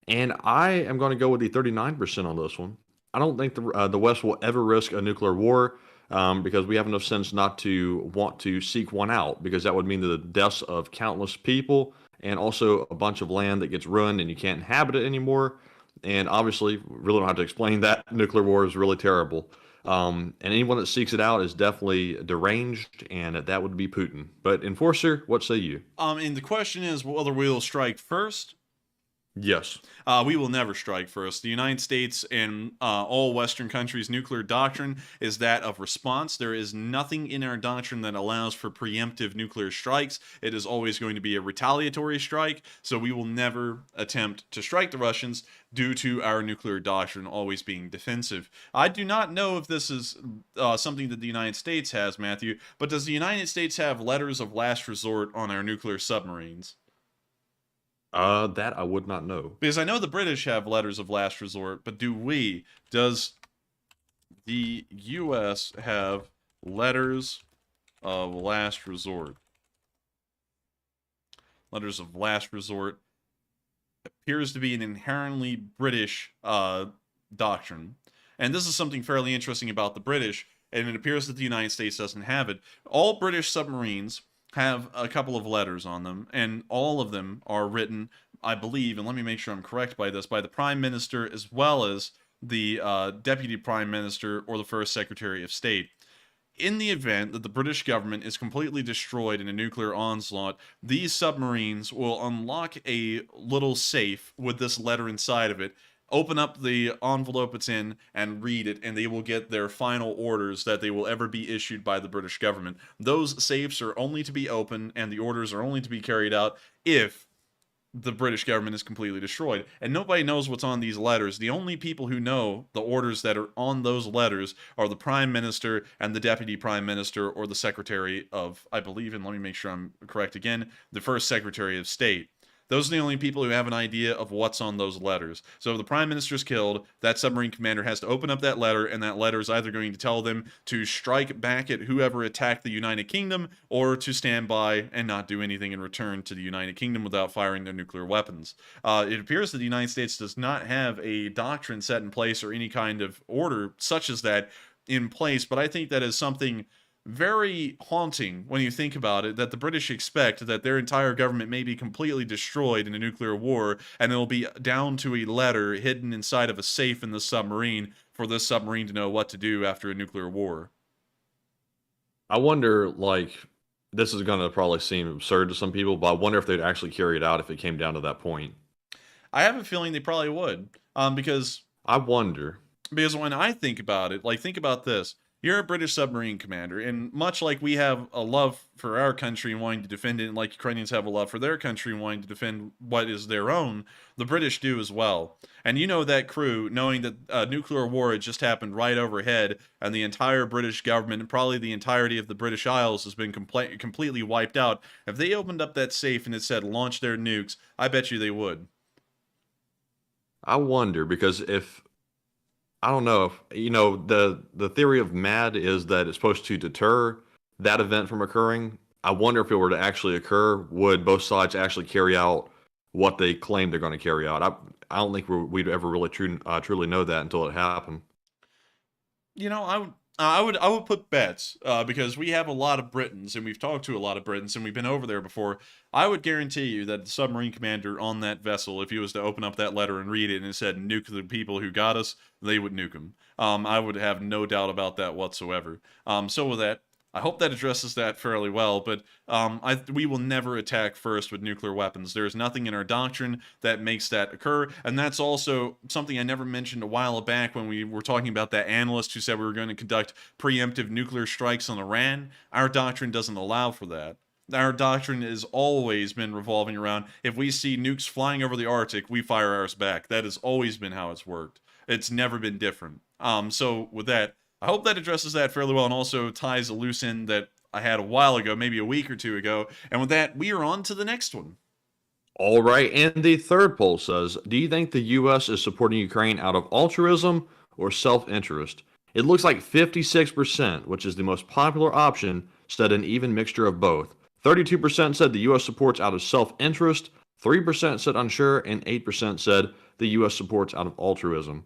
S3: And I am going to go with the 39% on this one. I don't think the West will ever risk a nuclear war because we have enough sense not to want to seek one out, because that would mean the deaths of countless people and also a bunch of land that gets ruined and you can't inhabit it anymore. And obviously, really don't have to explain that. Nuclear war is really terrible. And anyone that seeks it out is definitely deranged, and that would be Putin. But Enforcer, what say you?
S2: And the question is whether we'll strike first.
S3: Yes.
S2: We will never strike first. The United States and all Western countries' nuclear doctrine is that of response. There is nothing in our doctrine that allows for preemptive nuclear strikes. It is always going to be a retaliatory strike, so we will never attempt to strike the Russians due to our nuclear doctrine always being defensive. I do not know if this is something that the United States has, Matthew, but does the United States have letters of last resort on our nuclear submarines?
S3: That I would not know.
S2: Because I know the British have letters of last resort, but do we? Does the U.S. have letters of last resort? Letters of last resort appears to be an inherently British doctrine. And this is something fairly interesting about the British, and it appears that the United States doesn't have it. All British submarines have a couple of letters on them, and all of them are written, I believe, and let me make sure I'm correct by this, by the Prime Minister as well as the Deputy Prime Minister or the First Secretary of State. In the event that the British government is completely destroyed in a nuclear onslaught, these submarines will unlock a little safe with this letter inside of it, open up the envelope it's in, and read it, and they will get their final orders that they will ever be issued by the British government. Those safes are only to be opened, and the orders are only to be carried out if the British government is completely destroyed. And nobody knows what's on these letters. The only people who know the orders that are on those letters are the Prime Minister and the Deputy Prime Minister or the Secretary of, I believe, and let me make sure I'm correct again, the First Secretary of State. Those are the only people who have an idea of what's on those letters. So if the Prime Minister's killed, that submarine commander has to open up that letter, and that letter is either going to tell them to strike back at whoever attacked the United Kingdom, or to stand by and not do anything in return to the United Kingdom without firing their nuclear weapons. It appears that the United States does not have a doctrine set in place or any kind of order such as that in place, but I think that is something very haunting when you think about it, that the British expect that their entire government may be completely destroyed in a nuclear war, and it'll be down to a letter hidden inside of a safe in the submarine for this submarine to know what to do after a nuclear war.
S3: I wonder, like, this is going to probably seem absurd to some people, but I wonder if they'd actually carry it out if it came down to that point.
S2: I have a feeling they probably would, because
S3: I wonder.
S2: Because when I think about it, like, think about this. You're a British submarine commander, and much like we have a love for our country and wanting to defend it, and like Ukrainians have a love for their country and wanting to defend what is their own, the British do as well. And you know that crew, knowing that a nuclear war had just happened right overhead, and the entire British government, and probably the entirety of the British Isles, has been completely wiped out. If they opened up that safe and it said launch their nukes, I bet you they would.
S3: I wonder, because if... I don't know if, the theory of MAD is that it's supposed to deter that event from occurring. I wonder if it were to actually occur, would both sides actually carry out what they claim they're going to carry out? I don't think we'd ever really truly know that until it happened.
S2: I would put bets, because we have a lot of Britons, and we've talked to a lot of Britons, and we've been over there before. I would guarantee you that the submarine commander on that vessel, if he was to open up that letter and read it and it said nuke the people who got us, they would nuke them. I would have no doubt about that whatsoever. So with that, I hope that addresses that fairly well, but we will never attack first with nuclear weapons. There is nothing in our doctrine that makes that occur, and that's also something I never mentioned a while back when we were talking about that analyst who said we were going to conduct preemptive nuclear strikes on Iran. Our doctrine doesn't allow for that. Our doctrine has always been revolving around, if we see nukes flying over the Arctic, we fire ours back. That has always been how it's worked. It's never been different. So with that, I hope that addresses that fairly well and also ties a loose end that I had a while ago, maybe a week or two ago. And with that, we are on to the next one.
S3: All right, and the third poll says, do you think the U.S. is supporting Ukraine out of altruism or self-interest? It looks like 56%, which is the most popular option, said an even mixture of both. 32% said the U.S. supports out of self-interest, 3% said unsure, and 8% said the U.S. supports out of altruism.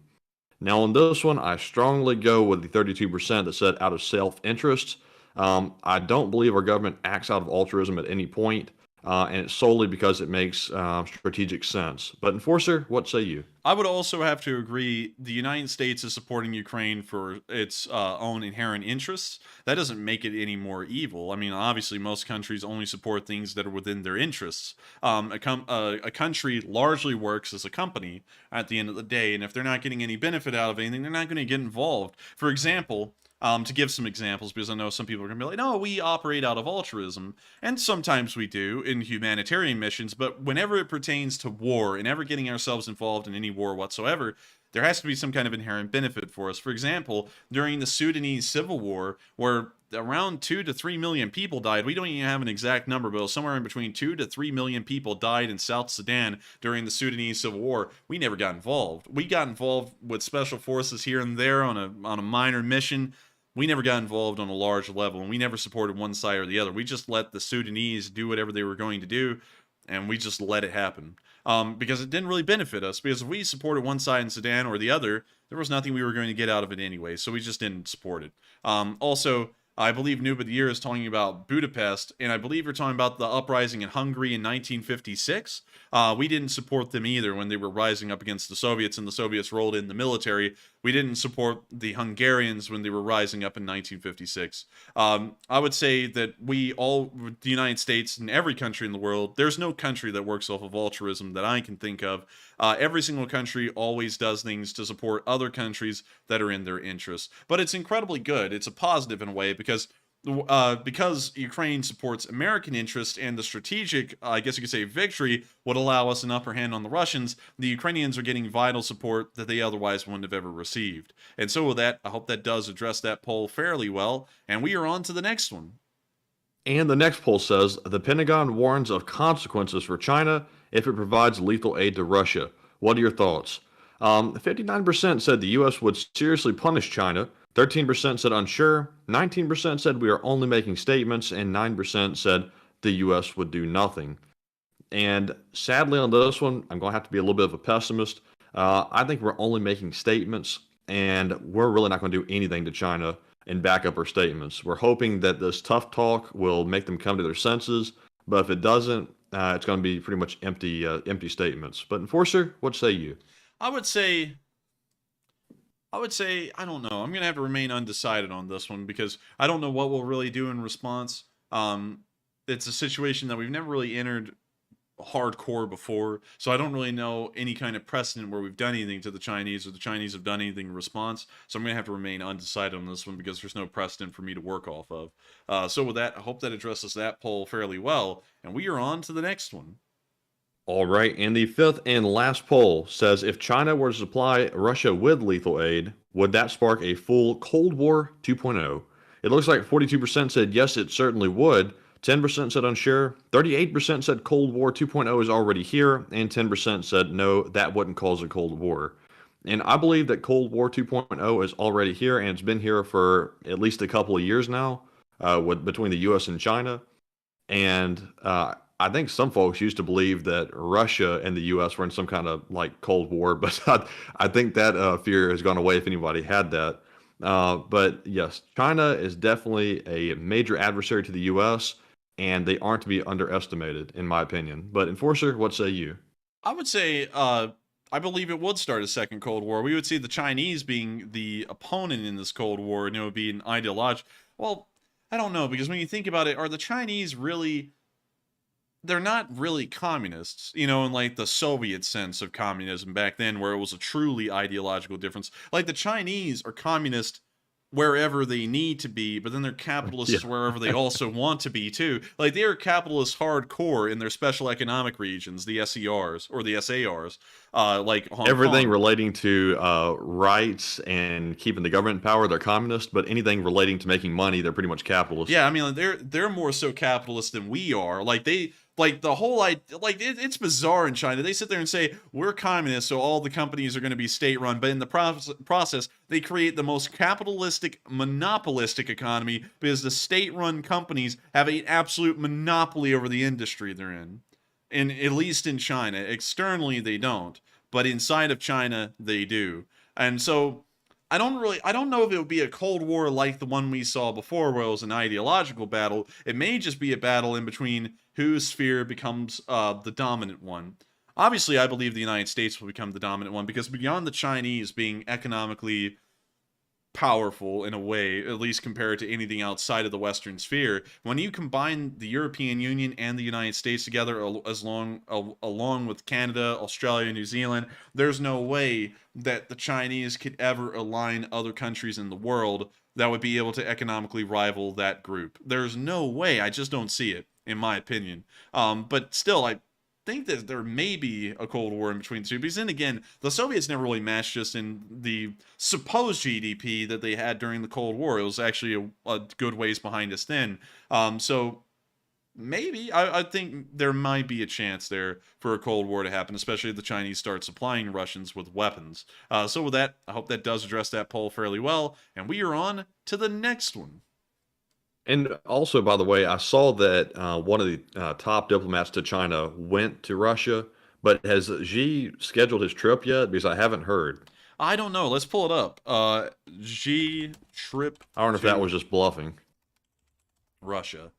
S3: Now, on this one, I strongly go with the 32% that said out of self-interest. I don't believe our government acts out of altruism at any point. and it's solely because it makes strategic sense. But Enforcer, what say you?
S2: I would also have to agree the United States is supporting Ukraine for its own inherent interests. That doesn't make it any more evil. I mean, obviously, most countries only support things that are within their interests. A country largely works as a company at the end of the day, and if they're not getting any benefit out of anything, they're not going to get involved. For example, to give some examples, because I know some people are going to be like, no, we operate out of altruism. And sometimes we do in humanitarian missions, but whenever it pertains to war and ever getting ourselves involved in any war whatsoever, there has to be some kind of inherent benefit for us. For example, during the Sudanese civil war, where around 2 to 3 million people died, we don't even have an exact number, but somewhere in between 2 to 3 million people died in South Sudan during the Sudanese civil war. We never got involved. We got involved with special forces here and there on a minor mission. We never got involved on a large level, and we never supported one side or the other. We just let the Sudanese do whatever they were going to do, and we just let it happen. Because it didn't really benefit us, because if we supported one side in Sudan or the other, there was nothing we were going to get out of it anyway, so we just didn't support it. Also, I believe Noob of the Year is talking about Budapest, and I believe you're talking about the uprising in Hungary in 1956. We didn't support them either when they were rising up against the Soviets, and the Soviets rolled in the military. We didn't support the Hungarians when they were rising up in 1956. I would say that we all, the United States and every country in the world, there's no country that works off of altruism that I can think of. Every single country always does things to support other countries that are in their interests. But it's incredibly good. It's a positive in a way because Ukraine supports American interests and the strategic, I guess you could say, victory would allow us an upper hand on the Russians. The Ukrainians are getting vital support that they otherwise wouldn't have ever received. And so with that, I hope that does address that poll fairly well. And we are on to the next one.
S3: And the next poll says, the Pentagon warns of consequences for China if it provides lethal aid to Russia. What are your thoughts? 59% said the U.S. would seriously punish China. 13% said unsure, 19% said we are only making statements, and 9% said the U.S. would do nothing. And sadly on this one, I'm going to have to be a little bit of a pessimist. I think we're only making statements, and we're really not going to do anything to China and back up our statements. We're hoping that this tough talk will make them come to their senses, but if it doesn't, it's going to be pretty much empty statements. But Enforcer, what say you?
S2: I would say, I don't know. I'm going to have to remain undecided on this one because I don't know what we'll really do in response. It's a situation that we've never really entered hardcore before, so I don't really know any kind of precedent where we've done anything to the Chinese or the Chinese have done anything in response. So I'm going to have to remain undecided on this one because there's no precedent for me to work off of. So with that, I hope that addresses that poll fairly well, and we are on to the next one.
S3: All right, and the fifth and last poll says if China were to supply Russia with lethal aid, would that spark a full Cold War 2.0? It looks like 42% said yes, it certainly would. 10% said unsure, 38% said Cold War 2.0 is already here, and 10% said no, that wouldn't cause a Cold War. And I believe that Cold War 2.0 is already here, and it's been here for at least a couple of years now, between the U.S. and China. And I think some folks used to believe that Russia and the U.S. were in some kind of like Cold War, but I think that fear has gone away if anybody had that. But yes, China is definitely a major adversary to the U.S., and they aren't to be underestimated, in my opinion. But Enforcer, what say you?
S2: I would say I believe it would start a second Cold War. We would see the Chinese being the opponent in this Cold War, and it would be an ideological. Well, I don't know, because when you think about it, are the Chinese really... They're not really communists, you know, in like the Soviet sense of communism back then, where it was a truly ideological difference. Like the Chinese are communist wherever they need to be, but then they're capitalists wherever they also want to be too. Like they are capitalist hardcore in their special economic regions, the SERs or the SARs, like Hong
S3: everything
S2: Kong.
S3: Relating to rights and keeping the government in power, they're communist. But anything relating to making money, they're pretty much capitalist.
S2: Yeah, I mean they're more so capitalist than we are. Like the whole it's bizarre in China. They sit there and say we're communists, so all the companies are going to be state-run. But in the process, they create the most capitalistic, monopolistic economy because the state-run companies have an absolute monopoly over the industry they're in. And at least in China, externally they don't, but inside of China they do. And so I don't know if it would be a Cold War like the one we saw before, where it was an ideological battle. It may just be a battle in between whose sphere becomes the dominant one. Obviously, I believe the United States will become the dominant one, because beyond the Chinese being economically powerful in a way, at least compared to anything outside of the Western sphere, when you combine the European Union and the United States together, along with Canada, Australia, New Zealand, there's no way that the Chinese could ever align other countries in the world that would be able to economically rival that group. There's no way. I just don't see it, in my opinion. But still, I think that there may be a Cold War in between the two, because then again, the Soviets never really matched us in the supposed GDP that they had during the Cold War. It was actually a good ways behind us then. So maybe, I think there might be a chance there for a Cold War to happen, especially if the Chinese start supplying Russians with weapons. So with that, I hope that does address that poll fairly well, and we are on to the next one.
S3: And also, by the way, I saw that one of the top diplomats to China went to Russia, but has Xi scheduled his trip yet? Because I haven't heard.
S2: I don't know. Let's pull it up. Xi trip.
S3: I don't know if that was just bluffing.
S2: Russia.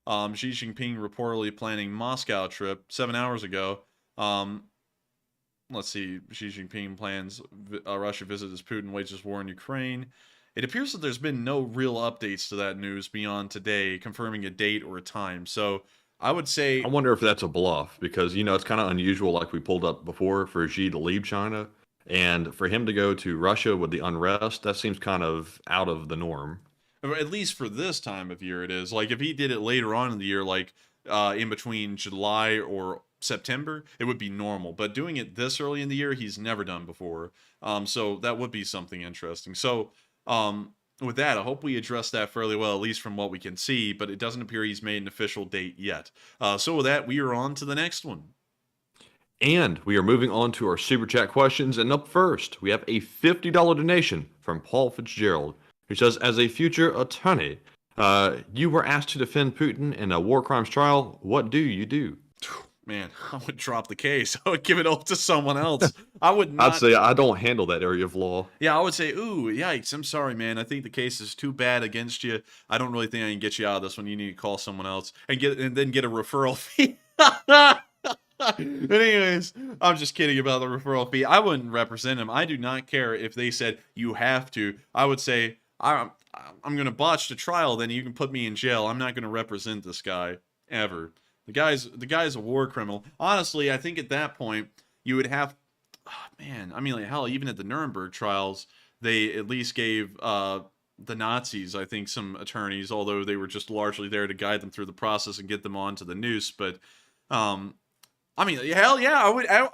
S2: Xi Jinping reportedly planning Moscow trip 7 hours ago. Let's see. Xi Jinping plans Russia visit as Putin wages war in Ukraine. It appears that there's been no real updates to that news beyond today, confirming a date or a time. So I would say...
S3: I wonder if that's a bluff, because, you know, it's kind of unusual, like we pulled up before, for Xi to leave China. And for him to go to Russia with the unrest, that seems kind of out of the norm.
S2: At least for this time of year it is. Like, if he did it later on in the year, like in between July or September, it would be normal. But doing it this early in the year, he's never done before. So that would be something interesting. So... with that, I hope we addressed that fairly well, at least from what we can see, but it doesn't appear he's made an official date yet. So with that, we are on to the next one.
S3: And we are moving on to our Super Chat questions, and up first, we have a $50 donation from Paul Fitzgerald, who says, as a future attorney, you were asked to defend Putin in a war crimes trial. What do you do?
S2: Man, I would drop the case. I would give it over to someone else. I would not...
S3: I'd say I don't handle that area of law.
S2: Yeah, I would say, ooh, yikes, I'm sorry, man. I think the case is too bad against you. I don't really think I can get you out of this one. You need to call someone else and then get a referral fee. But anyways, I'm just kidding about the referral fee. I wouldn't represent him. I do not care if they said you have to. I would say, I'm going to botch the trial, then you can put me in jail. I'm not going to represent this guy ever. The guy's a war criminal. Honestly, I think at that point, you would have... Oh, man, I mean, like, hell, even at the Nuremberg trials, they at least gave the Nazis, I think, some attorneys, although they were just largely there to guide them through the process and get them onto the noose. But, I mean, hell yeah, I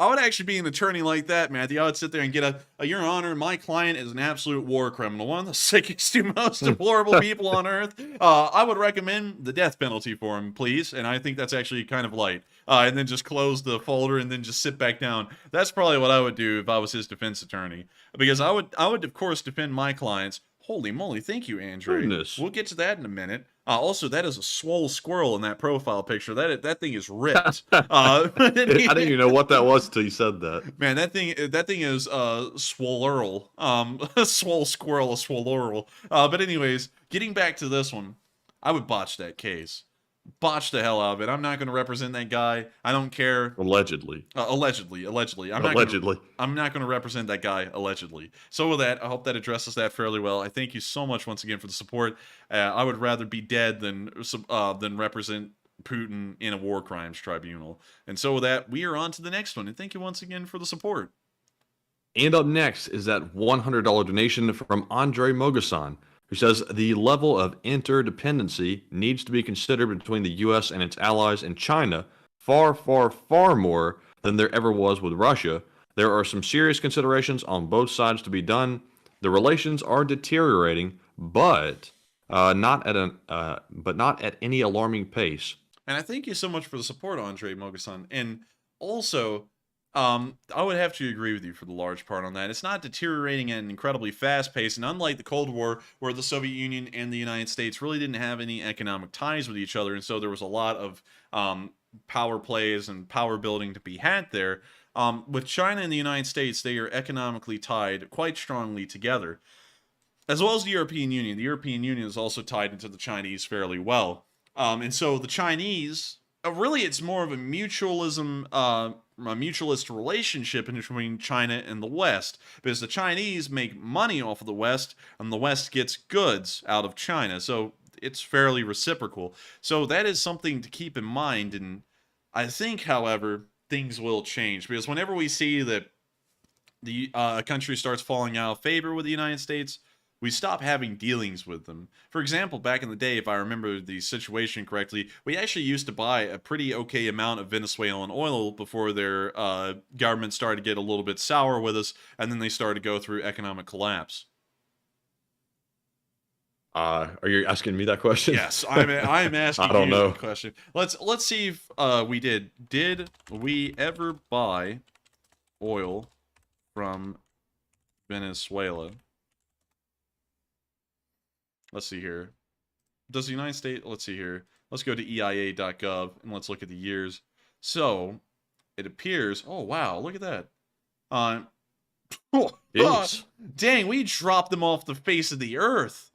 S2: would actually be an attorney like that, Matthew. I would sit there and get a Your Honor, my client is an absolute war criminal, one of the sickest to most deplorable people on earth. I would recommend the death penalty for him, please. And I think that's actually kind of light. And then just close the folder and then just sit back down. That's probably what I would do if I was his defense attorney, because I would of course defend my clients. Holy moly, thank you, Andre.
S3: Goodness.
S2: We'll get to that in a minute. Also, that is a swole squirrel in that profile picture. That thing is ripped.
S3: I didn't even know what that was until you said that.
S2: Man, that thing is swolleral. Swole squirrel, a swolleral. But anyways, getting back to this one, I would botch that case. Botch the hell out of it. I'm not going to represent that guy. I don't care.
S3: Allegedly.
S2: Allegedly. I'm not going to represent that guy, allegedly. So with that, I hope that addresses that fairly well. I thank you so much once again for the support. I would rather be dead than represent Putin in a war crimes tribunal. And so with that, we are on to the next one. And thank you once again for the support.
S3: And up next is that $100 donation from Andre Mogasan, who says the level of interdependency needs to be considered between the U.S. and its allies and China far, far, far more than there ever was with Russia. There are some serious considerations on both sides to be done. The relations are deteriorating, but not at any alarming pace.
S2: And I thank you so much for the support, Andre Mogasan. And also, I would have to agree with you for the large part on that. It's not deteriorating at an incredibly fast pace, and unlike the Cold War, where the Soviet Union and the United States really didn't have any economic ties with each other, and so there was a lot of power plays and power building to be had there. With China and the United States, they are economically tied quite strongly together, as well as the European Union. The European Union is also tied into the Chinese fairly well. And so the Chinese, really, it's more of a mutualist relationship between China and the West, because the Chinese make money off of the West, and the West gets goods out of China. So it's fairly reciprocal. So that is something to keep in mind. And I think, however, things will change, because whenever we see that the country starts falling out of favor with the United States, we stop having dealings with them. For example, back in the day, if I remember the situation correctly, we actually used to buy a pretty okay amount of Venezuelan oil before their government started to get a little bit sour with us, and then they started to go through economic collapse.
S3: Are you asking me that question?
S2: Yes, I'm asking
S3: I don't
S2: you
S3: know.
S2: the question. Let's see if we did. Did we ever buy oil from Venezuela? Let's see here. Does the United States... Let's see here. Let's go to EIA.gov and let's look at the years. So, it appears... Oh, wow. Look at that. Dang, we dropped them off the face of the earth.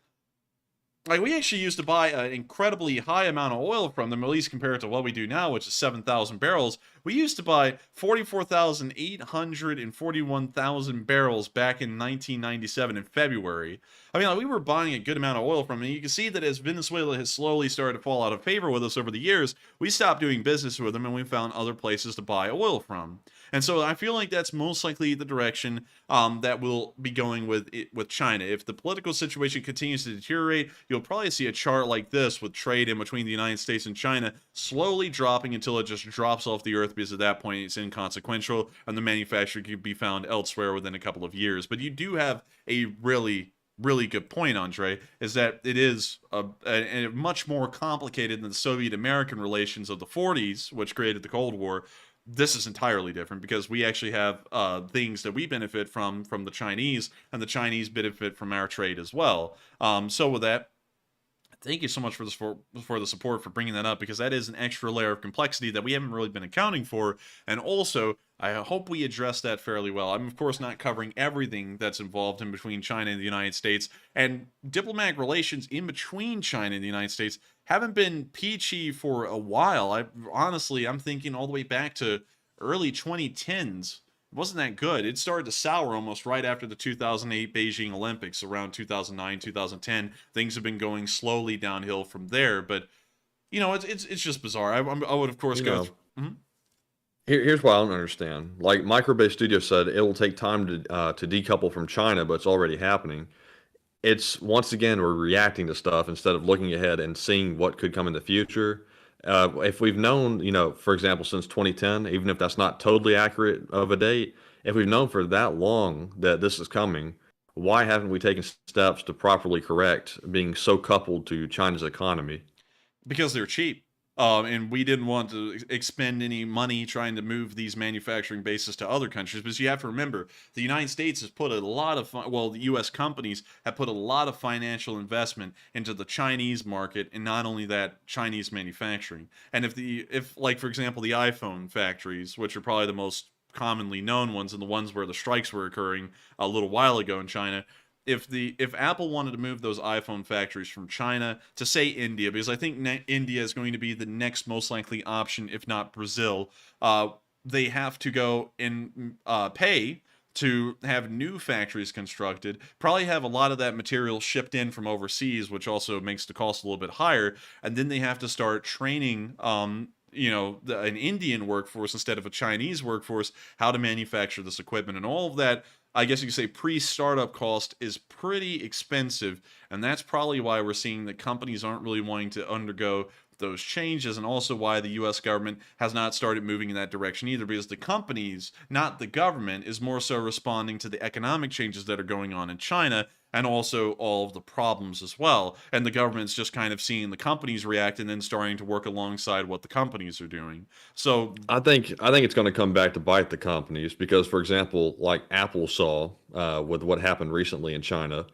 S2: Like, we actually used to buy an incredibly high amount of oil from them, at least compared to what we do now, which is 7,000 barrels. We used to buy 44,800 and 41,000 barrels back in 1997 in February. I mean, like, we were buying a good amount of oil from them. And you can see that as Venezuela has slowly started to fall out of favor with us over the years, we stopped doing business with them and we found other places to buy oil from. And so I feel like that's most likely the direction that we'll be going with China. If the political situation continues to deteriorate, you'll probably see a chart like this with trade in between the United States and China slowly dropping until it just drops off the earth, because at that point it's inconsequential and the manufacturer could be found elsewhere within a couple of years. But you do have a really good point, Andre, is that it is a much more complicated than the Soviet-American relations of the 40s, which created the Cold War. This is entirely different, because we actually have things that we benefit from the Chinese, and the Chinese benefit from our trade as well. So with that, thank you so much for the support, for bringing that up, because that is an extra layer of complexity that we haven't really been accounting for. And also, I hope we address that fairly well. I'm, of course, not covering everything that's involved in between China and the United States. And diplomatic relations in between China and the United States haven't been peachy for a while. I'm thinking all the way back to early 2010s. It wasn't that good. It started to sour almost right after the 2008 Beijing Olympics, around 2009, 2010. Things have been going slowly downhill from there. But, you know, it's just bizarre. I would, of course, go...
S3: Here's what I don't understand. Like Microbase Studio said, it will take time to decouple from China, but it's already happening. It's, once again, we're reacting to stuff instead of looking ahead and seeing what could come in the future. If we've known, you know, for example, since 2010, even if that's not totally accurate of a date, if we've known for that long that this is coming, why haven't we taken steps to properly correct being so coupled to China's economy?
S2: Because they're cheap. And we didn't want to expend any money trying to move these manufacturing bases to other countries. Because you have to remember, the United States has put a lot of, the U.S. companies have put a lot of financial investment into the Chinese market, and not only that, Chinese manufacturing. And if like, for example, the iPhone factories, which are probably the most commonly known ones and the ones where the strikes were occurring a little while ago in China, if Apple wanted to move those iPhone factories from China to, say, India, because I think India is going to be the next most likely option, if not Brazil, they have to go and pay to have new factories constructed, probably have a lot of that material shipped in from overseas, which also makes the cost a little bit higher, and then they have to start training an Indian workforce instead of a Chinese workforce how to manufacture this equipment. And all of that, I guess you could say, pre-startup cost is pretty expensive, and that's probably why we're seeing that companies aren't really wanting to undergo those changes, and also why the U.S. government has not started moving in that direction either, because the companies, not the government, is more so responding to the economic changes that are going on in China, and also all of the problems as well. And the government's just kind of seeing the companies react and then starting to work alongside what the companies are doing. So
S3: I think it's going to come back to bite the companies, because, for example, like Apple saw with what happened recently in China,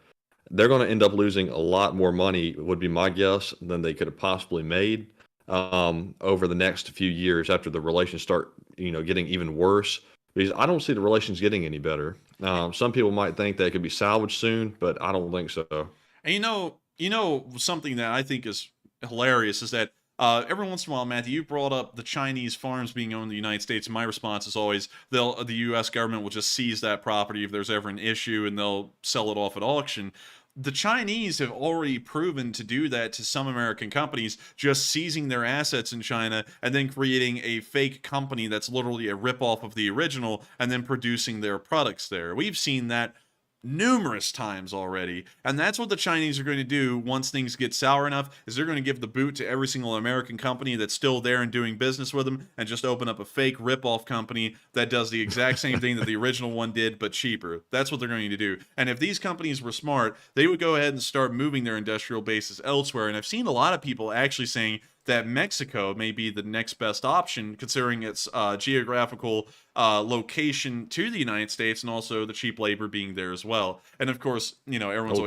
S3: they're going to end up losing a lot more money, would be my guess, than they could have possibly made. over the next few years after the relations start, getting even worse. Because I don't see the relations getting any better. Some people might think they could be salvaged soon, but I don't think so.
S2: And something that I think is hilarious is that every once in a while, Matthew, you brought up the Chinese farms being owned in the United States. And my response is always, the U.S. government will just seize that property if there's ever an issue, and they'll sell it off at auction. The Chinese have already proven to do that to some American companies, just seizing their assets in China and then creating a fake company that's literally a ripoff of the original and then producing their products there. We've seen that numerous times already, and that's what the Chinese are going to do once things get sour enough, is they're going to give the boot to every single American company that's still there and doing business with them, and just open up a fake rip-off company that does the exact same thing that the original one did, but cheaper. That's what they're going to do. And if these companies were smart, they would go ahead and start moving their industrial bases elsewhere. And I've seen a lot of people actually saying that Mexico may be the next best option, considering its geographical location to the United States, and also the cheap labor being there as well. And of course, everyone's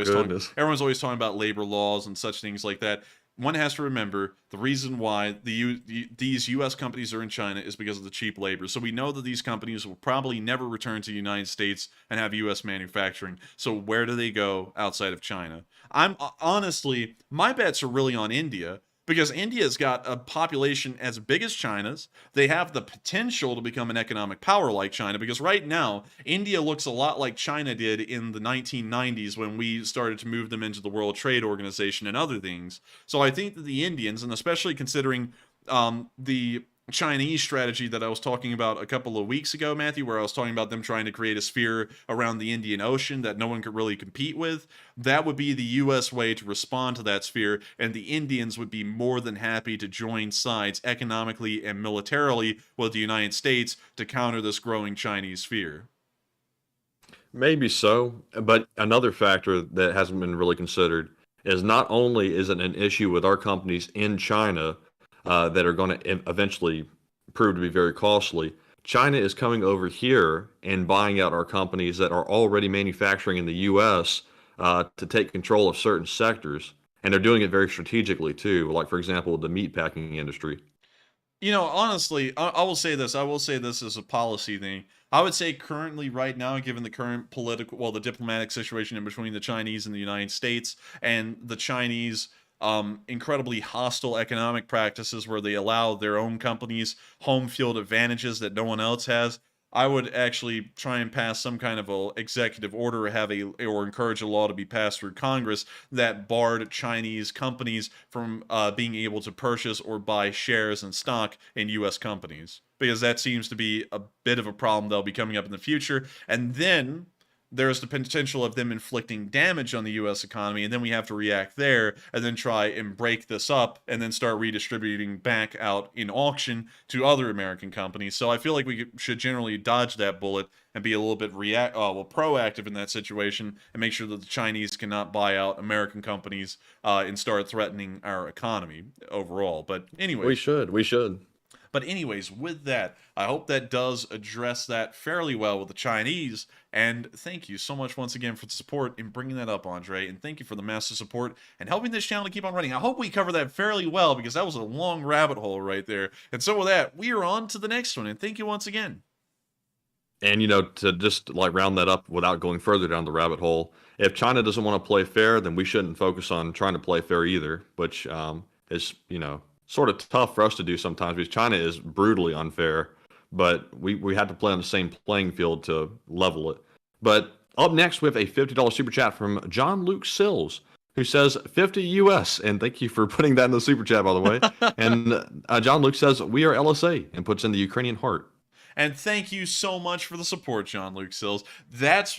S2: always talking about labor laws and such things like that. One has to remember the reason why these U.S. companies are in China is because of the cheap labor. So we know that these companies will probably never return to the United States and have U.S. manufacturing. So where do they go outside of China? I'm honestly, my bets are really on India, because India's got a population as big as China's. They have the potential to become an economic power like China, because right now, India looks a lot like China did in the 1990s when we started to move them into the World Trade Organization and other things. So I think that the Indians, and especially considering the Chinese strategy that I was talking about a couple of weeks ago, Matthew, where I was talking about them trying to create a sphere around the Indian Ocean that no one could really compete with, that would be the U.S. way to respond to that sphere, and the Indians would be more than happy to join sides economically and militarily with the United States to counter this growing Chinese sphere.
S3: Maybe so, but another factor that hasn't been really considered is not only is it an issue with our companies in China that are going to eventually prove to be very costly. China is coming over here and buying out our companies that are already manufacturing in the U.S. To take control of certain sectors. And they're doing it very strategically, too. Like, for example, the meatpacking industry.
S2: Honestly, I will say this. I will say this as a policy thing. I would say currently, right now, given the current the diplomatic situation in between the Chinese and the United States, and the Chinese incredibly hostile economic practices where they allow their own companies home field advantages that no one else has, I would actually try and pass some kind of a executive order, or encourage a law to be passed through Congress that barred Chinese companies from being able to purchase or buy shares and stock in U.S. companies, because that seems to be a bit of a problem that'll be coming up in the future. And then there's the potential of them inflicting damage on the U.S. economy, and then we have to react there, and then try and break this up, and then start redistributing back out in auction to other American companies. So I feel like we should generally dodge that bullet and be a little bit proactive in that situation, and make sure that the Chinese cannot buy out American companies and start threatening our economy overall. But anyway,
S3: we should.
S2: But anyways, with that, I hope that does address that fairly well with the Chinese. And thank you so much once again for the support in bringing that up, Andre. And thank you for the massive support and helping this channel to keep on running. I hope we cover that fairly well, because that was a long rabbit hole right there. And so with that, we are on to the next one. And thank you once again.
S3: And, to just like round that up without going further down the rabbit hole, if China doesn't want to play fair, then we shouldn't focus on trying to play fair either, which is, sort of tough for us to do sometimes, because China is brutally unfair, but we had to play on the same playing field to level it. But up next, we have a $50 super chat from John Luke Sills, who says 50 US, and thank you for putting that in the super chat, by the way. And John Luke says, "We are LSA," and puts in the Ukrainian heart.
S2: And thank you so much for the support, John Luke Sills. That,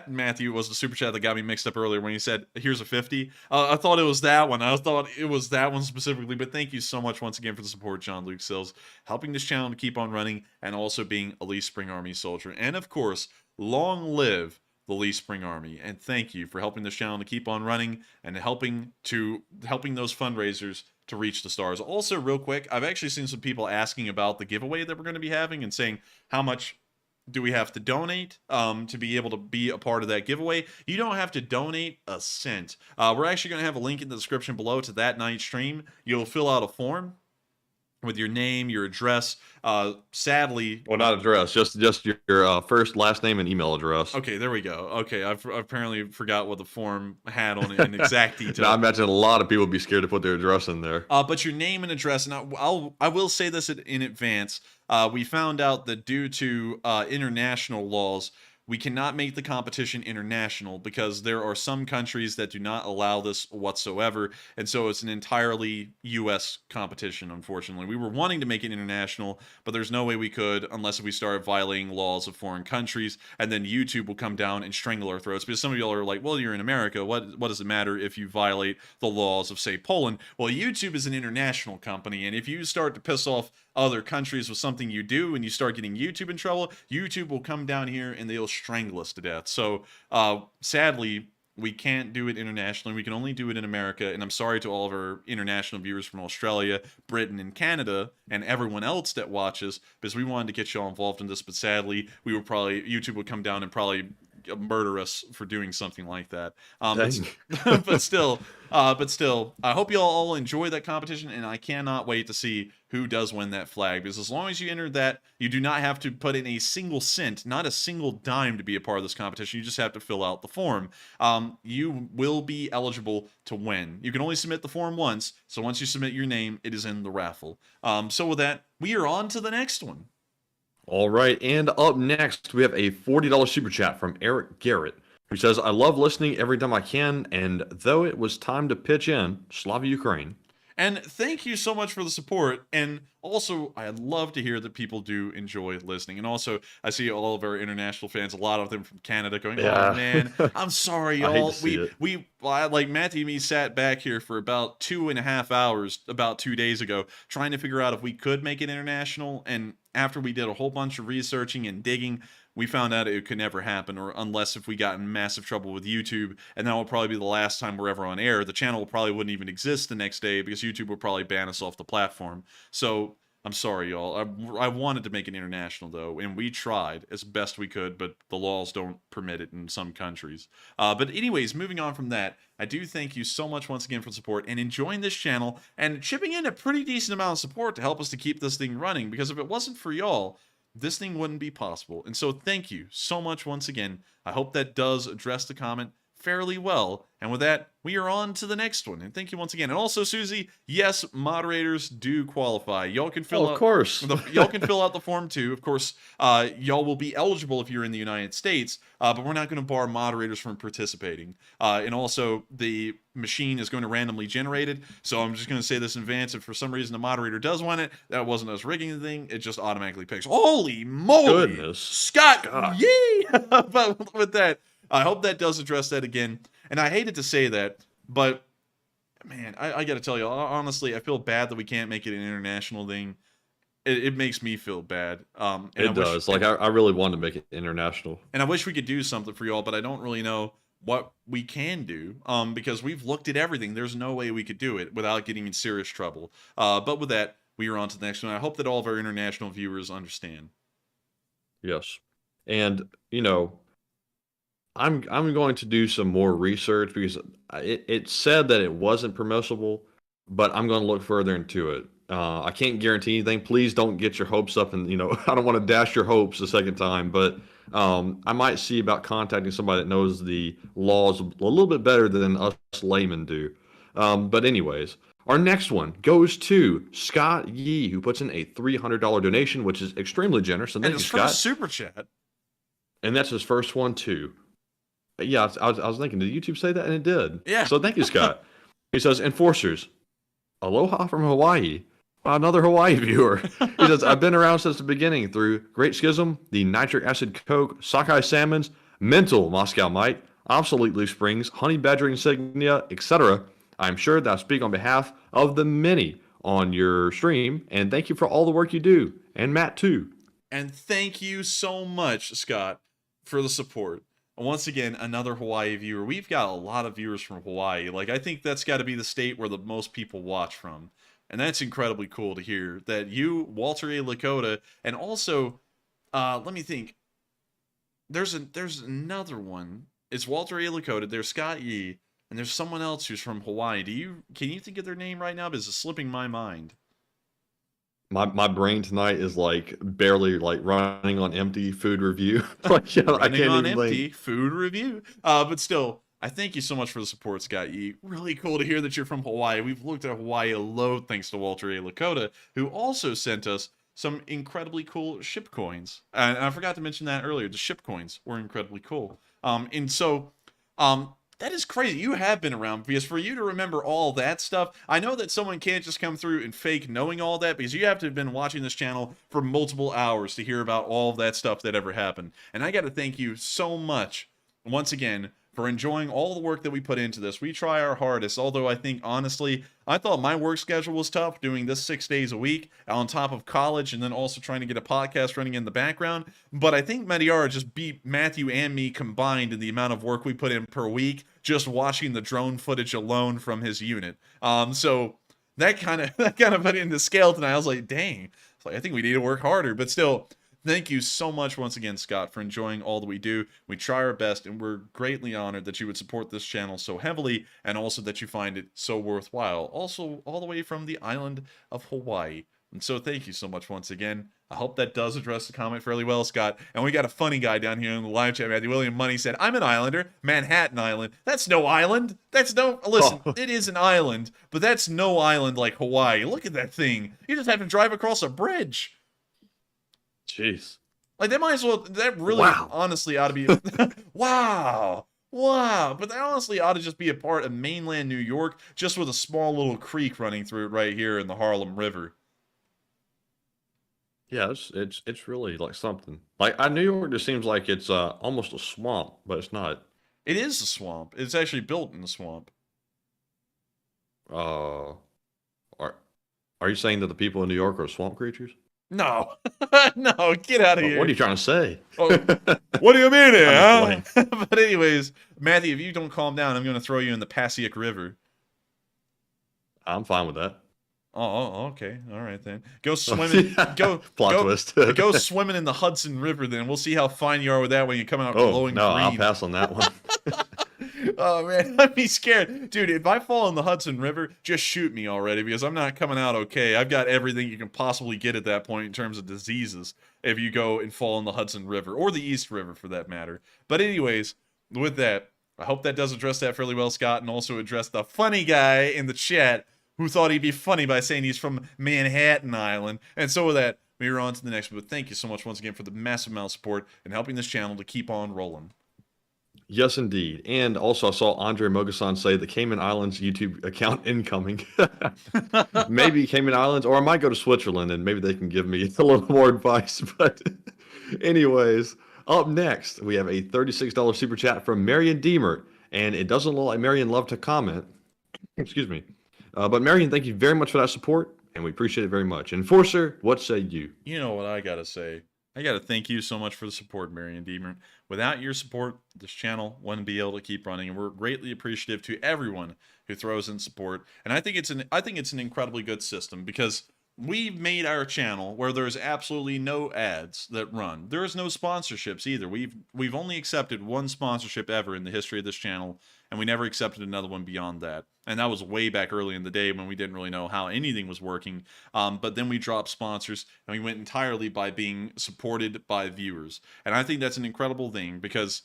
S2: Matthew, was the super chat that got me mixed up earlier when he said, "Here's a 50." I thought it was that one. I thought it was that one specifically. But thank you so much once again for the support, John Luke Sills, helping this channel to keep on running, and also being a Lee Spring Army soldier. And of course, long live the Lee Spring Army. And thank you for helping this channel to keep on running, and helping those fundraisers to reach the stars. Also, real quick, I've actually seen some people asking about the giveaway that we're going to be having, and saying, how much do we have to donate to be able to be a part of that giveaway? You don't have to donate a cent. We're actually going to have a link in the description below to that night's stream. You'll fill out a form, with your name, your address. Sadly,
S3: Well, not address, just your first, last name, and email address.
S2: okay, there we go. Okay, I've apparently forgot what the form had on it in exact detail.
S3: Now, I imagine a lot of people would be scared to put their address in there.
S2: But your name and address, and I will say this in advance. We found out that due to international laws, we cannot make the competition international because there are some countries that do not allow this whatsoever, and so it's an entirely U.S. competition, unfortunately. We were wanting to make it international, but there's no way we could unless we start violating laws of foreign countries, and then YouTube will come down and strangle our throats, because some of y'all are like, well, you're in America, what does it matter if you violate the laws of, say, Poland? Well, YouTube is an international company, and if you start to piss off other countries with something you do and you start getting YouTube in trouble, YouTube will come down here and they'll strangle us to death. So sadly, we can't do it internationally. We can only do it in America. And I'm sorry to all of our international viewers from Australia, Britain, and Canada, and everyone else that watches, because we wanted to get y'all involved in this. But sadly, YouTube would come down and probably murder us for doing something like that. But still, I hope you all enjoy that competition, and I cannot wait to see who does win that flag, because as long as you enter that, you do not have to put in a single cent, not a single dime, to be a part of this competition. You just have to fill out the form. You will be eligible to win. You can only submit the form once, so once you submit your name, it is in the raffle. So with that, we are on to the next one.
S3: All right, and up next, we have a $40 super chat from Eric Garrett, who says, I love listening every time I can, and though it was time to pitch in, Slava Ukraine.
S2: And thank you so much for the support. And also, I love to hear that people do enjoy listening. And also, I see all of our international fans, a lot of them from Canada, going,
S3: Yeah.
S2: oh, man, I'm sorry, y'all.
S3: I hate to see it.
S2: Like Matthew and me sat back here for about 2.5 hours about 2 days ago, trying to figure out if we could make it international. And after we did a whole bunch of researching and digging, we found out it could never happen, or unless if we got in massive trouble with YouTube, and that will probably be the last time we're ever on air. The channel probably wouldn't even exist the next day because YouTube would probably ban us off the platform. So I'm sorry, y'all. I wanted to make it international, though, and we tried as best we could, but the laws don't permit it in some countries. But anyways, moving on from that, I do thank you so much once again for the support and enjoying this channel and chipping in a pretty decent amount of support to help us to keep this thing running, because if it wasn't for y'all, this thing wouldn't be possible. And so thank you so much once again. I hope that does address the comment fairly well. And with that, we are on to the next one. And thank you once again. And also, Susie, yes, moderators do qualify. Y'all can fill out,
S3: of course.
S2: Y'all can fill out the form too. Of course, y'all will be eligible if you're in the United States, but we're not going to bar moderators from participating. And also, the machine is going to randomly generate it. So I'm just going to say this in advance. If for some reason the moderator does want it, that wasn't us rigging the thing. It just automatically picks. Holy moly!
S3: Goodness.
S2: Scott,
S3: God.
S2: yay! But with that, I hope that does address that again. And I hated to say that, but man, I got to tell you, honestly, I feel bad that we can't make it an international thing. It makes me feel bad.
S3: It does. I really wanted to make it international.
S2: And I wish we could do something for y'all, but I don't really know what we can do, because we've looked at everything. There's no way we could do it without getting in serious trouble. But with that, we are on to the next one. I hope that all of our international viewers understand.
S3: Yes. And, I'm going to do some more research, because it said that it wasn't permissible, but I'm going to look further into it. I can't guarantee anything. Please don't get your hopes up, and I don't want to dash your hopes a second time, but I might see about contacting somebody that knows the laws a little bit better than us laymen do. But anyways, our next one goes to Scott Yee, who puts in a $300 donation, which is extremely generous. And thank you, Scott.
S2: Super chat.
S3: And that's his first one too. Yeah, I was thinking, did YouTube say that? And it did.
S2: Yeah.
S3: So thank you, Scott. He says, Enforcers, aloha from Hawaii. Wow, another Hawaii viewer. He says, I've been around since the beginning through Great Schism, the Nitric Acid Coke, Sockeye Salmons, Mental Moscow Mite, Obsolete Loose Springs, Honey Badger Insignia, etc. I'm sure that I speak on behalf of the many on your stream, and thank you for all the work you do. And Matt, too.
S2: And thank you so much, Scott, for the support. Once again, another Hawaii viewer. We've got a lot of viewers from Hawaii. I think that's got to be the state where the most people watch from. And that's incredibly cool to hear that you, Walter A. Lakota, and also, let me think. There's another one. It's Walter A. Lakota. There's Scott Yee, and there's someone else who's from Hawaii. Can you think of their name right now? Because it's slipping my mind.
S3: My brain tonight is like barely like running on empty food review. Like, I
S2: Running
S3: can't
S2: on
S3: even
S2: empty
S3: think.
S2: food review. But still, I thank you so much for the support, Scott Yee. Really cool to hear that you're from Hawaii. We've looked at Hawaii a load thanks to Walter A. Lakota, who also sent us some incredibly cool ship coins. And I forgot to mention that earlier. The ship coins were incredibly cool. That is crazy. You have been around, because for you to remember all that stuff, I know that someone can't just come through and fake knowing all that, because you have to have been watching this channel for multiple hours to hear about all of that stuff that ever happened. And I got to thank you so much, once again, for enjoying all the work that we put into this. We try our hardest, although I think, honestly, I thought my work schedule was tough, doing this 6 days a week on top of college and then also trying to get a podcast running in the background. But I think Mediara just beat Matthew and me combined in the amount of work we put in per week, just watching the drone footage alone from his unit. So that kind of put it into scale tonight. I was like, dang, it's like, I think we need to work harder. But still, thank you so much once again, Scott, for enjoying all that we do. We try our best, and we're greatly honored that you would support this channel so heavily, and also that you find it so worthwhile. Also, all the way from the island of Hawaii. And so thank you so much once again. I hope that does address the comment fairly well, Scott. And we got a funny guy down here in the live chat, Matthew William Money said, I'm an islander, Manhattan Island. That's no island. Listen, It is an island, but that's no island like Hawaii. Look at that thing. You just have to drive across a bridge.
S3: Jeez.
S2: Like, they might as well, that really honestly ought to be, wow. But that honestly ought to just be a part of mainland New York, just with a small little creek running through it right here in the Harlem River.
S3: Yeah, it's really like something. Like, New York just seems like it's almost a swamp, but it's not.
S2: It is a swamp. It's actually built in the swamp.
S3: Are you saying that the people in New York are swamp creatures?
S2: No. No, get out of here.
S3: What are you trying to say?
S2: Oh, what do you mean here, huh? But anyways, Matthew, if you don't calm down, I'm going to throw you in the Passaic River.
S3: I'm fine with that.
S2: Oh, okay. All right, then. Go swimming.
S3: Twist.
S2: Go swimming in the Hudson River, then. We'll see how fine you are with that when you come out glowing green.
S3: I'll pass on that one.
S2: Oh, man, I'd be scared. Dude, if I fall in the Hudson River, just shoot me already, because I'm not coming out okay. I've got everything you can possibly get at that point in terms of diseases if you go and fall in the Hudson River, or the East River for that matter. But anyways, with that, I hope that does address that fairly well, Scott, and also address the funny guy in the chat who thought he'd be funny by saying he's from Manhattan Island. And so with that, we're on to the next one. But thank you so much once again for the massive amount of support and helping this channel to keep on rolling.
S3: Yes, indeed. And also, I saw Andre Mogasan say the Cayman Islands YouTube account incoming. Maybe Cayman Islands, or I might go to Switzerland and maybe they can give me a little more advice. But anyways, up next, we have a $36 super chat from Marion Deemer. And it doesn't look like Marion loved to comment. Excuse me. But Marion, thank you very much for that support, and we appreciate it very much. Enforcer, what say you?
S2: You know what I gotta say. I gotta thank you so much for the support, Marion Deemer. Without your support, this channel wouldn't be able to keep running, and we're greatly appreciative to everyone who throws in support. And I think it's an incredibly good system, because we've made our channel where there's absolutely no ads that run. There is no sponsorships either. We've only accepted one sponsorship ever in the history of this channel, and we never accepted another one beyond that. And that was way back early in the day when we didn't really know how anything was working. But then we dropped sponsors, and we went entirely by being supported by viewers. And I think that's an incredible thing, because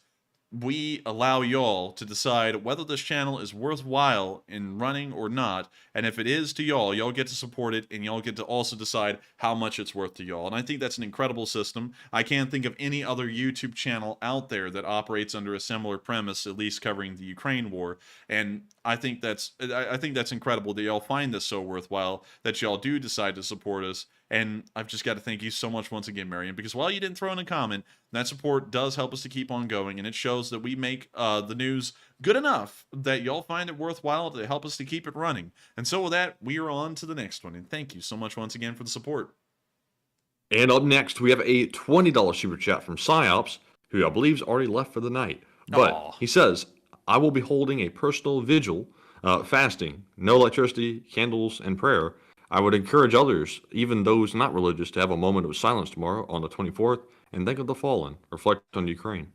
S2: we allow y'all to decide whether this channel is worthwhile in running or not. And if it is to y'all get to support it, and y'all get to also decide how much it's worth to y'all. And I think that's an incredible system. I can't think of any other YouTube channel out there that operates under a similar premise, at least covering the Ukraine war. And I think that's incredible that y'all find this so worthwhile, that y'all do decide to support us. And I've just got to thank you so much once again, Marion, because while you didn't throw in a comment, that support does help us to keep on going, and it shows that we make the news good enough that y'all find it worthwhile to help us to keep it running. And so with that, we are on to the next one, and thank you so much once again for the support.
S3: And up next, we have a $20 super chat from Psyops, who I believe is already left for the night. But he says, I will be holding a personal vigil, fasting, no electricity, candles, and prayer. I would encourage others, even those not religious, to have a moment of silence tomorrow on the 24th and think of the fallen, reflect on Ukraine.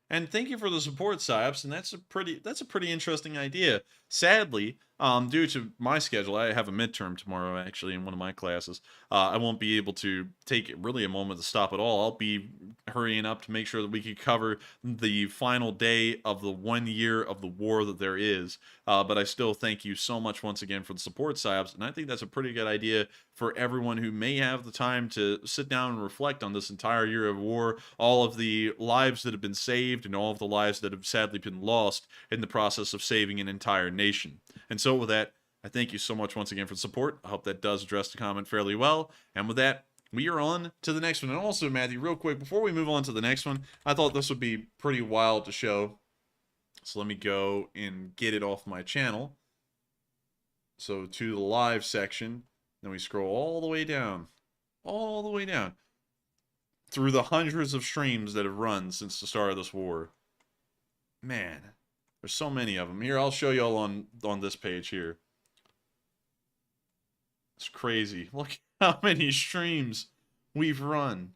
S2: And thank you for the support, Psyops, and that's a pretty interesting idea. Sadly, Due to my schedule, I have a midterm tomorrow, actually, in one of my classes. I won't be able to take really a moment to stop at all. I'll be hurrying up to make sure that we can cover the final day of the 1 year of the war that there is. But I still thank you so much once again for the support, Psyops, and I think that's a pretty good idea for everyone who may have the time to sit down and reflect on this entire year of war, all of the lives that have been saved, and all of the lives that have sadly been lost in the process of saving an entire nation. And so with that, I thank you so much once again for the support. I hope that does address the comment fairly well. And with that, we are on to the next one. And also, Matthew, real quick, before we move on to the next one, I thought this would be pretty wild to show. So let me go and get it off my channel. So to the live section, then we scroll all the way down, through the hundreds of streams that have run since the start of this war. Man, there's so many of them. Here, I'll show you all on this page here. It's crazy. Look how many streams we've run.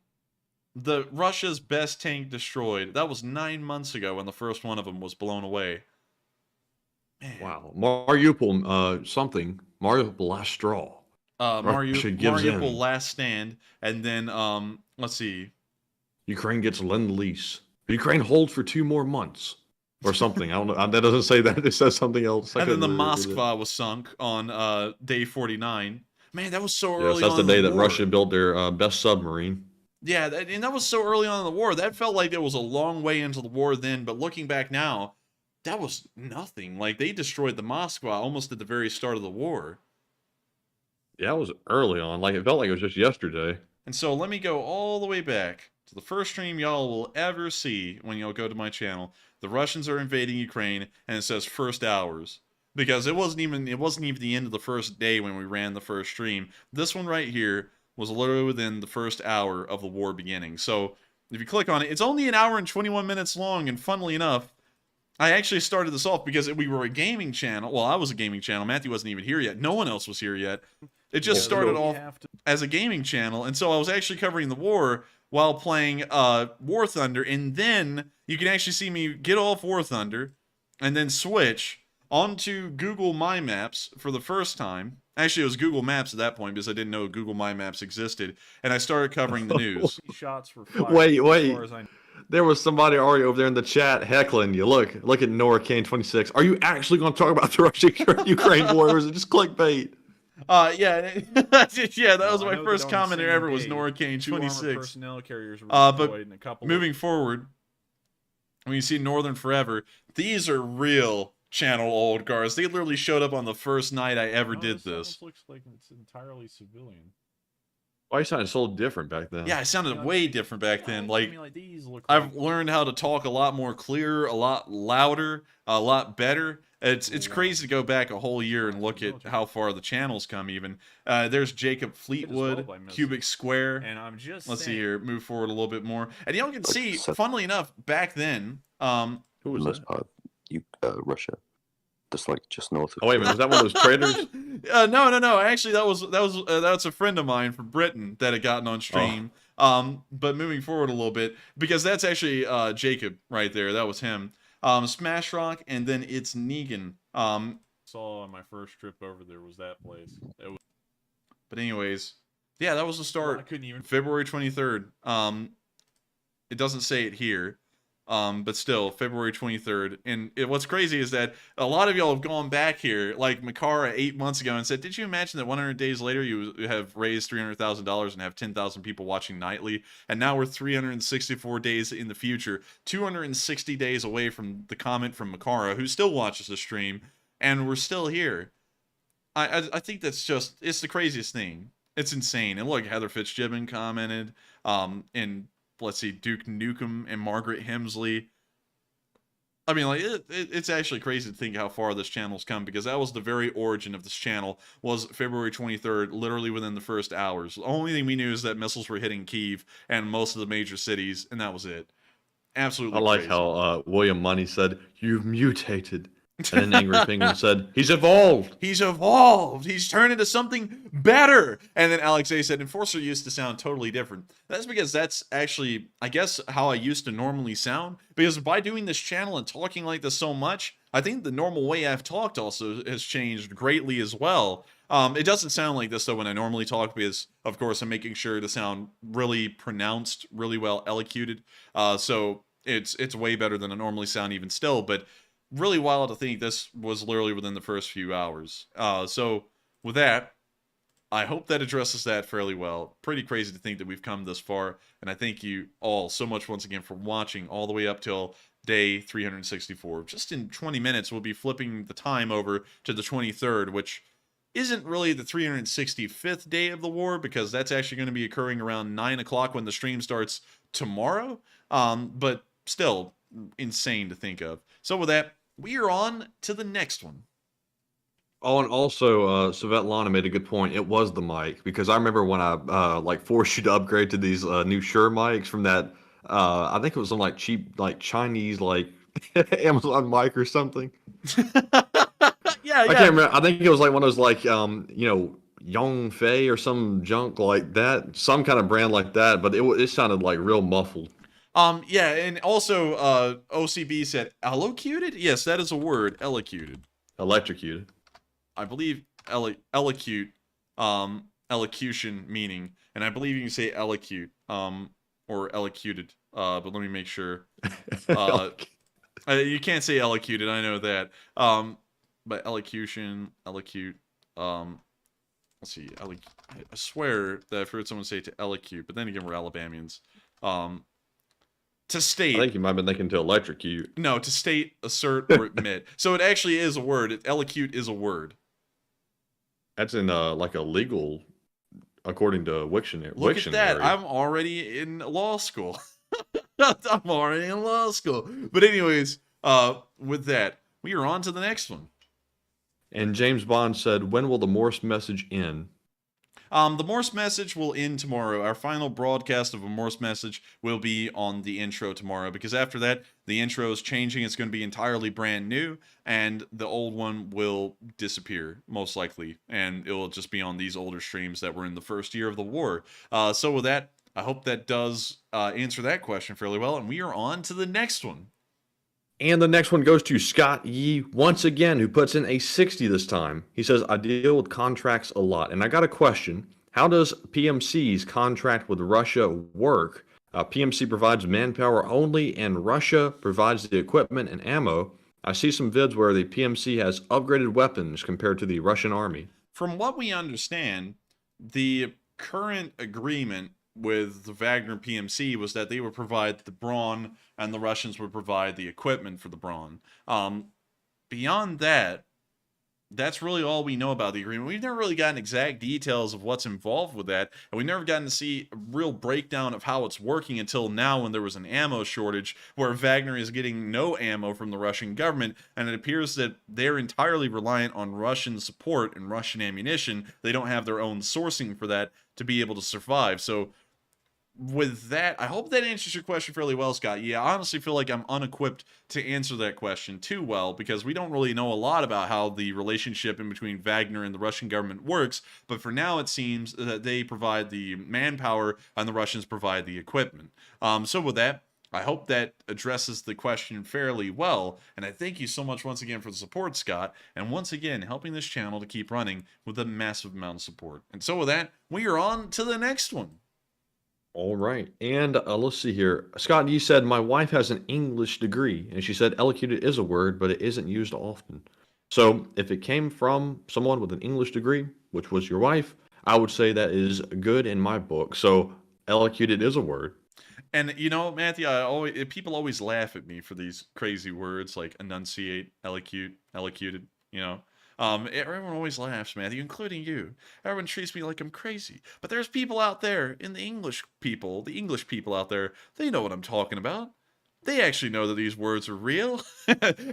S2: The Russia's best tank destroyed. That was 9 months ago when the first one of them was blown away. Man.
S3: Wow. Mariupol, Mariupol last straw.
S2: Mariupol last stand. And then, let's see.
S3: Ukraine gets Lend-Lease. Ukraine holds for 2 more months. Or something. I don't know. That doesn't say that. It says something else.
S2: And then the Moskva was sunk on day 49. Man, that was so early on.
S3: Yes, that's the day that Russia built their best submarine.
S2: Yeah, and that was so early on in the war. That felt like it was a long way into the war then, but looking back now, that was nothing. Like, they destroyed the Moskva almost at the very start of the war.
S3: Yeah, it was early on. Like, it felt like it was just yesterday.
S2: And so let me go all the way back to the first stream y'all will ever see when y'all go to my channel. The Russians are invading Ukraine, and it says first hours. Because it wasn't even the end of the first day when we ran the first stream. This one right here was literally within the first hour of the war beginning. So if you click on it, it's only an hour and 21 minutes long, and funnily enough, I actually started this off because we were a gaming channel. Well, I was a gaming channel. Matthew wasn't even here yet. No one else was here yet. It just started off as a gaming channel, and so I was actually covering the war while playing War Thunder, and then you can actually see me get off War Thunder and then switch onto Google My Maps for the first time. Actually, it was Google Maps at that point because I didn't know Google My Maps existed, and I started covering the news.
S9: Shots for
S3: wait. There was somebody already over there in the chat heckling you. Look at Noricane 26. Are you actually going to talk about the Russia-Ukraine war, or is it just clickbait?
S2: Yeah, that was my first comment ever was Noricane 26.
S9: Personnel carriers were
S2: but
S9: in a couple
S2: moving forward, when you see Northern Forever, these are real channel old guards. They literally showed up on the first night I ever did this.
S9: Looks like it's entirely civilian.
S3: Why you sounded so different back then?
S2: Yeah, I sounded way different back then. Like,
S9: these look
S2: I've learned how to talk a lot more clear, a lot louder, a lot better. It's crazy to go back a whole year and look at how far the channel's come even. There's Jacob Fleetwood, Cubic Square.
S9: And I'm just
S2: Let's see here, move forward a little bit more. And y'all can see, funnily enough, back then,
S3: who was that?
S13: Russia. Just north of.
S3: Oh wait a minute, was that one of those traders?
S2: No. Actually, that's a friend of mine from Britain that had gotten on stream. But moving forward a little bit, because that's actually Jacob right there. That was him. Smash Rock, and then it's Negan.
S9: Saw on my first trip over there was that place.
S2: But anyways, yeah, that was the start.
S9: I couldn't even.
S2: February 23rd. It doesn't say it here. But still, February 23rd. And what's crazy is that a lot of y'all have gone back here, like Makara 8 months ago, and said, did you imagine that 100 days later you have raised $300,000 and have 10,000 people watching nightly? And now we're 364 days in the future, 260 days away from the comment from Makara, who still watches the stream, and we're still here. I think that's just, it's the craziest thing. It's insane. And look, Heather Fitzgibbon commented, and let's see, Duke Nukem and Margaret Hemsley. I mean, like, it's actually crazy to think how far this channel's come, because that was the very origin of this channel, was February 23rd, literally within the first hours. The only thing we knew is that missiles were hitting Kyiv and most of the major cities, and that was it. Absolutely
S3: I like
S2: crazy.
S3: how William Money said, "You've mutated." And then Angry Penguin said, he's evolved.
S2: He's evolved. He's turned into something better. And then Alex A said, Enforcer used to sound totally different. That's because that's actually, I guess, how I used to normally sound. Because by doing this channel and talking like this so much, I think the normal way I've talked also has changed greatly as well. It doesn't sound like this, though, when I normally talk, because, of course, I'm making sure to sound really pronounced, really well elocuted. So it's way better than I normally sound even still. But really wild to think this was literally within the first few hours. So with that, I hope that addresses that fairly well. Pretty crazy to think that we've come this far, and I thank you all so much once again for watching all the way up till day 364. Just in 20 minutes, we'll be flipping the time over to the 23rd, which isn't really the 365th day of the war, because that's actually going to be occurring around 9 o'clock when the stream starts tomorrow. But still, insane to think of. So with that, we are on to the next one.
S3: Oh, and also, Svetlana made a good point. It was the mic, because I remember when I like forced you to upgrade to these new Shure mics from that. I think it was some like cheap, like Chinese, like Amazon mic or something.
S2: Yeah,
S3: I can't remember. I think it was like one of those like Yongfei or some junk like that, some kind of brand like that. But it sounded like real muffled.
S2: Yeah, and also, OCB said elocuted? Yes, that is a word, elocuted.
S3: Electrocuted.
S2: I believe elocute, elocution meaning, and I believe you can say elocute, or elocuted, but let me make sure. You can't say elocuted, I know that. But elocution, elocute, let's see, I swear that I've heard someone say to elocute, but then again, we're Alabamians. To state.
S3: I think you might have been thinking to electrocute.
S2: No, to state, assert, or admit. So it actually is a word. Elocute is a word.
S3: That's in like a legal, according to Wiktionary.
S2: Look at that. I'm already in law school. I'm already in law school. But anyways, with that, we are on to the next one.
S3: And James Bond said, when will the Morse message end?
S2: The Morse message will end tomorrow. Our final broadcast of a Morse message will be on the intro tomorrow, because after that, the intro is changing. It's going to be entirely brand new, and the old one will disappear, most likely, and it will just be on these older streams that were in the first year of the war. So with that, I hope that does answer that question fairly well, and we are on to the next one.
S3: And the next one goes to Scott Yee, once again, who puts in a 60 this time. He says, I deal with contracts a lot. And I got a question. How does PMC's contract with Russia work? PMC provides manpower only, and Russia provides the equipment and ammo. I see some vids where the PMC has upgraded weapons compared to the Russian army.
S2: From what we understand, the current agreement with the Wagner PMC was that they would provide the brawn and the Russians would provide the equipment for the brawn. Beyond that, that's really all we know about the agreement. We've never really gotten exact details of what's involved with that, and we've never gotten to see a real breakdown of how it's working until now, when there was an ammo shortage where Wagner is getting no ammo from the Russian government, and it appears that they're entirely reliant on Russian support and Russian ammunition. They don't have their own sourcing for that to be able to survive. So with that, I hope that answers your question fairly well, Scott. Yeah, I honestly feel like I'm unequipped to answer that question too well, because we don't really know a lot about how the relationship in between Wagner and the Russian government works. But for now, it seems that they provide the manpower and the Russians provide the equipment. So with that, I hope that addresses the question fairly well, and I thank you so much once again for the support, Scott, and once again helping this channel to keep running with a massive amount of support. And so with that, we are on to the next one.
S3: All right. And let's see here. Scott, you said my wife has an English degree, and she said elocuted is a word, but it isn't used often. So if it came from someone with an English degree, which was your wife, I would say that is good in my book. So elocuted is a word.
S2: And you know, Matthew, people always laugh at me for these crazy words like enunciate, elocute, elocuted, you know. Everyone always laughs, Matthew, including you. Everyone treats me like I'm crazy. But there's people out there in the English people out there, they know what I'm talking about. They actually know that these words are real.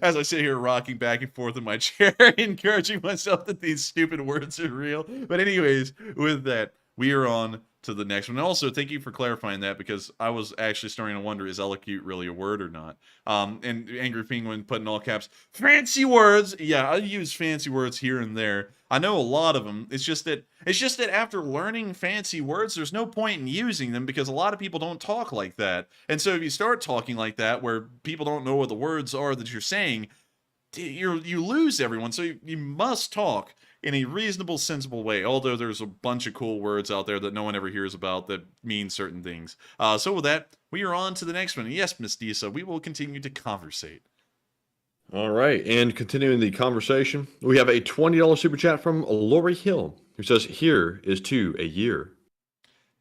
S2: As I sit here rocking back and forth in my chair, encouraging myself that these stupid words are real. But anyways, with that, we are on to the next one. And also, thank you for clarifying that, because I was actually starting to wonder, is elocute really a word or not? And Angry Penguin put in all caps, fancy words. Yeah, I use fancy words here and there. I know a lot of them. It's just that after learning fancy words, there's no point in using them, because a lot of people don't talk like that. And so if you start talking like that, where people don't know what the words are that you're saying, you lose everyone. So you must talk in a reasonable, sensible way, although there's a bunch of cool words out there that no one ever hears about that mean certain things. So with that, we are on to the next one. And yes, Miss Disa, we will continue to conversate.
S3: All right, and continuing the conversation, we have a $20 super chat from Lori Hill, who says, "Here is to a year."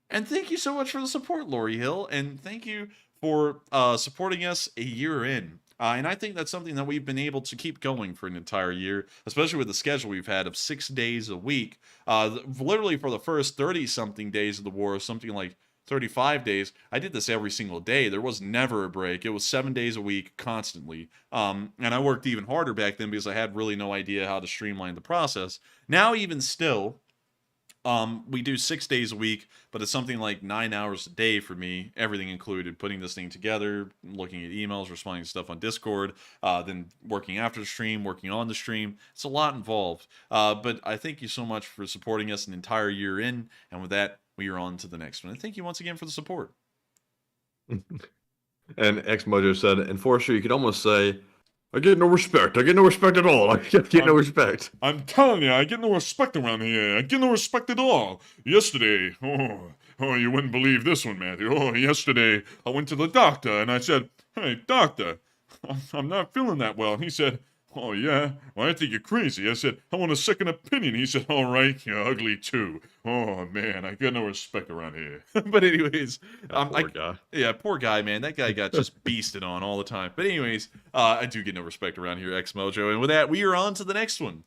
S2: And thank you so much for the support, Lori Hill, and thank you for supporting us a year in. And I think that's something that we've been able to keep going for an entire year, especially with the schedule we've had of 6 days a week. Literally for the first 30-something days of the war, something like 35 days, I did this every single day. There was never a break. It was 7 days a week constantly. And I worked even harder back then because I had really no idea how to streamline the process. Now, even still, we do 6 days a week, but it's something like 9 hours a day for me, everything included, putting this thing together, looking at emails, responding to stuff on Discord, then working after the stream, working on the stream. It's a lot involved. But I thank you so much for supporting us an entire year in. And with that, we are on to the next one. And thank you once again for the support.
S3: And Xmojo said, "Enforcer, you could almost say, I get no respect. I get no respect at all. I get no respect."
S14: I'm telling you, I get no respect around here. I get no respect at all. Yesterday, you wouldn't believe this one, Matthew. Yesterday, I went to the doctor and I said, "Hey, doctor, I'm not feeling that well." And he said, "Oh, yeah? Well, I think you're crazy." I said, "I want a second opinion." He said, "All right, you're ugly too." Oh, man, I get no respect around here.
S2: But anyways,
S3: poor guy.
S2: Yeah, poor guy, man. That guy got just beasted on all the time. But anyways, I do get no respect around here, Xmojo. And with that, we are on to the next one.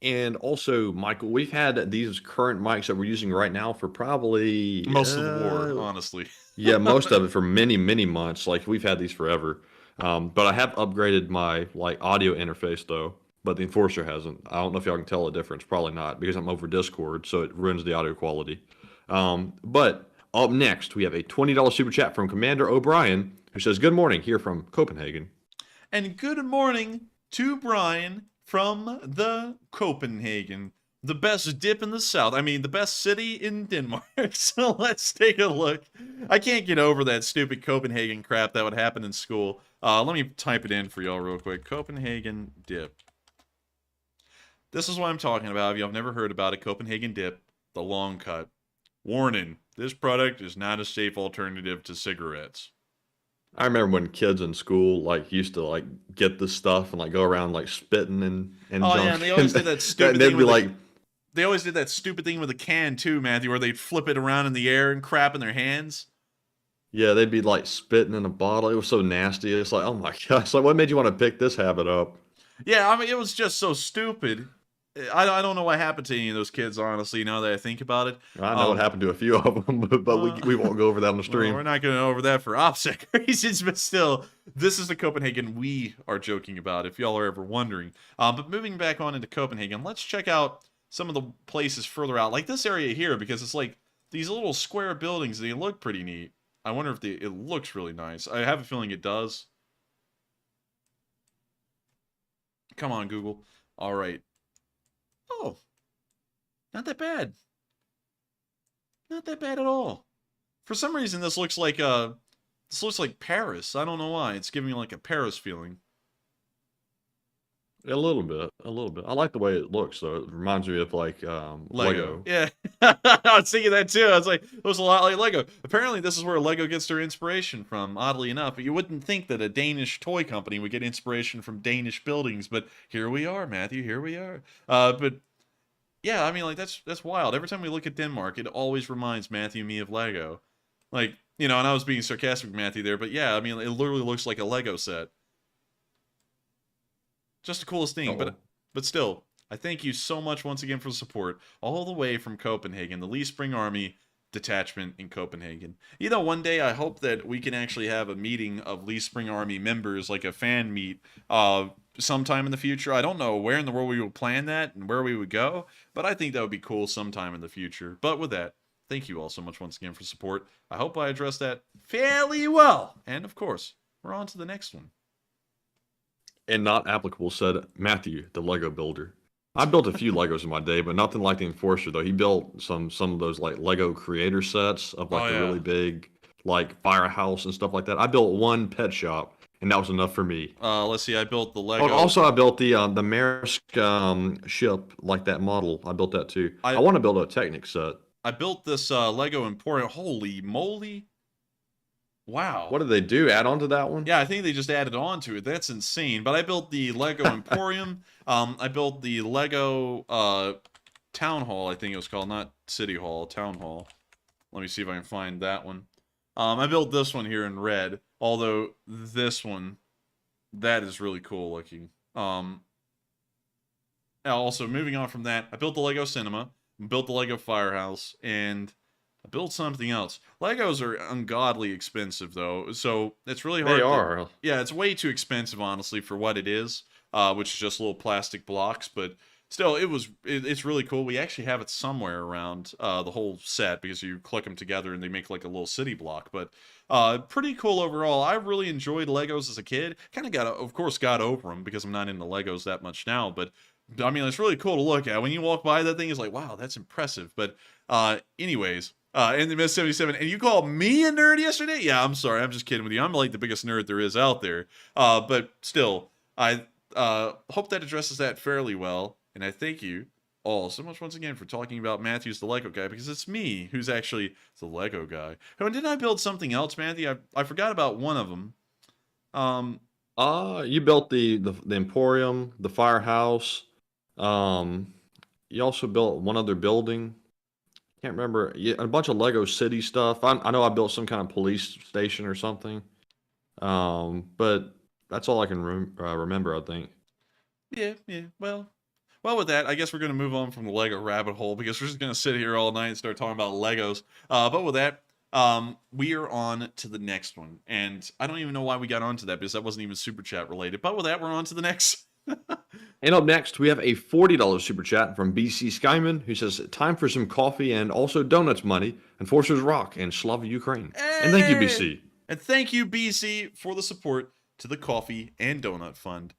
S3: And also, Michael, we've had these current mics that we're using right now for probably...
S2: Most of the war, honestly.
S3: Yeah, most of it for many, many months. Like, we've had these forever. But I have upgraded my audio interface though, but the Enforcer hasn't. I don't know if y'all can tell the difference. Probably not, because I'm over Discord, so it ruins the audio quality. But up next, we have a $20 super chat from Commander O'Brien, who says, "Good morning, here from Copenhagen."
S2: And good morning to Brian from the Copenhagen, the best dip in the south. I mean, the best city in Denmark. So let's take a look. I can't get over that stupid Copenhagen crap that would happen in school. Let me type it in for y'all real quick. Copenhagen dip. This is what I'm talking about. If y'all have never heard about it, Copenhagen dip, the long cut. Warning, this product is not a safe alternative to cigarettes.
S3: I remember when kids in school used to get this stuff and go around spitting and
S2: oh
S3: junk.
S2: Yeah, and they always did that stupid
S3: they'd
S2: thing
S3: be
S2: with they always did that stupid thing with a can too, Matthew, where they'd flip it around in the air and crap in their hands.
S3: Yeah, they'd be spitting in a bottle. It was so nasty. It's like, oh my gosh, what made you want to pick this habit up?
S2: Yeah, I mean, it was just so stupid. I don't know what happened to any of those kids, honestly, now that I think about it.
S3: I know what happened to a few of them, but we won't go over that on the stream.
S2: Well, we're not going to go over that for OPSEC reasons, but still, this is the Copenhagen we are joking about, if y'all are ever wondering. But moving back on into Copenhagen, let's check out some of the places further out, like this area here, because it's these little square buildings, they look pretty neat. I wonder if it looks really nice. I have a feeling it does. Come on, Google. All right. Oh, not that bad. Not that bad at all. For some reason, this looks like Paris. I don't know why. It's giving me a Paris feeling.
S3: A little bit. I like the way it looks, though. It reminds me of Lego.
S2: Yeah, I was thinking that too. I was like, it was a lot like Lego. Apparently, this is where Lego gets their inspiration from. Oddly enough, but you wouldn't think that a Danish toy company would get inspiration from Danish buildings, but here we are, Matthew. Here we are. But yeah, I mean, that's wild. Every time we look at Denmark, it always reminds Matthew and me of Lego. And I was being sarcastic with Matthew there, but yeah, I mean, it literally looks like a Lego set. Just the coolest thing, but still, I thank you so much once again for the support, all the way from Copenhagen, the Lee Spring Army detachment in Copenhagen. One day I hope that we can actually have a meeting of Lee Spring Army members, like a fan meet, sometime in the future. I don't know where in the world we would plan that and where we would go, but I think that would be cool sometime in the future. But with that, thank you all so much once again for support. I hope I addressed that fairly well. And of course, we're on to the next one.
S3: And not applicable, said Matthew, the Lego builder. I built a few Legos in my day, but nothing like the Enforcer though. He built some of those like Lego creator sets of like the really big like firehouse and stuff like that. I built one pet shop, and that was enough for me.
S2: Let's see. I built the Lego.
S3: Oh, also, I built the Maersk ship, like that model. I built that too. I want to build a Technic set.
S2: I built this Lego Emporium. Holy moly! Wow.
S3: What did they do? Add on to that one?
S2: Yeah, I think they just added on to it. That's insane. But I built the Lego Emporium. I built the Lego Town Hall, I think it was called. Not City Hall, Town Hall. Let me see if I can find that one. I built this one here in red. Although this one, that is really cool looking. Also, moving on from that, I built the Lego Cinema, built the Lego Firehouse, and I built something else. Legos are ungodly expensive, though, so it's really hard.
S3: They are.
S2: Yeah, it's way too expensive, honestly, for what it is, which is just little plastic blocks. But still, it's really cool. We actually have it somewhere around the whole set because you click them together and they make like a little city block. But pretty cool overall. I really enjoyed Legos as a kid. Kind of of course, got over them because I'm not into Legos that much now. But I mean, it's really cool to look at. When you walk by that thing, it's like, wow, that's impressive. But anyways. And the Miss 77, and you called me a nerd yesterday? Yeah, I'm sorry, I'm just kidding with you. I'm like the biggest nerd there is out there. But still, I hope that addresses that fairly well. And I thank you all so much once again for talking about Matthew's the Lego guy, because it's me who's actually the Lego guy. Oh, and didn't I build something else, Matthew? I forgot about one of them.
S3: You built the Emporium, the Firehouse. You also built one other building. Can't remember. Yeah, a bunch of Lego City stuff. I know I built some kind of police station or something. But that's all I can remember, I think.
S2: Yeah. Well, with that, I guess we're going to move on from the Lego rabbit hole because we're just going to sit here all night and start talking about Legos. But with that, we are on to the next one. And I don't even know why we got onto that because that wasn't even Super Chat related. But with that, we're on to the next.
S3: And up next, we have a $40 super chat from BC Skyman, who says, time for some coffee and also donuts money. Enforcers rock and Slava Ukraine.
S2: Hey!
S3: And thank you, BC.
S2: And thank you, BC, for the support to the Coffee and Donut Fund.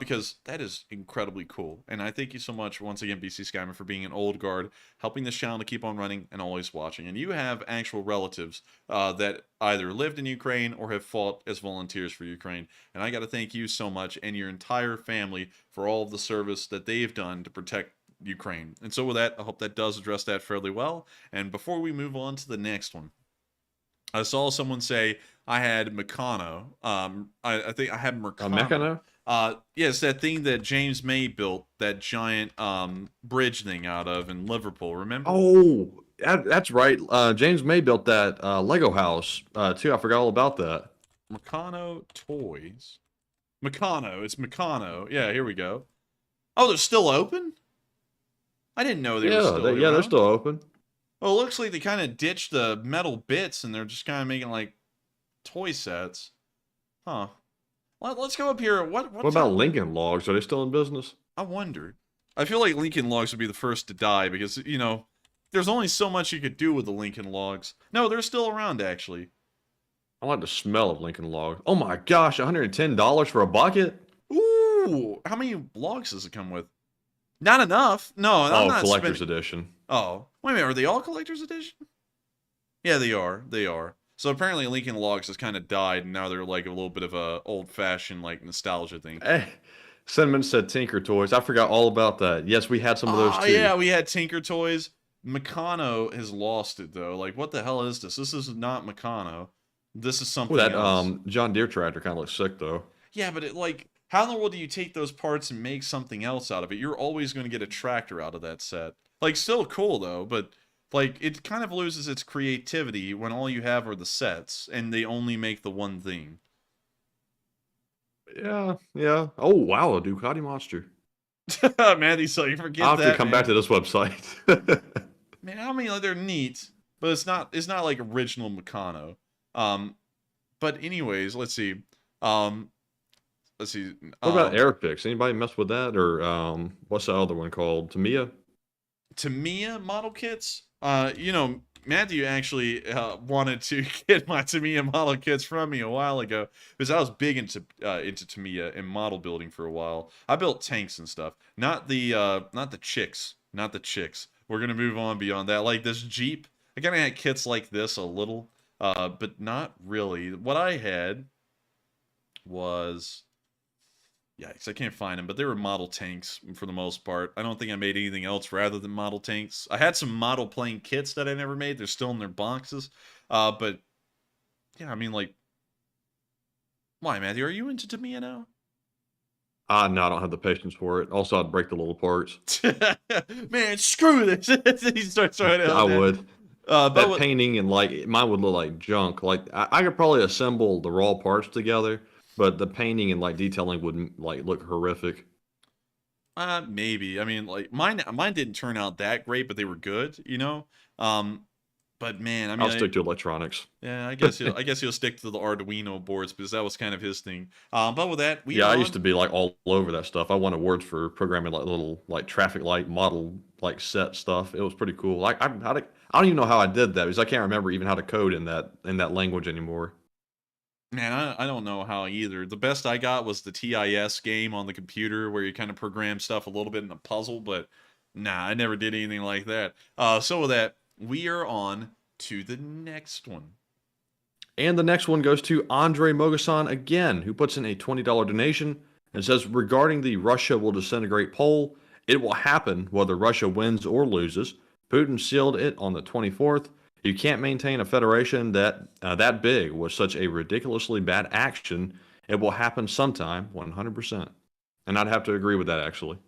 S2: Because that is incredibly cool. And I thank you so much, once again, BC Skyman, for being an old guard, helping this channel to keep on running and always watching. And you have actual relatives that either lived in Ukraine or have fought as volunteers for Ukraine. And I got to thank you so much and your entire family for all of the service that they've done to protect Ukraine. And so with that, I hope that does address that fairly well. And before we move on to the next one, I saw someone say I had Meccano. I think I had Meccano. Yes, that thing that James May built, that giant bridge thing out of in Liverpool, remember?
S3: Oh, that's right. James May built that Lego house, too. I forgot all about that.
S2: Meccano Toys. Meccano. It's Meccano. Yeah, here we go. Oh, they're still open? I didn't know they were still open.
S3: Yeah, they're still open.
S2: Well, it looks like they kind of ditched the metal bits and they're just kind of making like toy sets. Huh. Let's go up here. What
S3: about Lincoln Logs? Are they still in business?
S2: I wondered. I feel like Lincoln Logs would be the first to die because, you know, there's only so much you could do with the Lincoln Logs. No, they're still around, actually.
S3: I like the smell of Lincoln Logs. Oh my gosh, $110 for a bucket?
S2: Ooh, how many logs does it come with? Not enough. No, I'm not
S3: collector's edition.
S2: Oh, wait a minute. Are they all collector's edition? Yeah, they are. They are. So apparently Lincoln Logs has kind of died, and now they're like a little bit of a old-fashioned like nostalgia thing.
S3: Cinnamon said Tinker Toys. I forgot all about that. Yes, we had some of those too.
S2: Yeah, we had Tinker Toys. Meccano has lost it though. Like, what the hell is this? This is not Meccano. This is something else.
S3: John Deere tractor kind of looks sick though.
S2: Yeah, but how in the world do you take those parts and make something else out of it? You're always going to get a tractor out of that set. Like, still cool though, but like, it kind of loses its creativity when all you have are the sets, and they only make the one thing.
S3: Yeah. Oh, wow, a Ducati Monster.
S2: Man, so you forget that,
S3: I'll have to come back to this website.
S2: Man, I mean, like, they're neat, but it's not like original Meccano. But anyways, let's see. let's see.
S3: What about Airfix? Anybody mess with that? Or what's the other one called? Tamiya?
S2: Tamiya model kits? You know, Matthew actually wanted to get my Tamiya model kits from me a while ago because I was big into Tamiya and model building for a while. I built tanks and stuff, not the chicks, not the chicks. We're gonna move on beyond that. Like this Jeep, I kind of had kits like this a little, but not really. What I had was, yikes, I can't find them, but they were model tanks for the most part. I don't think I made anything else rather than model tanks. I had some model plane kits that I never made. They're still in their boxes. But, yeah, I mean, like, why, Matthew? Are you into Tamiya now?
S3: No, I don't have the patience for it. Also, I'd break the little parts.
S2: Man, screw this. He starts trying to.
S3: I would. That
S2: with
S3: painting and, like, mine would look like junk. Like, I could probably assemble the raw parts together, but the painting and, like, detailing would, like, look horrific.
S2: Maybe. I mean, like, mine didn't turn out that great, but they were good, you know? But man, I mean,
S3: I'll stick to electronics.
S2: Yeah, I guess he'll stick to the Arduino boards because that was kind of his thing. But with that,
S3: I used to be like all over that stuff. I won awards for programming like little like traffic light model like set stuff. It was pretty cool. Like I don't even know how I did that because I can't remember even how to code in that language anymore.
S2: Man, I don't know how either. The best I got was the TIS game on the computer where you kind of program stuff a little bit in a puzzle, but nah, I never did anything like that. So with that, we are on to the next one.
S3: And the next one goes to Andre Mogasan again, who puts in a $20 donation and says, regarding the Russia will disintegrate poll, it will happen whether Russia wins or loses. Putin sealed it on the 24th. You can't maintain a federation that big with such a ridiculously bad action. It will happen sometime, 100%. And I'd have to agree with that, actually.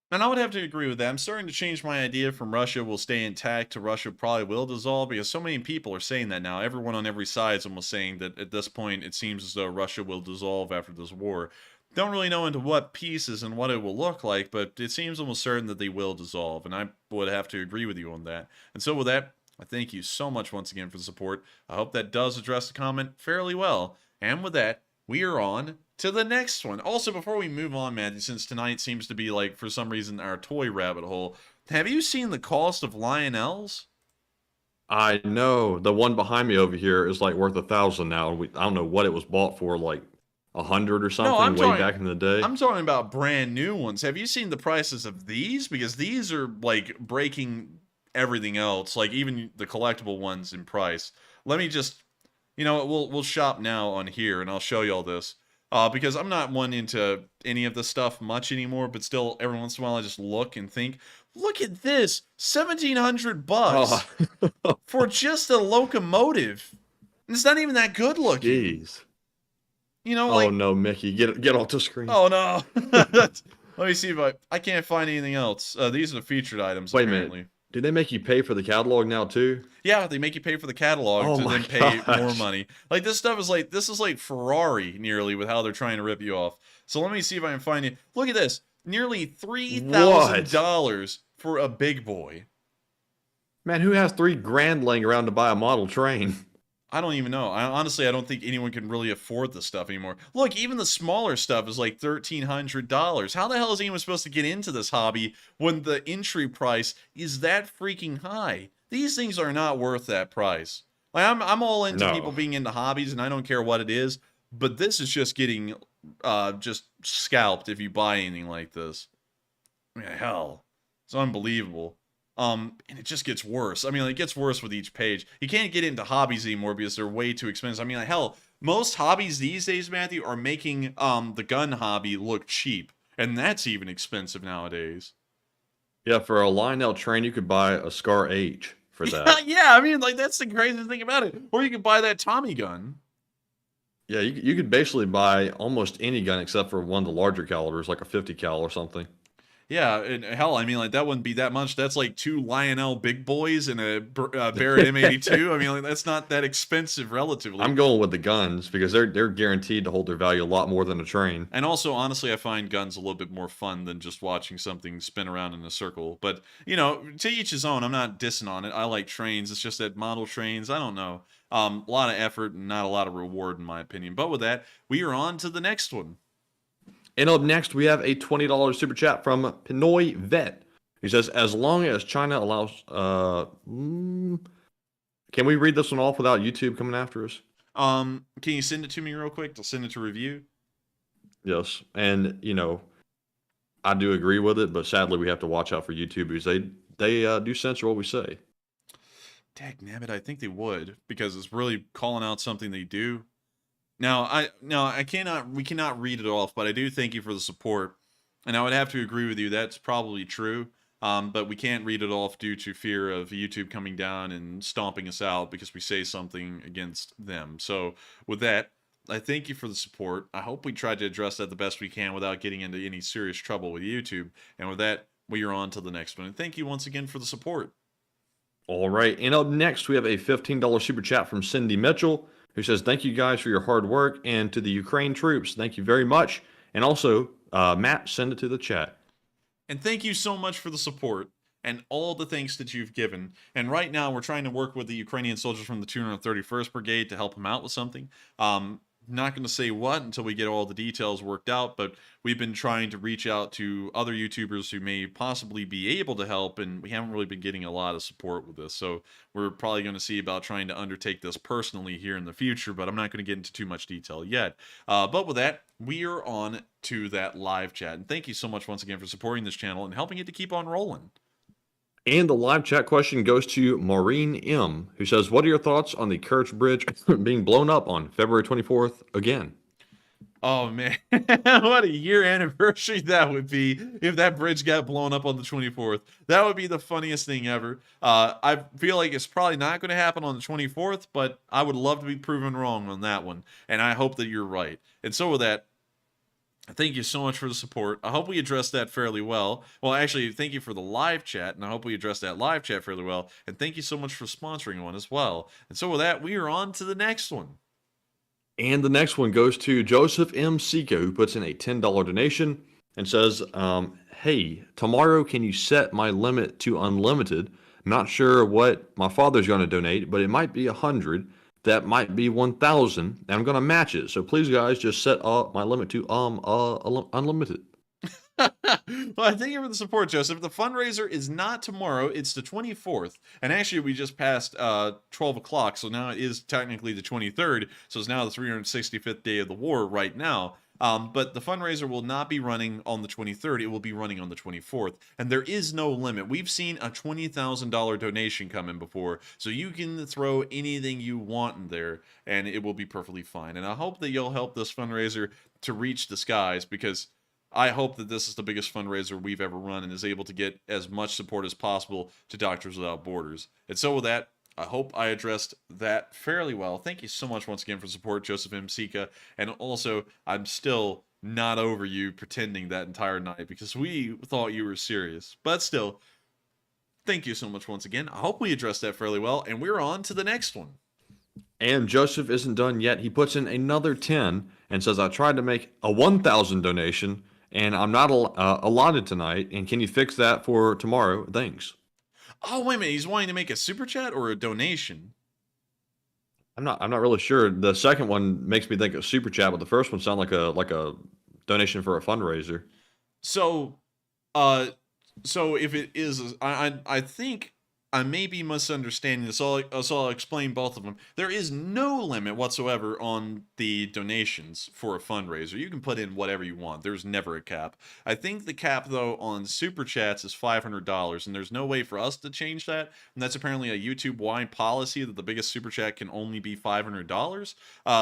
S2: And I would have to agree with that. I'm starting to change my idea from Russia will stay intact to Russia probably will dissolve because so many people are saying that now. Everyone on every side is almost saying that at this point it seems as though Russia will dissolve after this war. Don't really know into what pieces and what it will look like, but it seems almost certain that they will dissolve, and I would have to agree with you on that. And so with that, I thank you so much once again for the support. I hope that does address the comment fairly well. And with that, we are on to the next one. Also, before we move on, Matthew, since tonight seems to be like, for some reason, our toy rabbit hole, have you seen the cost of Lionels?
S3: I know. The one behind me over here is like worth $1,000 now. I don't know what it was bought for, like 100 or something back in the day.
S2: I'm talking about brand new ones. Have you seen the prices of these? Because these are like breaking everything else, like even the collectible ones in price. Let me just, you know, we'll shop now on here, and I'll show you all this. Because I'm not one into any of this stuff much anymore, but still, every once in a while, I just look and think, look at this, $1,700 for just a locomotive. And it's not even that good looking.
S3: Jeez.
S2: You know, like,
S3: oh no, Mickey, get off the screen.
S2: Oh no. Let me see if I can't find anything else. These are the featured items.
S3: Wait
S2: apparently.
S3: A minute. Do they make you pay for the catalog now too?
S2: Yeah, they make you pay for the catalog to then pay more money. Like this stuff is like, this is like Ferrari nearly with how they're trying to rip you off. So let me see if I can find it. Look at this, nearly $3,000 for a big boy.
S3: Man, who has $3,000 laying around to buy a model train?
S2: I don't even know. Honestly, I don't think anyone can really afford this stuff anymore. Look, even the smaller stuff is like $1,300. How the hell is anyone supposed to get into this hobby when the entry price is that freaking high? These things are not worth that price. Like, I'm all into people being into hobbies, and I don't care what it is, but this is just getting just scalped if you buy anything like this. I mean, hell, it's unbelievable. And it just gets worse. I mean, like, it gets worse with each page. You can't get into hobbies anymore because they're way too expensive. I mean, like, hell, most hobbies these days, Matthew, are making the gun hobby look cheap. And that's even expensive nowadays.
S3: Yeah, for a Lionel train, you could buy a Scar H for that.
S2: Yeah, I mean, like, that's the craziest thing about it. Or you could buy that Tommy gun.
S3: Yeah, you could basically buy almost any gun except for one of the larger calibers, like a 50 cal or something.
S2: Yeah, and hell, I mean, like, that wouldn't be that much. That's like 2 Lionel big boys and a Barrett M82. I mean, like, that's not that expensive relatively.
S3: I'm going with the guns because they're guaranteed to hold their value a lot more than a train.
S2: And also, honestly, I find guns a little bit more fun than just watching something spin around in a circle. But, you know, to each his own. I'm not dissing on it. I like trains. It's just that model trains, I don't know. A lot of effort and not a lot of reward, in my opinion. But with that, we are on to the next one.
S3: And up next, we have a $20 super chat from Pinoy Vet. He says, as long as China allows... can we read this one off without YouTube coming after us?
S2: Can you send it to me real quick? I'll send it to review.
S3: Yes. And, I do agree with it, but sadly we have to watch out for YouTube because they do censor what we say.
S2: Dagnabbit, I think they would, because it's really calling out something they do. Now, we cannot read it off, but I do thank you for the support. And I would have to agree with you, that's probably true. But we can't read it off due to fear of YouTube coming down and stomping us out because we say something against them. So with that, I thank you for the support. I hope we tried to address that the best we can without getting into any serious trouble with YouTube. And with that, we are on to the next one. And thank you once again for the support.
S3: All right. And up next, we have a $15 super chat from Cindy Mitchell, who says, thank you guys for your hard work. And to the Ukraine troops, thank you very much. And also, Matt, send it to the chat.
S2: And thank you so much for the support and all the thanks that you've given. And right now, we're trying to work with the Ukrainian soldiers from the 231st Brigade to help them out with something. Not going to say what until we get all the details worked out, but we've been trying to reach out to other YouTubers who may possibly be able to help, and we haven't really been getting a lot of support with this. So we're probably going to see about trying to undertake this personally here in the future, but I'm not going to get into too much detail yet. But with that, we are on to that live chat. And thank you so much once again for supporting this channel and helping it to keep on rolling.
S3: And the live chat question goes to Maureen M., who says, what are your thoughts on the Kerch Bridge being blown up on February 24th again?
S2: Oh, man. What a year anniversary that would be if that bridge got blown up on the 24th. That would be the funniest thing ever. I feel like it's probably not going to happen on the 24th, but I would love to be proven wrong on that one. And I hope that you're right. And so with that, thank you so much for the support. I hope we addressed that fairly well. Well, actually, thank you for the live chat, and I hope we addressed that live chat fairly well. And thank you so much for sponsoring one as well. And so with that, we are on to the next one.
S3: And the next one goes to Joseph M. Sika, who puts in a $10 donation and says, hey, tomorrow can you set my limit to unlimited? Not sure what my father's going to donate, but it might be 100. That might be 1,000, and I'm going to match it. So please, guys, just set up my limit to unlimited.
S2: Well, thank you for the support, Joseph. The fundraiser is not tomorrow. It's the 24th. And actually, we just passed 12 o'clock, so now it is technically the 23rd. So it's now the 365th day of the war right now. But the fundraiser will not be running on the 23rd. It will be running on the 24th. And there is no limit. We've seen a $20,000 donation come in before. So you can throw anything you want in there, and it will be perfectly fine. And I hope that you'll help this fundraiser to reach the skies, because I hope that this is the biggest fundraiser we've ever run and is able to get as much support as possible to Doctors Without Borders. And so with that, I hope I addressed that fairly well. Thank you so much once again for support, Joseph M. Sika. And also, I'm still not over you pretending that entire night because we thought you were serious. But still, thank you so much once again. I hope we addressed that fairly well. And we're on to the next one.
S3: And Joseph isn't done yet. He puts in another 10 and says, I tried to make a 1,000 donation, and I'm not allotted tonight. And can you fix that for tomorrow? Thanks.
S2: Oh, wait a minute. He's wanting to make a super chat or a donation?
S3: I'm not really sure. The second one makes me think of super chat, but the first one sounds like a donation for a fundraiser.
S2: So, so if it is, I think I may be misunderstanding this. So I'll explain both of them. There is no limit whatsoever on the donations for a fundraiser. You can put in whatever you want. There's never a cap. I think the cap, though, on Super Chats is $500, and there's no way for us to change that. And that's apparently a YouTube-wide policy that the biggest Super Chat can only be $500.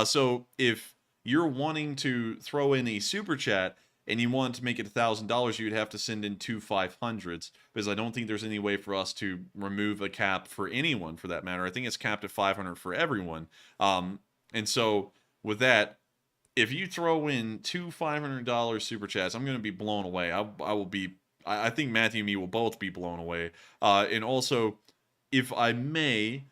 S2: So if you're wanting to throw in a Super Chat, and you want to make it $1,000, you'd have to send in two 500s, because I don't think there's any way for us to remove a cap for anyone, for that matter. I think it's capped at 500 for everyone. And so with that, if you throw in two $500 super chats, I'm going to be blown away. I think Matthew and me will both be blown away. And also, if I may,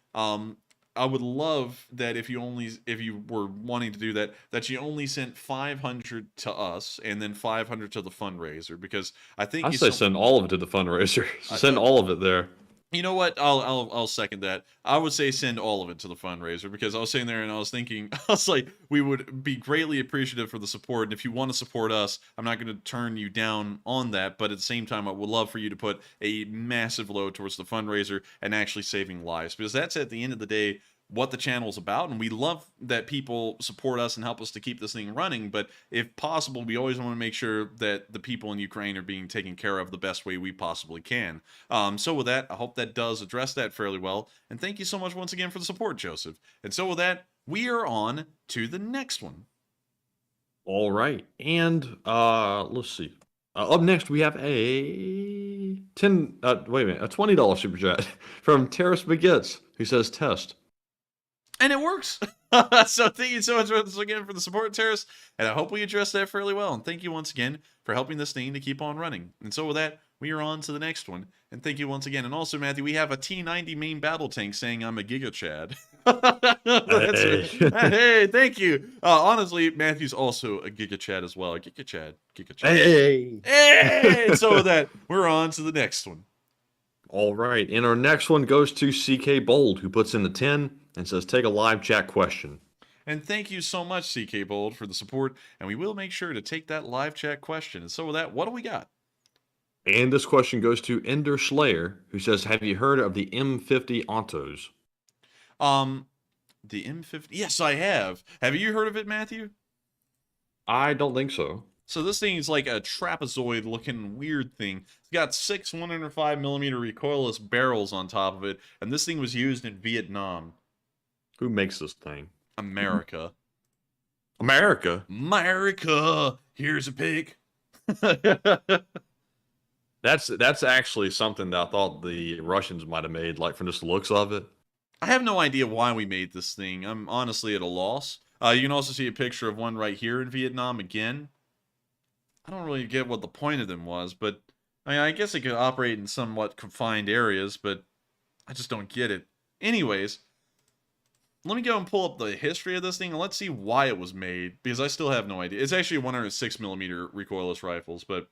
S2: I would love that if you were wanting to do that, that you only sent 500 to us and then 500 to the fundraiser, because I think
S3: I say send all of it to the fundraiser. Send all of it there.
S2: You know what? I'll second that. I would say send all of it to the fundraiser, because I was sitting there and I was thinking, I was like, we would be greatly appreciative for the support. And if you want to support us, I'm not going to turn you down on that. But at the same time, I would love for you to put a massive load towards the fundraiser and actually saving lives, because that's at the end of the day what the channel is about. And we love that people support us and help us to keep this thing running, but if possible, we always want to make sure that the people in Ukraine are being taken care of the best way we possibly can. So with that, I hope that does address that fairly well, and thank you so much once again for the support, Joseph. And so with that, we are on to the next one.
S3: All right, and let's see. Up next, we have a a $20 super chat from Terrace Baguettes, who says test.
S2: And it works. So thank you so much once again for the support, Terrace. And I hope we addressed that fairly well. And thank you once again for helping this thing to keep on running. And so with that, we are on to the next one. And thank you once again. And also, Matthew, we have a T90 main battle tank saying I'm a Giga Chad. Hey, thank you. Honestly, Matthew's also a Giga Chad as well. Giga Chad. Giga Chad. Hey. So with that, we're on to the next one.
S3: All right, and our next one goes to CK Bold, who puts in the 10 and says, take a live chat question.
S2: And thank you so much, CK Bold, for the support, and we will make sure to take that live chat question. And so with that, what do we got?
S3: And this question goes to Ender Slayer, who says, have you heard of the M50 Ontos?
S2: The M50? Yes, I have. Have you heard of it, Matthew?
S3: I don't think so.
S2: So this thing is like a trapezoid-looking weird thing. It's got 6 105mm recoilless barrels on top of it, and this thing was used in Vietnam.
S3: Who makes this thing?
S2: America.
S3: America?
S2: America! Here's a pig.
S3: That's actually something that I thought the Russians might have made, like from just the looks of it.
S2: I have no idea why we made this thing. I'm honestly at a loss. You can also see a picture of one right here in Vietnam again. I don't really get what the point of them was, but I mean, I guess it could operate in somewhat confined areas, but I just don't get it. Anyways, let me go and pull up the history of this thing, and let's see why it was made, because I still have no idea. It's actually 106mm recoilless rifles, but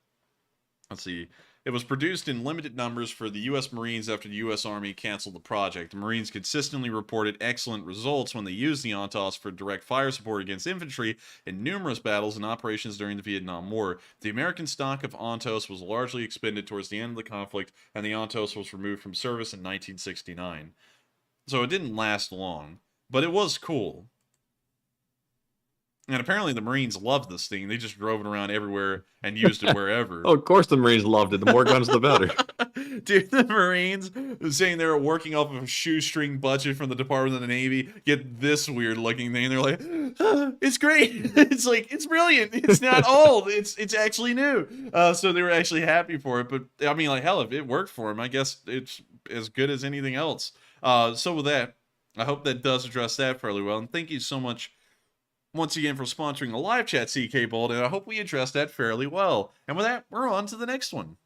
S2: let's see. It was produced in limited numbers for the U.S. Marines after the U.S. Army canceled the project. The Marines consistently reported excellent results when they used the Ontos for direct fire support against infantry in numerous battles and operations during the Vietnam War. The American stock of Ontos was largely expended towards the end of the conflict, and the Ontos was removed from service in 1969. So it didn't last long, but it was cool. And apparently the Marines loved this thing. They just drove it around everywhere and used it wherever.
S3: Oh, of course the Marines loved it. The more guns, the better.
S2: Dude, the Marines saying they were working off of a shoestring budget from the Department of the Navy get this weird looking thing. They're like, it's great. It's like, it's brilliant. It's not old. It's actually new. So they were actually happy for it. But I mean, like, hell, if it worked for them, I guess it's as good as anything else. So with that, I hope that does address that fairly well. And thank you so much once again for sponsoring the live chat, CK Bold, and I hope we addressed that fairly well. And with that, we're on to the next one.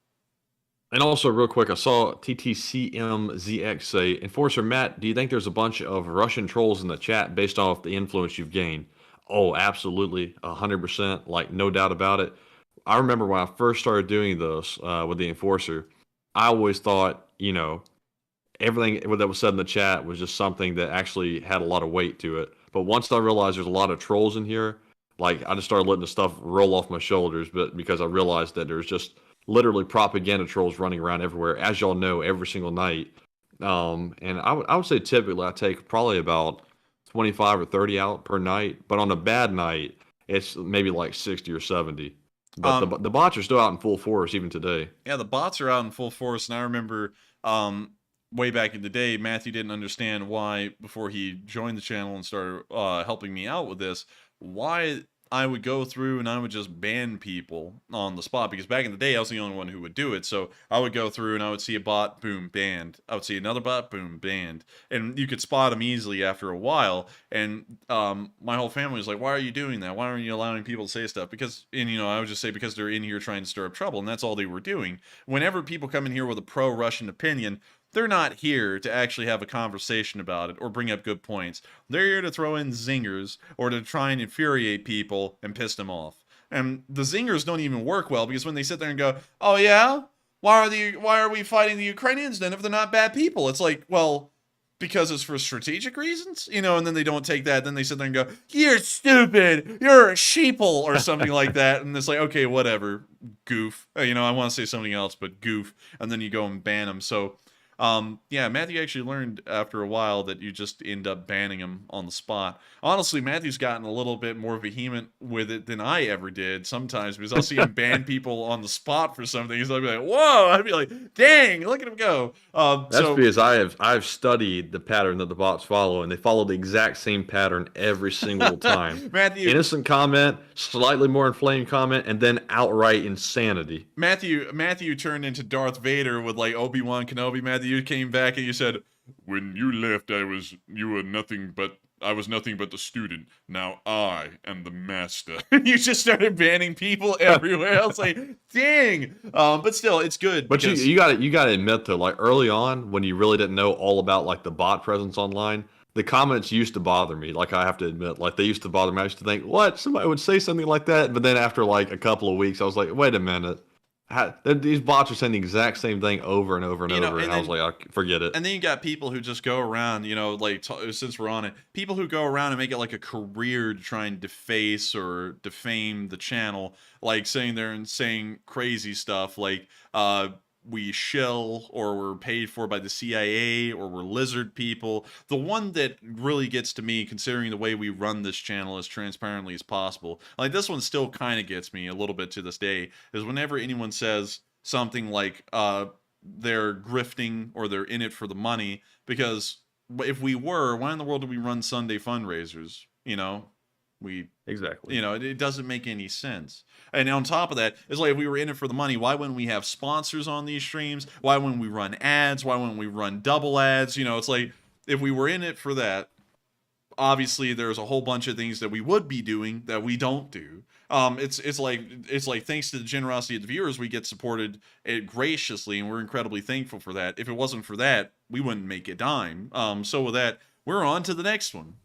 S3: And also, real quick, I saw TTCMZX say, Enforcer Matt, do you think there's a bunch of Russian trolls in the chat based off the influence you've gained? Oh, absolutely, 100%, like no doubt about it. I remember when I first started doing this with the Enforcer, I always thought, you know, everything that was said in the chat was just something that actually had a lot of weight to it. But once I realized there's a lot of trolls in here, like I just started letting the stuff roll off my shoulders. But because I realized that there's just literally propaganda trolls running around everywhere, as y'all know, every single night. And I would say typically I take probably about 25 or 30 out per night. But on a bad night, it's maybe like 60 or 70. But the bots are still out in full force even today.
S2: Yeah, the bots are out in full force, and I remember way back in the day, Matthew didn't understand why, before he joined the channel and started helping me out with this, why I would go through and I would just ban people on the spot. Because back in the day, I was the only one who would do it. So I would go through and I would see a bot, boom, banned. I would see another bot, boom, banned. And you could spot them easily after a while. And my whole family was like, why are you doing that? Why aren't you allowing people to say stuff? Because, and you know, I would just say because they're in here trying to stir up trouble. And that's all they were doing. Whenever people come in here with a pro-Russian opinion, they're not here to actually have a conversation about it or bring up good points. They're here to throw in zingers or to try and infuriate people and piss them off. And the zingers don't even work well because when they sit there and go, oh yeah? why are we fighting the Ukrainians then if they're not bad people? It's like, well, because it's for strategic reasons, you know, and then they don't take that. Then they sit there and go, you're stupid, you're a sheeple, or something like that. And it's like, okay, whatever, goof. You know, I want to say something else, but goof. And then you go and ban them. So, yeah, Matthew actually learned after a while that you just end up banning him on the spot. Honestly, Matthew's gotten a little bit more vehement with it than I ever did sometimes, because I'll see him ban people on the spot for something. He's like, whoa, I'd be like, dang, look at him go.
S3: That's because I've studied the pattern that the bots follow, and they follow the exact same pattern every single time.
S2: Matthew,
S3: innocent comment, slightly more inflamed comment, and then outright insanity.
S2: Matthew turned into Darth Vader with like Obi-Wan Kenobi. Matthew, you came back and you said,
S14: when you left, I was nothing but the student. Now I am the master.
S2: You just started banning people everywhere. I was like, dang. But still, it's good.
S3: But you gotta admit though, like early on when you really didn't know all about like the bot presence online, the comments used to bother me. Like I have to admit, like they used to bother me. I used to think, what? Somebody would say something like that. But then after like a couple of weeks, I was like, wait a minute. These bots are saying the exact same thing over and over and over, and I was like, forget it.
S2: And then you got people who just go around, you know, like since we're on it, people who go around and make it like a career to try and deface or defame the channel, like saying there and saying crazy stuff like we shill, or we're paid for by the CIA, or we're lizard people. The one that really gets to me, considering the way we run this channel as transparently as possible, like this one still kind of gets me a little bit to this day, is whenever anyone says something like they're grifting or they're in it for the money, because if we were, why in the world do we run Sunday fundraisers? You know,
S3: exactly.
S2: You know, it doesn't make any sense. And on top of that, it's like if we were in it for the money, why wouldn't we have sponsors on these streams? Why wouldn't we run ads? Why wouldn't we run double ads? You know, it's like if we were in it for that, obviously there's a whole bunch of things that we would be doing that we don't do. It's like thanks to the generosity of the viewers, we get supported graciously, and we're incredibly thankful for that. If it wasn't for that, we wouldn't make a dime. So with that, we're on to the next one.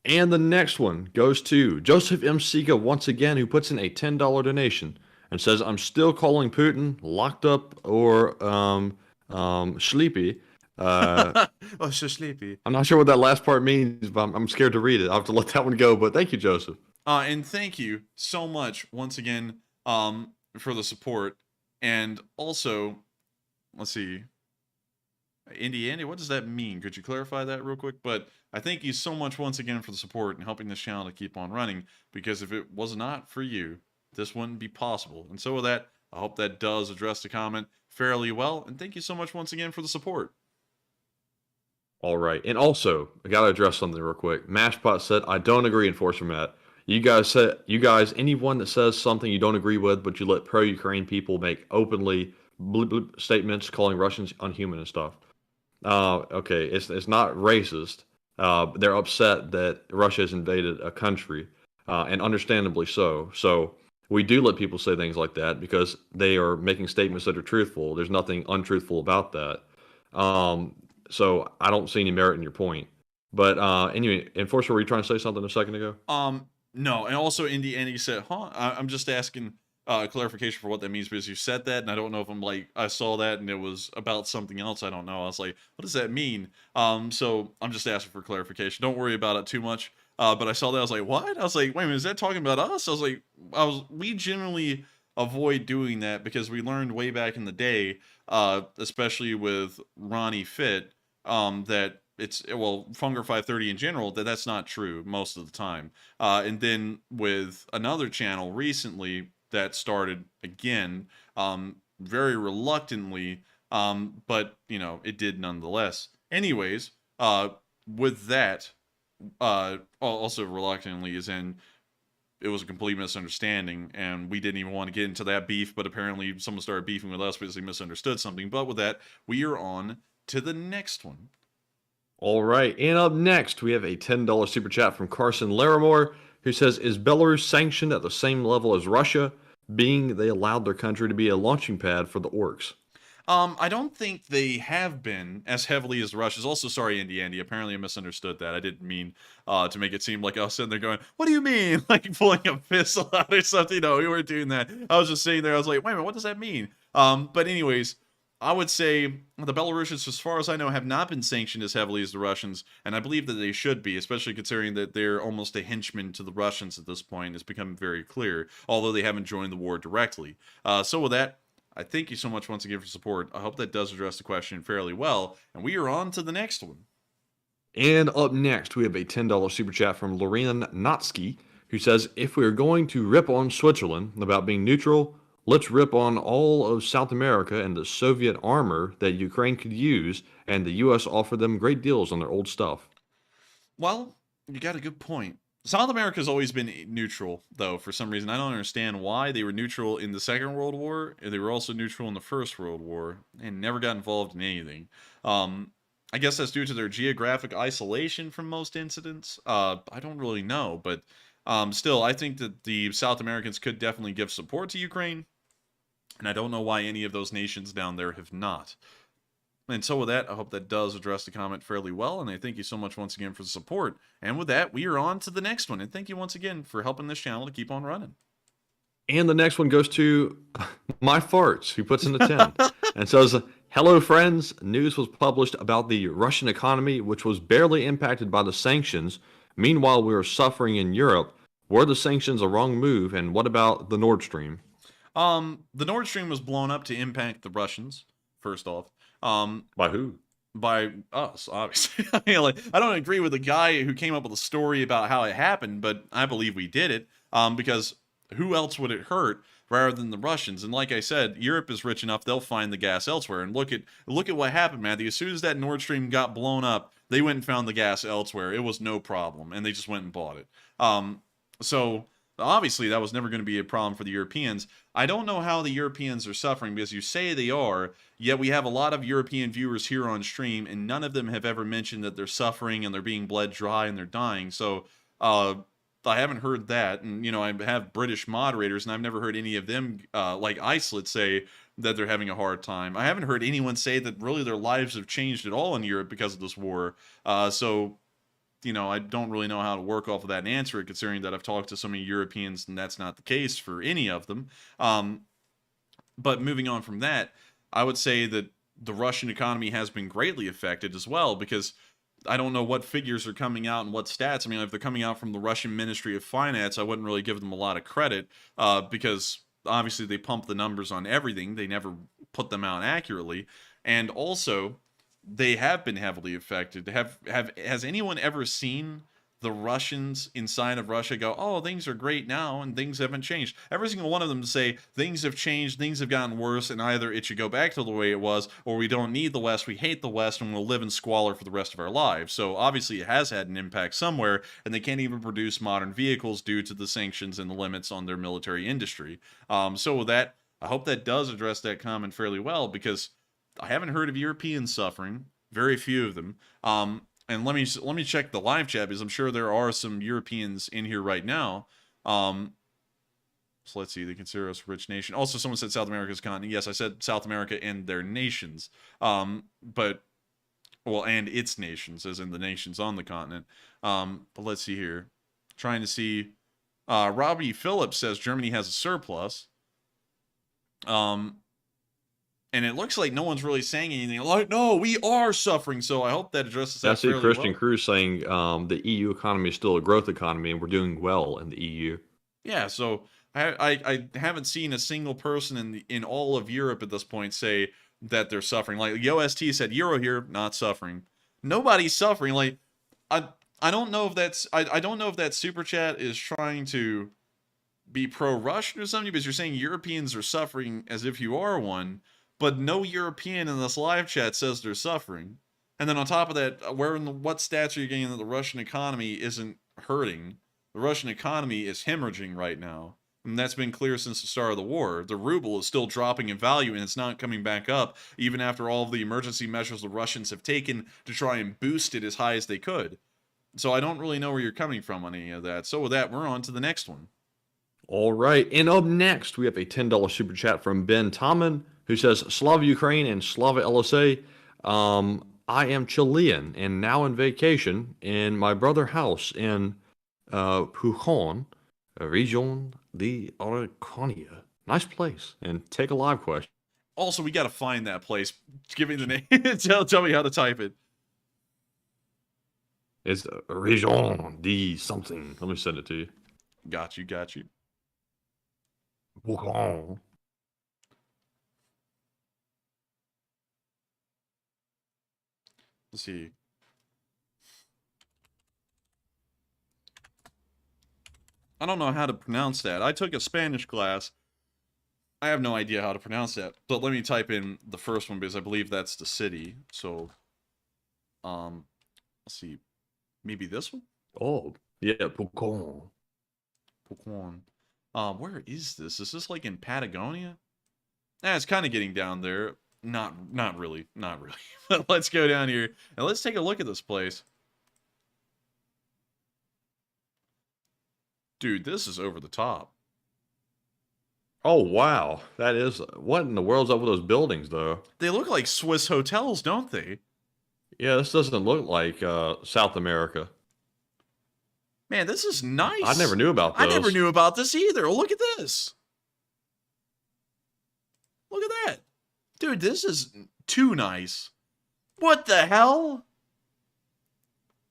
S3: And the next one goes to Joseph M. Sika once again, who puts in a $10 donation and says, I'm still calling Putin locked up or sleepy.
S2: Oh, so sleepy.
S3: I'm not sure what that last part means, but I'm scared to read it. I'll have to let that one go, but thank you, Joseph.
S2: And thank you so much once again for the support. And also, let's see. Andy, what does that mean? Could you clarify that real quick? But I thank you so much once again for the support and helping this channel to keep on running, because if it was not for you, this wouldn't be possible. And so with that, I hope that does address the comment fairly well. And thank you so much once again for the support.
S3: All right. And also, I got to address something real quick. Mashpot said, I don't agree, Enforcer Matt. You guys, anyone that says something you don't agree with, but you let pro-Ukraine people make openly statements calling Russians unhuman and stuff. Okay, it's not racist. They're upset that Russia has invaded a country, and understandably so. So we do let people say things like that because they are making statements that are truthful. There's nothing untruthful about that. So I don't see any merit in your point. But anyway, Enforcer, were you trying to say something a second ago?
S2: No, and also Andy said, I'm just asking clarification for what that means, because you said that, and I don't know if I'm like, I saw that and it was about something else. I don't know. I was like, what does that mean? So I'm just asking for clarification. Don't worry about it too much. But I saw that, I was like, what? I was like, wait a minute, is that talking about us? I was like, we generally avoid doing that because we learned way back in the day, especially with Ronnie Fit, that it's, well, Funger 530 in general, that's not true most of the time. And then with another channel recently that started again, very reluctantly, but, you know, it did nonetheless. Anyways, with that, also reluctantly, is in, it was a complete misunderstanding, and we didn't even want to get into that beef, but apparently someone started beefing with us because they misunderstood something. But with that, we are on to the next one.
S3: All right, and up next, we have a $10 super chat from Carson Larimore, who says, is Belarus sanctioned at the same level as Russia, being they allowed their country to be a launching pad for the orcs?
S2: I don't think they have been as heavily as the Russians. Also, sorry, Andy, apparently I misunderstood that. I didn't mean to make it seem like I was sitting there going, what do you mean? Like pulling a pistol out or something. No, we weren't doing that. I was just sitting there. I was like, wait a minute, what does that mean? But anyways, I would say the Belarusians, as far as I know, have not been sanctioned as heavily as the Russians, and I believe that they should be, especially considering that they're almost a henchman to the Russians at this point. It's become very clear, although they haven't joined the war directly. So with that, I thank you so much once again for support. I hope that does address the question fairly well, and we are on to the next one.
S3: And up next, we have a $10 super chat from Lorian Notsky, who says, if we are going to rip on Switzerland about being neutral, let's rip on all of South America and the Soviet armor that Ukraine could use, and the U.S. offered them great deals on their old stuff.
S2: Well, you got a good point. South America's always been neutral, though, for some reason. I don't understand why. They were neutral in the Second World War, and they were also neutral in the First World War, and never got involved in anything. I guess that's due to their geographic isolation from most incidents. I don't really know, but still, I think that the South Americans could definitely give support to Ukraine, and I don't know why any of those nations down there have not. And so with that, I hope that does address the comment fairly well, and I thank you so much once again for the support. And with that, we are on to the next one, and thank you once again for helping this channel to keep on running.
S3: And the next one goes to My Farts, who puts in the 10 and says, hello, friends. News was published about the Russian economy, which was barely impacted by the sanctions. Meanwhile, we are suffering in Europe. Were the sanctions a wrong move? And what about the Nord Stream?
S2: The Nord Stream was blown up to impact the Russians, first off.
S3: By who?
S2: By us, obviously. I mean, like, I don't agree with the guy who came up with the story about how it happened, but I believe we did it. Because who else would it hurt rather than the Russians? And like I said, Europe is rich enough; they'll find the gas elsewhere. And look at what happened, Matthew. As soon as that Nord Stream got blown up, they went and found the gas elsewhere. It was no problem, and they just went and bought it. So obviously that was never going to be a problem for the Europeans. I don't know how the Europeans are suffering, because you say they are, yet we have a lot of European viewers here on stream, and none of them have ever mentioned that they're suffering and they're being bled dry and they're dying. So I haven't heard that. And, you know, I have British moderators, and I've never heard any of them, like Iceland, say that they're having a hard time. I haven't heard anyone say that really their lives have changed at all in Europe because of this war. So, you know, I don't really know how to work off of that and answer it, considering that I've talked to so many Europeans and that's not the case for any of them. But moving on from that, I would say that the Russian economy has been greatly affected as well, because I don't know what figures are coming out and what stats. I mean, if they're coming out from the Russian Ministry of Finance, I wouldn't really give them a lot of credit, because obviously they pump the numbers on everything. They never put them out accurately. And also, they have been heavily affected. Has anyone ever seen the Russians inside of Russia go, oh, things are great now and things haven't changed? Every single one of them say things have changed, things have gotten worse, and either it should go back to the way it was, or we don't need the West, we hate the West, and we'll live in squalor for the rest of our lives. So obviously it has had an impact somewhere, and they can't even produce modern vehicles due to the sanctions and the limits on their military industry. So with that, I hope that does address that comment fairly well, because I haven't heard of Europeans suffering, very few of them. And let me check the live chat, because I'm sure there are some Europeans in here right now. So let's see. They consider us a rich nation. Also, someone said South America's continent. Yes, I said South America and their nations. But and its nations, as in the nations on the continent. But let's see here. Trying to see. Robbie Phillips says Germany has a surplus. And it looks like no one's really saying anything. Like, no, we are suffering. So I hope that addresses that fairly well.
S3: I see Christian Cruz saying the EU economy is still a growth economy, and we're doing well in the EU.
S2: Yeah, so I haven't seen a single person in all of Europe at this point say that they're suffering. Like OST said, Euro here, not suffering. Nobody's suffering. Like I don't know if that's I don't know if that super chat is trying to be pro-Russian or something, because you're saying Europeans are suffering as if you are one. But no European in this live chat says they're suffering. And then on top of that, what stats are you getting that the Russian economy isn't hurting? The Russian economy is hemorrhaging right now. And that's been clear since the start of the war. The ruble is still dropping in value, and it's not coming back up, even after all of the emergency measures the Russians have taken to try and boost it as high as they could. So I don't really know where you're coming from on any of that. So with that, we're on to the next one.
S3: All right. And up next, we have a $10 super chat from Ben Tommen, who says, Slava Ukraine and Slava LSA. I am Chilean and now on vacation in my brother's house in Pujon, Region de Araucanía. Nice place. And take a live question.
S2: Also, we got to find that place. Give me the name. tell me how to type it.
S3: It's Region D something. Let me send it to you.
S2: Got you.
S3: Bougon.
S2: Let's see. I don't know how to pronounce that. I took a Spanish class. I have no idea how to pronounce that. But let me type in the first one because I believe that's the city. So, let's see. Maybe this one?
S3: Oh, yeah, Bougon.
S2: Bougon. Where is this? Is this like in Patagonia? It's kind of getting down there. Not really. But let's go down here and let's take a look at this place. Dude, this is over the top.
S3: Oh, wow. That is... What in the world's up with those buildings, though?
S2: They look like Swiss hotels, don't they?
S3: Yeah, this doesn't look like South America.
S2: Man, this is nice.
S3: I never knew about those.
S2: I never knew about this either. Look at this. Look at that. Dude, this is too nice. What the hell?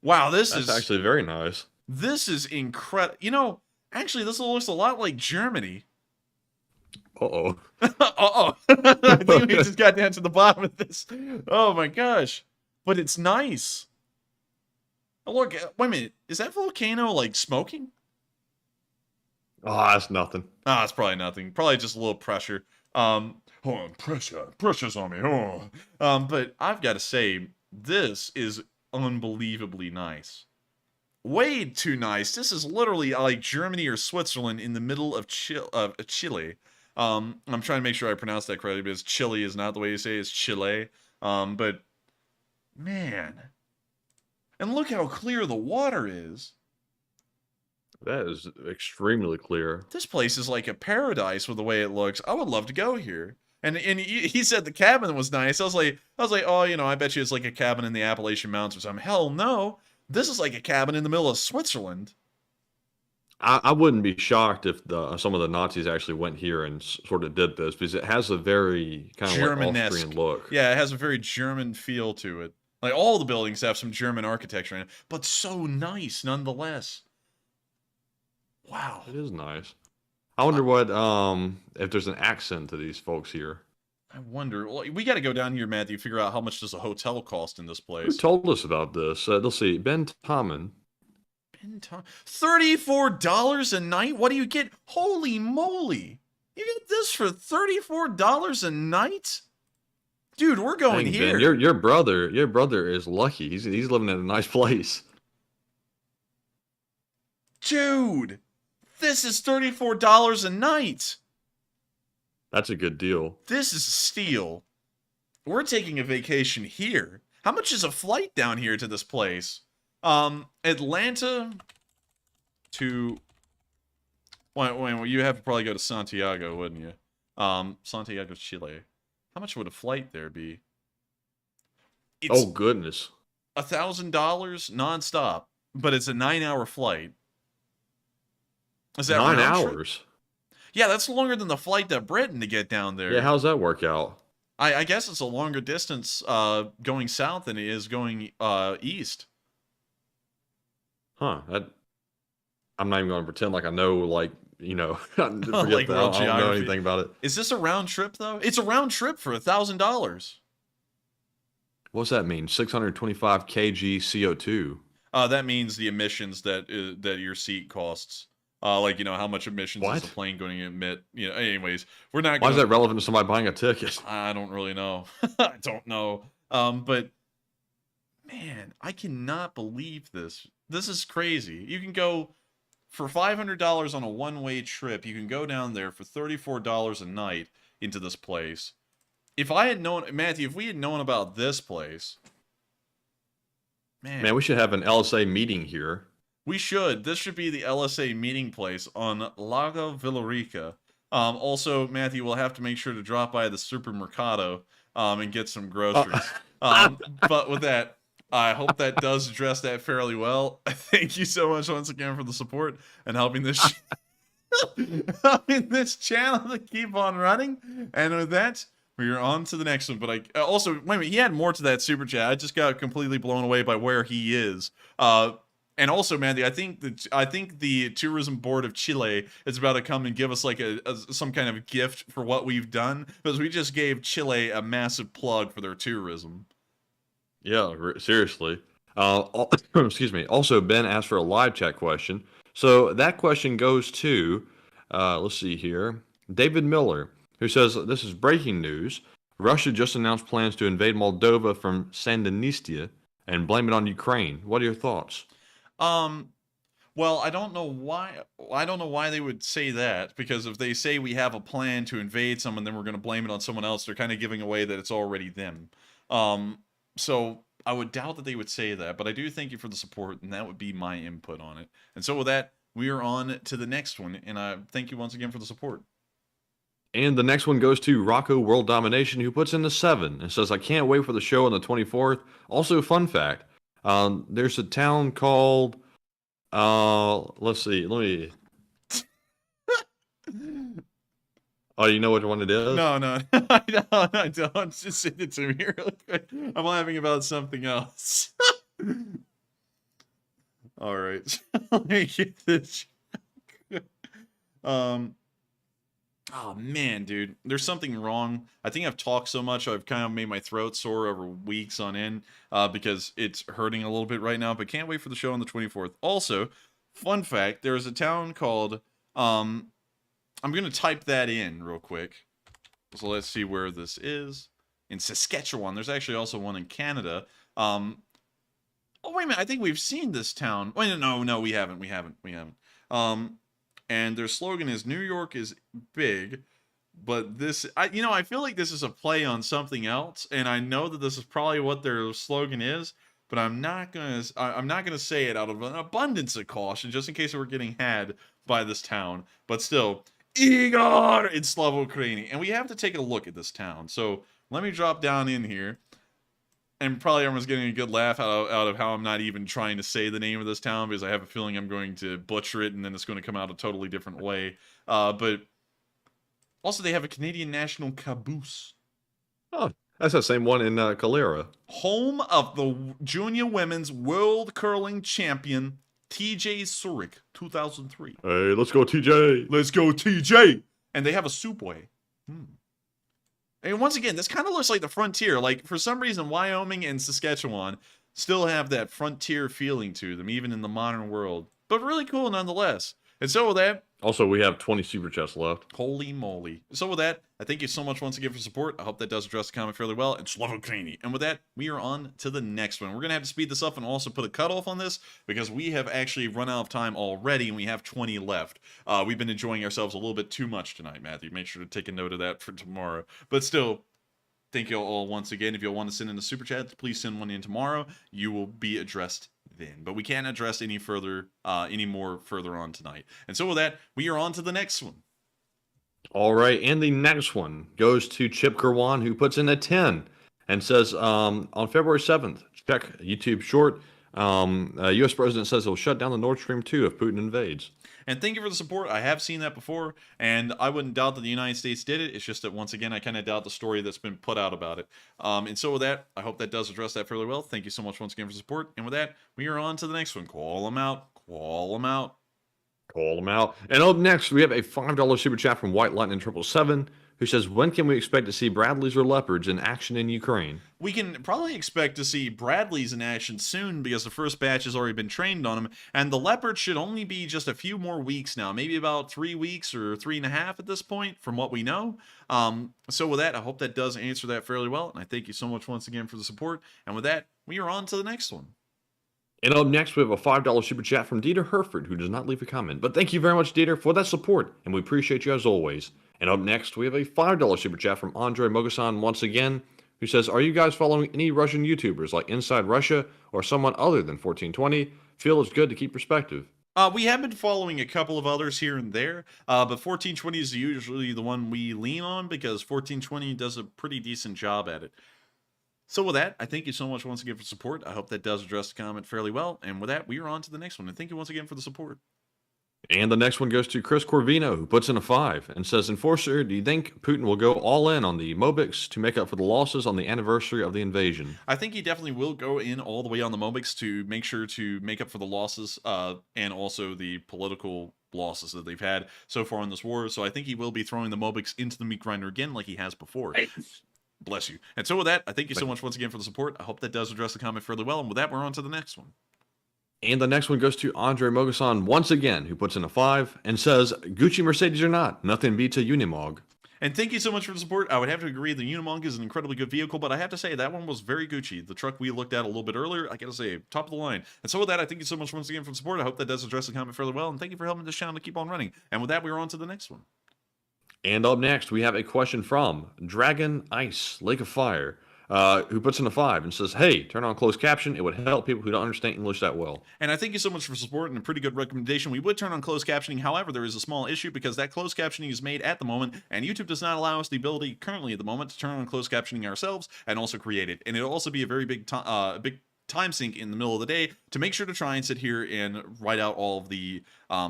S2: Wow, That's
S3: actually very nice.
S2: This is incredible. You know, actually, this looks a lot like Germany.
S3: Uh-oh.
S2: Uh-oh. I think we just got down to the bottom of this. Oh, my gosh. But it's nice. Oh, look, wait a minute. Is that volcano, like, smoking?
S3: Oh, that's nothing.
S2: Ah, it's probably nothing. Probably just a little pressure. Hold on, pressure's on me. Oh. But I've got to say, this is unbelievably nice. Way too nice. This is literally like Germany or Switzerland in the middle of Chile. I'm trying to make sure I pronounce that correctly because Chile is not the way you say it. It's Chile. But man, and look how clear the water is.
S3: That is extremely clear.
S2: This place is like a paradise with the way it looks. I would love to go here. And he said the cabin was nice. I was like, oh, you know, I bet you it's like a cabin in the Appalachian Mountains or something. Hell no. This is like a cabin in the middle of Switzerland.
S3: I wouldn't be shocked if some of the Nazis actually went here and sort of did this, because it has a very kind of like Austrian look.
S2: Yeah, it has a very German feel to it. Like all the buildings have some German architecture in it, but so nice nonetheless. Wow.
S3: It is nice. I wonder what if there's an accent to these folks here.
S2: I wonder. Well, we got to go down here, Matthew, figure out how much does a hotel cost in this place.
S3: Who told us about this? Let's see. Ben Tommen.
S2: $34 a night? What do you get? Holy moly. You get this for $34 a night? Dude, we're going
S3: Dang,
S2: here.
S3: Ben, your brother is lucky. He's living in a nice place.
S2: Dude, this is $34 a night.
S3: That's a good deal.
S2: This is a steal. We're taking a vacation here. How much is a flight down here to this place? Atlanta to... Well, you have to probably go to Santiago, wouldn't you? Santiago, Chile. How much would a flight there be?
S3: Oh, goodness.
S2: $1,000 nonstop, but it's a 9-hour flight. Is that
S3: 9
S2: round
S3: hours?
S2: Trip? Yeah, that's longer than the flight to Britain to get down there.
S3: Yeah, how's that work out?
S2: I guess it's a longer distance going south than it is going east.
S3: Huh. I'm not even going to pretend like I know, like, you know, forget
S2: like
S3: that. I don't know anything about it.
S2: Is this a round trip, though? It's a round trip for $1,000.
S3: What's that mean? 625 kg CO2.
S2: That means the emissions that your seat costs. Like, you know, how much emissions is the plane going to emit? You know, anyways, we're not.
S3: Why is that relevant to somebody buying a ticket?
S2: I don't really know. I don't know. But man, I cannot believe this. This is crazy. You can go for $500 on a one-way trip. You can go down there for $34 a night into this place. If I had known, Matthew, if we had known about this place,
S3: man, we should have an LSA meeting here.
S2: We should. This should be the LSA meeting place on Lago Villarica. Also, Matthew, we'll have to make sure to drop by the Supermercado and get some groceries. But with that, I hope that does address that fairly well. Thank you so much once again for the support and helping this channel to keep on running. And with that, We are on to the next one, but I also wait a minute. He had more to that super chat. I just got completely blown away by where he is. And also, Mandy, I think the tourism board of Chile is about to come and give us like some kind of gift for what we've done, because we just gave Chile a massive plug for their tourism.
S3: Yeah, seriously. Excuse me. Also, Ben asked for a live chat question. So that question goes to, let's see here, David Miller, who says, this is breaking news. Russia just announced plans to invade Moldova from Transnistria and blame it on Ukraine. What are your thoughts?
S2: Well, I don't know why they would say that, because if they say we have a plan to invade someone, then we're going to blame it on someone else, they're kind of giving away that it's already them. So I would doubt that they would say that, but I do thank you for the support, and that would be my input on it. And so with that, we are on to the next one, and I thank you once again for the support.
S3: And the next one goes to Rocco World Domination, who puts in the 7 and says, I can't wait for the show on the 24th. Also, fun fact, there's a town called, let's see, let me... Oh, you know which one it is?
S2: No, I don't. Just send it to me real quick. I'm laughing about something else. All right. Let me get this. Oh man, dude, there's something wrong. I think I've talked so much, I've kind of made my throat sore over weeks on end, because it's hurting a little bit right now, but can't wait for the show on the 24th. Also, fun fact, there is a town called, I'm going to type that in real quick. So let's see where this is. In Saskatchewan. There's actually also one in Canada. Oh, wait a minute. I think we've seen this town. Wait, no, we haven't. And their slogan is, New York is big, but this, I feel like this is a play on something else, and I know that this is probably what their slogan is, but I'm not gonna say it out of an abundance of caution, just in case we're getting had by this town. But still, Igor in Slavo-Ukrainian, and we have to take a look at this town. So let me drop down in here. And probably everyone's getting a good laugh out of how I'm not even trying to say the name of this town, because I have a feeling I'm going to butcher it and then it's going to come out a totally different way. But also they have a Canadian national caboose.
S3: Oh, that's the same one in Calera.
S2: Home of the junior women's world curling champion, TJ Zurich, 2003.
S3: Hey, let's go TJ.
S2: Let's go TJ. And they have a Subway. And once again, this kind of looks like the frontier. Like, for some reason, Wyoming and Saskatchewan still have that frontier feeling to them, even in the modern world. But really cool nonetheless. And so with that...
S3: Also, we have 20 super chats left.
S2: Holy moly. So with that, I thank you so much once again for support. I hope that does address the comment fairly well. And Slavo-Ukrainian. And with that, we are on to the next one. We're going to have to speed this up and also put a cutoff on this, because we have actually run out of time already, and we have 20 left. We've been enjoying ourselves a little bit too much tonight, Matthew. Make sure to take a note of that for tomorrow. But still... Thank you all once again. If you'll want to send in a super chat, please send one in tomorrow. You will be addressed then. But we can't address any more further on tonight. And so with that, we are on to the next one.
S3: All right, and the next one goes to Chip Kerwan, who puts in a 10 and says, on February 7th, check YouTube short, U.S. President says he'll shut down the Nord Stream 2 if Putin invades.
S2: And thank you for the support. I have seen that before, and I wouldn't doubt that the United States did it. It's just that, once again, I kind of doubt the story that's been put out about it. And so with that, I hope that does address that fairly well. Thank you so much once again for support. And with that, we are on to the next one. Call them out. Call them out.
S3: Call them out. And up next, we have a $5 super chat from White Lightning 777, who says, when can we expect to see Bradleys or Leopards in action in Ukraine?
S2: We can probably expect to see Bradleys in action soon, because the first batch has already been trained on them, and the Leopards should only be just a few more weeks now, maybe about 3 weeks or 3.5 at this point, from what we know. So with that, I hope that does answer that fairly well, and I thank you so much once again for the support. And with that, we are on to the next one.
S3: And up next, we have a $5 super chat from Dieter Herford, who does not leave a comment. But thank you very much, Dieter, for that support, and we appreciate you as always. And up next, we have a $5 super chat from Andre Mogasan once again, who says, are you guys following any Russian YouTubers like Inside Russia or someone other than 1420? Feel it's good to keep perspective.
S2: We have been following a couple of others here and there, but 1420 is usually the one we lean on, because 1420 does a pretty decent job at it. So with that, I thank you so much once again for support. I hope that does address the comment fairly well. And with that, we are on to the next one. And thank you once again for the support.
S3: And the next one goes to Chris Corvino, who puts in a 5 and says, Enforcer, do you think Putin will go all in on the Mobics to make up for the losses on the anniversary of the invasion?
S2: I think he definitely will go in all the way on the Mobics to make sure to make up for the losses and also the political losses that they've had so far in this war. So I think he will be throwing the Mobics into the meat grinder again like he has before. Bless you. And so with that, I thank you so much once again for the support. I hope that does address the comment fairly well. And with that, we're on to the next one.
S3: And the next one goes to Andre Mogasan once again, who puts in a 5 and says, Gucci Mercedes or not, nothing beats a Unimog.
S2: And thank you so much for the support. I would have to agree the Unimog is an incredibly good vehicle, but I have to say that one was very Gucci. The truck we looked at a little bit earlier, I gotta say, top of the line. And so with that, I thank you so much once again for the support. I hope that does address the comment fairly well, and thank you for helping this channel to keep on running. And with that, we're on to the next one.
S3: And up next, we have a question from Dragon Ice Lake of Fire, who puts in a 5 and says, hey, turn on closed caption. It would help people who don't understand English that well.
S2: And I thank you so much for support and a pretty good recommendation. We would turn on closed captioning. However, there is a small issue because that closed captioning is made at the moment, and YouTube does not allow us the ability currently at the moment to turn on closed captioning ourselves and also create it. And it'll also be a very big time sink in the middle of the day to make sure to try and sit here and write out all of the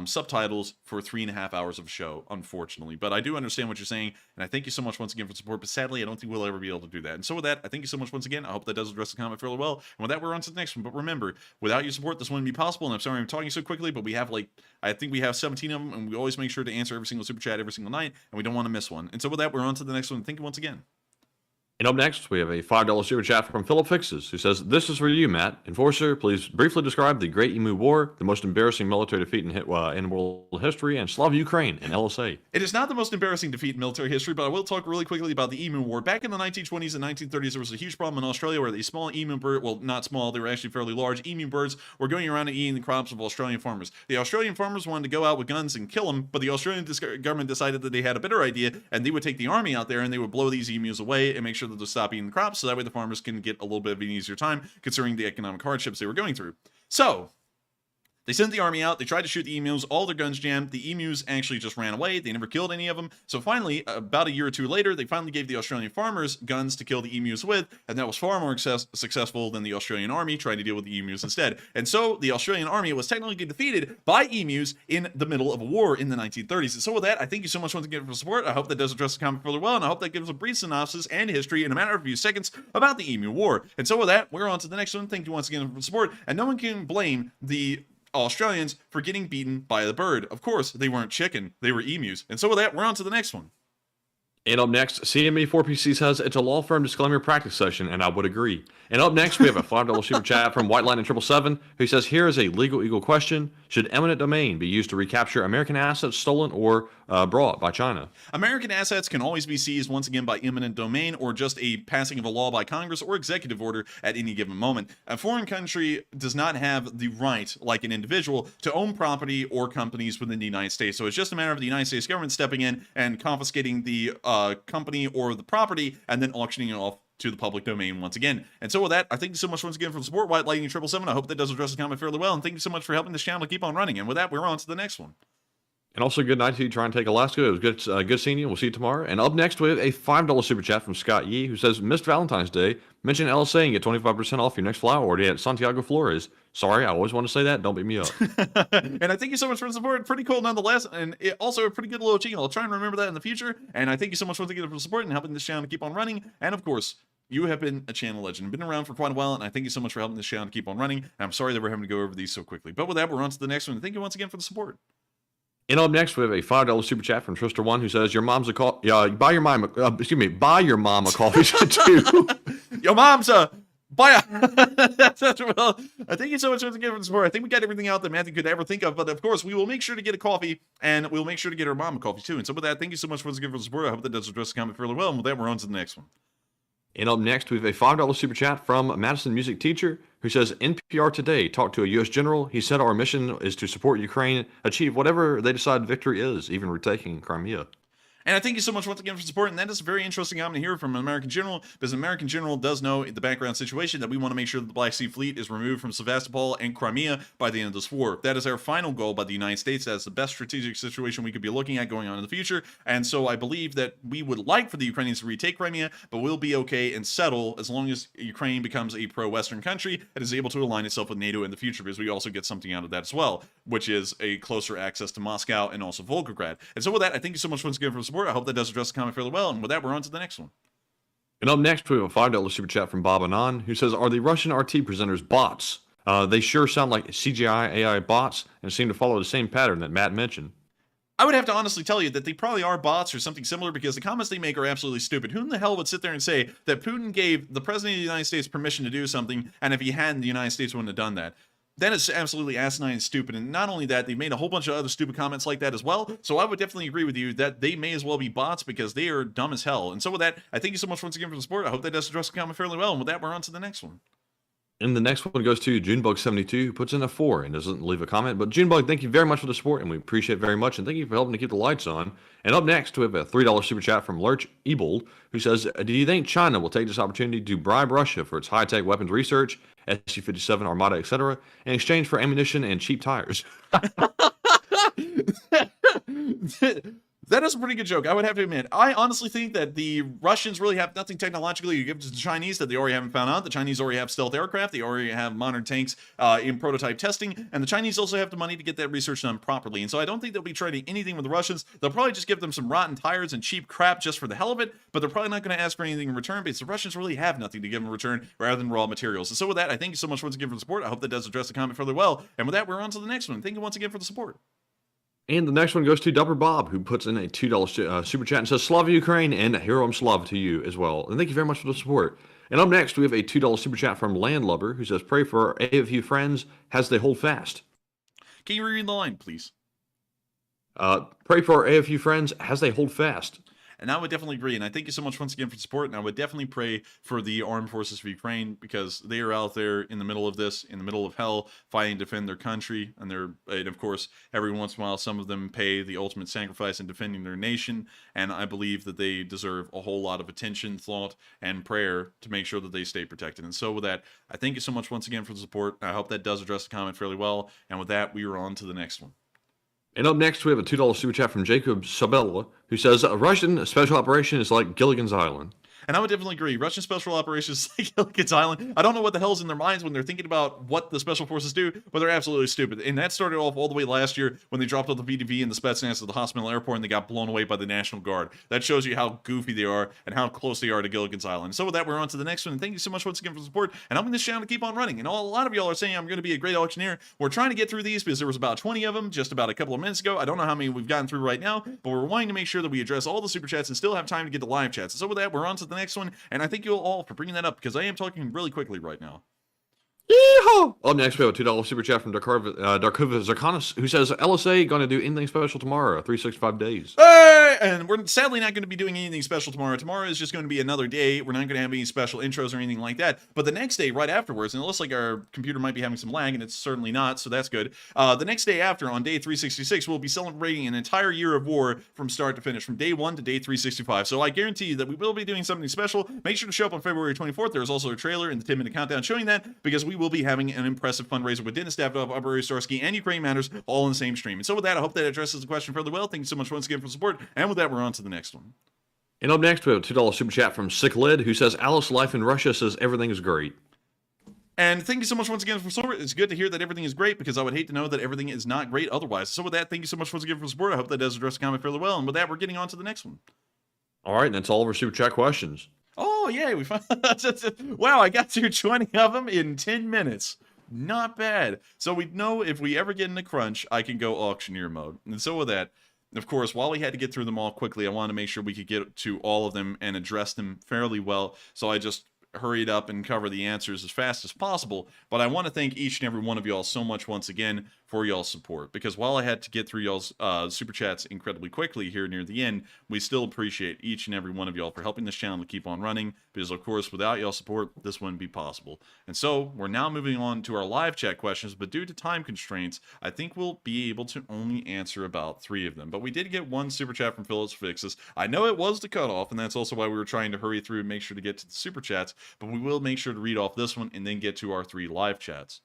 S2: subtitles for 3.5 hours of a show, unfortunately. But I do understand what you're saying, and I thank you so much once again for the support, but sadly, I don't think we'll ever be able to do that. And so with that, I thank you so much once again. I hope that does address the comment fairly well. And with that, we're on to the next one. But remember, without your support, this wouldn't be possible, and I'm sorry I'm talking so quickly, but we have I think we have 17 of them, and we always make sure to answer every single super chat every single night, and we don't want to miss one. And so with that, we're on to the next one. Thank you once again.
S3: And up next, we have a $5 super chat from Philip Fixes, who says, this is for you, Matt. Enforcer, please briefly describe the Great Emu War, the most embarrassing military defeat in world history, and Slav Ukraine and LSA.
S2: It is not the most embarrassing defeat in military history, but I will talk really quickly about the Emu War. Back in the 1920s and 1930s, there was a huge problem in Australia where these small emu birds, well, not small, they were actually fairly large, emu birds were going around and eating the crops of Australian farmers. The Australian farmers wanted to go out with guns and kill them, but the Australian government decided that they had a better idea, and they would take the army out there and they would blow these emus away and make sure that they stop eating the crops, so that way the farmers can get a little bit of an easier time considering the economic hardships they were going through. So they sent the army out, they tried to shoot the emus, all their guns jammed, the emus actually just ran away, they never killed any of them. So finally, about a year or two later, they finally gave the Australian farmers guns to kill the emus with, and that was far more successful than the Australian army trying to deal with the emus instead. And so the Australian army was technically defeated by emus in the middle of a war in the 1930s. And so with that, I thank you so much once again for the support. I hope that does address the comment fairly well, and I hope that gives a brief synopsis and history in a matter of a few seconds about the Emu War. And so with that, we're on to the next one. Thank you once again for the support, and no one can blame the Australians for getting beaten by the bird. Of course, they weren't chicken, they were emus. And so with that, we're on to the next one.
S3: And up next, CME4PC says it's a law firm disclaimer practice session, and I would agree. And up next, we have a $5 super chat from White Line and 777, who says, here is a legal eagle question. Should eminent domain be used to recapture American assets stolen or brought by China?
S2: American assets can always be seized once again by eminent domain or just a passing of a law by Congress or executive order at any given moment. A foreign country does not have the right, like an individual, to own property or companies within the United States. So it's just a matter of the United States government stepping in and confiscating the company or the property and then auctioning it off to the public domain once again. And so with that, I thank you so much once again for the support, White Lightning 777. I hope that does address the comment fairly well, and thank you so much for helping this channel to keep on running. And with that, we're on to the next one.
S3: And also, good night to you trying to take Alaska. It was good seeing you. We'll see you tomorrow. And up next, we have a $5 super chat from Scott Yee, who says, missed Valentine's Day. Mention LSA and get 25% off your next flower order at Santiago Flores. Sorry, I always want to say that. Don't beat me up.
S2: And I thank you so much for the support. Pretty cool nonetheless. And also a pretty good little cheat. I'll try and remember that in the future. And I thank you so much once again for the support and helping this channel to keep on running. And of course, you have been a channel legend, been around for quite a while, and I thank you so much for helping this channel to keep on running. And I'm sorry that we're having to go over these so quickly. But with that, we're on to the next one. Thank you once again for the support.
S3: And up next, we have a $5 super chat from Tristar1, who says, "Your mom's a call. Buy your mom. Buy your mom a coffee too.
S2: Your mom's a buy a." Well, I thank you so much once again for the support. I think we got everything out that Matthew could ever think of. But of course, we will make sure to get a coffee, and we'll make sure to get her mom a coffee too. And so with that, thank you so much once again for the support. I hope that does address the comment fairly well. And with that, we're on to the next one.
S3: And up next, we have a $5 super chat from Madison Music Teacher, who says, NPR Today talked to a U.S. general. He said our mission is to support Ukraine achieve whatever they decide victory is, even retaking Crimea.
S2: And I thank you so much once again for support. And that is very interesting. I'm going to hear from an American general, because an American general does know the background situation that we want to make sure that the Black Sea Fleet is removed from Sevastopol and Crimea by the end of this war. That is our final goal by the United States. That is the best strategic situation we could be looking at going on in the future. And so I believe that we would like for the Ukrainians to retake Crimea, but we'll be okay and settle as long as Ukraine becomes a pro-Western country and is able to align itself with NATO in the future, because we also get something out of that as well, which is a closer access to Moscow and also Volgograd. And so with that, I thank you so much once again for the support. I hope that does address the comment fairly well. And with that, we're on to the next one.
S3: And up next, we have a $5 super chat from Bob Anon, who says, are the Russian RT presenters bots? They sure sound like CGI AI bots and seem to follow the same pattern that Matt mentioned.
S2: I would have to honestly tell you that they probably are bots or something similar, because the comments they make are absolutely stupid. Who in the hell would sit there and say that Putin gave the president of the United States permission to do something, and if he hadn't, the United States wouldn't have done that? That is absolutely asinine and stupid. And not only that, they've made a whole bunch of other stupid comments like that as well. So I would definitely agree with you that they may as well be bots, because they are dumb as hell. And so with that, I thank you so much once again for the support. I hope that does address the comment fairly well. And with that, we're on to the next one.
S3: And the next one goes to Junebug72, who puts in a 4 and doesn't leave a comment. But Junebug, thank you very much for the support, and we appreciate it very much. And thank you for helping to keep the lights on. And up next, we have a $3 super chat from Lurch Ebold, who says, do you think China will take this opportunity to bribe Russia for its high-tech weapons research, Su-57 Armada, etc., in exchange for ammunition and cheap tires?
S2: That is a pretty good joke, I would have to admit. I honestly think that the Russians really have nothing technologically to give to the Chinese that they already haven't found out. The Chinese already have stealth aircraft. They already have modern tanks in prototype testing. And the Chinese also have the money to get that research done properly. And so I don't think they'll be trading anything with the Russians. They'll probably just give them some rotten tires and cheap crap just for the hell of it. But they're probably not going to ask for anything in return, because the Russians really have nothing to give in return rather than raw materials. And so with that, I thank you so much once again for the support. I hope that does address the comment fairly well. And with that, we're on to the next one. Thank you once again for the support.
S3: And the next one goes to Dupper Bob, who puts in a $2 super chat and says, Slava Ukraine, and Heroam Slav to you as well. And thank you very much for the support. And up next, we have a $2 super chat from Landlubber, who says, pray for a few friends as they hold fast.
S2: Can you reread the line, please?
S3: Pray for a few friends as they hold fast.
S2: And I would definitely agree. And I thank you so much once again for support. And I would definitely pray for the armed forces of Ukraine, because they are out there in the middle of this, in the middle of hell, fighting to defend their country. And of course, every once in a while, some of them pay the ultimate sacrifice in defending their nation. And I believe that they deserve a whole lot of attention, thought, and prayer to make sure that they stay protected. And so with that, I thank you so much once again for the support. I hope that does address the comment fairly well. And with that, we are on to the next one.
S3: And up next, we have a $2 super chat from Jacob Sabella, who says, a Russian special operation is like Gilligan's Island.
S2: And I would definitely agree. Russian special operations like Gilligan's Island. I don't know what the hell's in their minds when they're thinking about what the special forces do, but they're absolutely stupid. And that started off all the way last year when they dropped off the VDV and the Spetsnaz at the hospital airport, and they got blown away by the National Guard. That shows you how goofy they are and how close they are to Gilligan's Island. So with that, we're on to the next one. And thank you so much once again for the support. And helping this channel to keep on running. And a lot of y'all are saying I'm going to be a great auctioneer. We're trying to get through these because there was about 20 of them just about a couple of minutes ago. I don't know how many we've gotten through right now, but we're wanting to make sure that we address all the super chats and still have time to get the live chats. So with that, we're on to the next one. And I thank you all for bringing that up, because I am talking really quickly right now.
S3: Yeehaw! Up next, we have a $2 super chat from Darkova Zarkanis, who says, LSA going to do anything special tomorrow, 365 days.
S2: Hey! And we're sadly not going to be doing anything special tomorrow. Tomorrow is just going to be another day. We're not going to have any special intros or anything like that. But the next day, right afterwards, and it looks like our computer might be having some lag, and it's certainly not, so that's good. The next day after, on day 366, we'll be celebrating an entire year of war from start to finish, from day 1 to day 365. So I guarantee you that we will be doing something special. Make sure to show up on February 24th. There's also a trailer in the 10-minute countdown showing that, because we will be having an impressive fundraiser with Dennis Davidoff, Upper Starsky, and Ukraine Matters all in the same stream. And so with that, I hope that addresses the question fairly well. Thank you so much once again for the support. And with that, we're on to the next one.
S3: And up next, we have a $2 super chat from Sick Lid, who says, Alice Life in Russia says everything is great.
S2: And thank you so much once again for support. It's good to hear that everything is great, because I would hate to know that everything is not great otherwise. So with that, thank you so much once again for support. I hope that does address the comment fairly well. And with that, we're getting on to the next one.
S3: All right, and that's all of our super chat questions.
S2: Oh, yay. We found wow, I got through 20 of them in 10 minutes. Not bad. So we know if we ever get in a crunch, I can go auctioneer mode. And so with that, of course, while we had to get through them all quickly, I wanted to make sure we could get to all of them and address them fairly well. So I just hurried up and cover the answers as fast as possible, but I want to thank each and every one of y'all so much once again for y'all's support, because while I had to get through y'all's super chats incredibly quickly here near the end, we still appreciate each and every one of y'all for helping this channel to keep on running, because of course without y'all support this wouldn't be possible. And so we're now moving on to our live chat questions, but due to time constraints I think we'll be able to only answer about 3 of them. But we did get one super chat from Phillips Fixes. I know it was the cutoff, and that's also why we were trying to hurry through and make sure to get to the super chats, but we will make sure to read off this one and then get to our 3 live chats.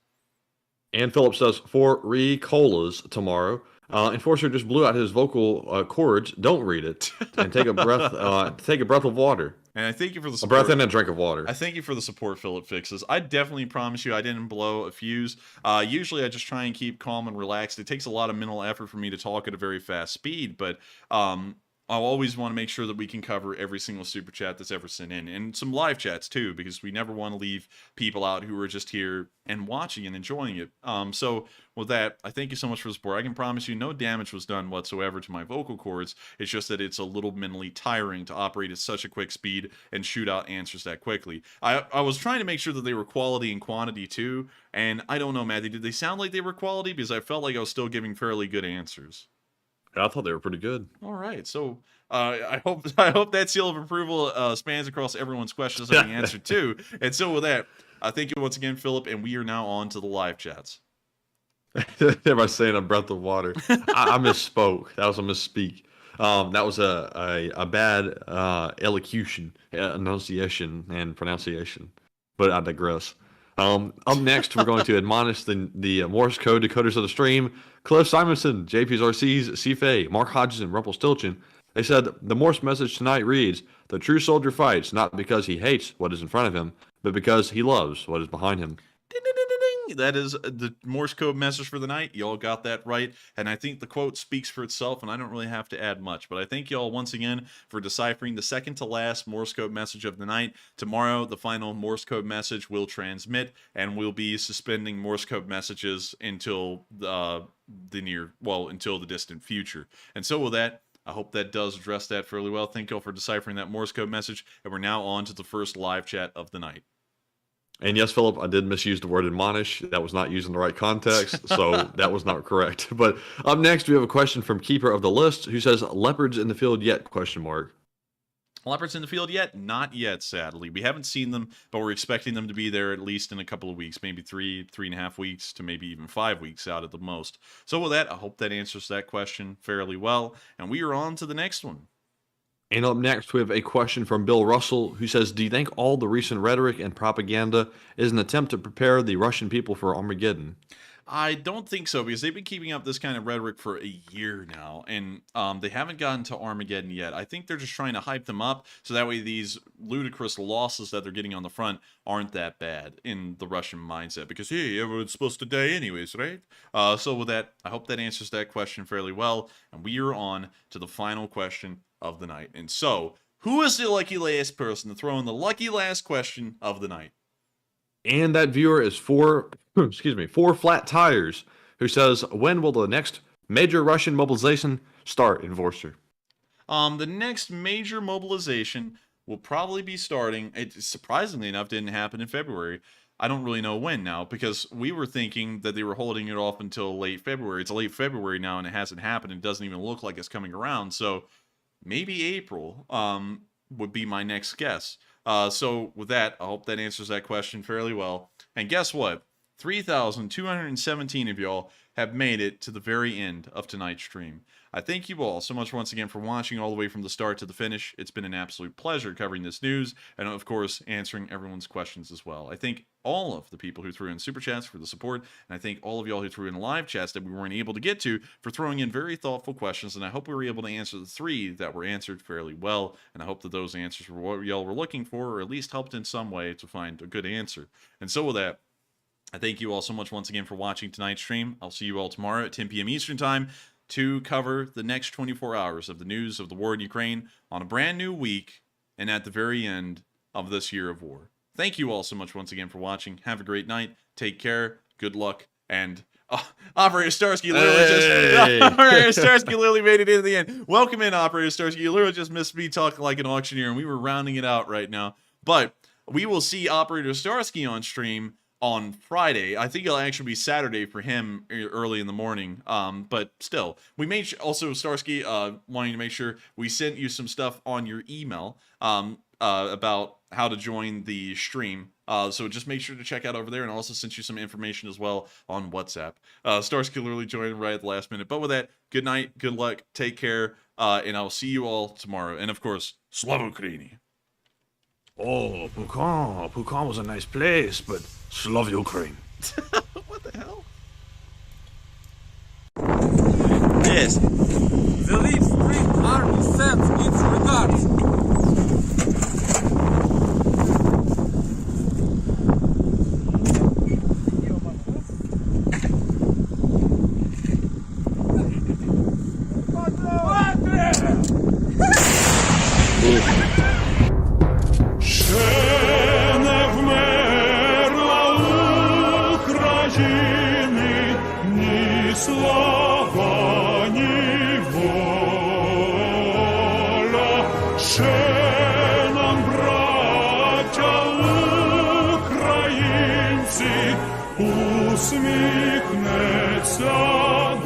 S3: And Philip says, for Colas tomorrow. Enforcer just blew out his vocal cords. Don't read it. And take a breath. Take a breath of water.
S2: And I thank you for the support.
S3: A breath and a drink of water.
S2: I thank you for the support, Philip Fixes. I definitely promise you I didn't blow a fuse. Usually I just try and keep calm and relaxed. It takes a lot of mental effort for me to talk at a very fast speed, but I'll always want to make sure that we can cover every single super chat that's ever sent in, and some live chats too, because we never want to leave people out who are just here and watching and enjoying it. So with that, I thank you so much for the support. I can promise you no damage was done whatsoever to my vocal cords. It's just that it's a little mentally tiring to operate at such a quick speed and shoot out answers that quickly. I was trying to make sure that they were quality and quantity too, and I don't know, Matthew, did they sound like they were quality? Because I felt like I was still giving fairly good answers.
S3: I thought they were pretty good.
S2: All right, so I hope that seal of approval spans across everyone's questions that we answered too. And so with that, thank you once again, Philip, and we are now on to the live chats.
S3: Everybody's saying a breath of water. I misspoke. That was a misspeak. That was a bad elocution, enunciation, and pronunciation. But I digress. Up next, we're going to admonish the Morse code decoders of the stream. Cliff Simonson, JP's RC's, Cfay, Mark Hodgson, Rumpelstiltskin. They said the Morse message tonight reads, "The true soldier fights not because he hates what is in front of him, but because he loves what is behind him."
S2: Ding, ding, ding, ding, ding. That is the Morse code message for the night. Y'all got that right. And I think the quote speaks for itself, and I don't really have to add much. But I thank y'all once again for deciphering the second to last Morse code message of the night. Tomorrow, the final Morse code message will transmit, and we'll be suspending Morse code messages until until the distant future. And so with that, I hope that does address that fairly well. Thank y'all for deciphering that Morse code message, and we're now on to the first live chat of the night.
S3: And yes, Philip, I did misuse the word admonish. That was not used in the right context, so that was not correct. But up next, we have a question from Keeper of the List, who says, "Leopards in the field yet?" ?
S2: Leopards in the field yet? Not yet, sadly. We haven't seen them, but we're expecting them to be there at least in a couple of weeks, maybe 3.5 weeks to maybe even 5 weeks out at the most. So with that, I hope that answers that question fairly well, and we are on to the next one.
S3: And up next, we have a question from Bill Russell, who says, "Do you think all the recent rhetoric and propaganda is an attempt to prepare the Russian people for Armageddon?"
S2: I don't think so, because they've been keeping up this kind of rhetoric for a year now, and they haven't gotten to Armageddon yet. I think they're just trying to hype them up, so that way these ludicrous losses that they're getting on the front aren't that bad in the Russian mindset, because, hey, everyone's supposed to die anyways, right? So with that, I hope that answers that question fairly well, and we are on to the final question of the night. And so, who is the lucky last person to throw in the lucky last question of the night?
S3: And that viewer is Four Flat Tires, who says, "When will the next major Russian mobilization start in Vorster?"
S2: The next major mobilization will probably be starting, it surprisingly enough didn't happen in February. I don't really know when now, because we were thinking that they were holding it off until late February. It's late February now, and it hasn't happened. It doesn't even look like it's coming around. So maybe April would be my next guess. So with that, I hope that answers that question fairly well. And guess what? 3,217 of y'all have made it to the very end of tonight's stream. I thank you all so much once again for watching all the way from the start to the finish. It's been an absolute pleasure covering this news and, of course, answering everyone's questions as well. I thank all of the people who threw in super chats for the support, and I thank all of y'all who threw in live chats that we weren't able to get to for throwing in very thoughtful questions, and I hope we were able to answer the 3 that were answered fairly well, and I hope that those answers were what y'all were looking for, or at least helped in some way to find a good answer. And so with that, I thank you all so much once again for watching tonight's stream. I'll see you all tomorrow at 10 p.m. Eastern Time to cover the next 24 hours of the news of the war in Ukraine on a brand new week and at the very end of this year of war. Thank you all so much once again for watching. Have a great night. Take care. Good luck. And Operator Starsky literally made it into the end. Welcome in, Operator Starsky. You literally just missed me talking like an auctioneer, and we were rounding it out right now. But we will see Operator Starsky on stream on Friday. I think it'll actually be Saturday for him early in the morning. But still, we made also Starsky wanting to make sure we sent you some stuff on your email about how to join the stream. So just make sure to check out over there, and I also sent you some information as well on WhatsApp. Starsky literally joined right at the last minute. But with that, good night, good luck, take care, and I'll see you all tomorrow. And of course, Slava Ukraini.
S15: Oh, Pukan was a nice place, but Slav Ukraine.
S2: What the hell?
S5: Yes.
S6: The Leaf Spring Army sends its regards.
S14: Слава, ні воля, ще нам, браття українці, усміхнеться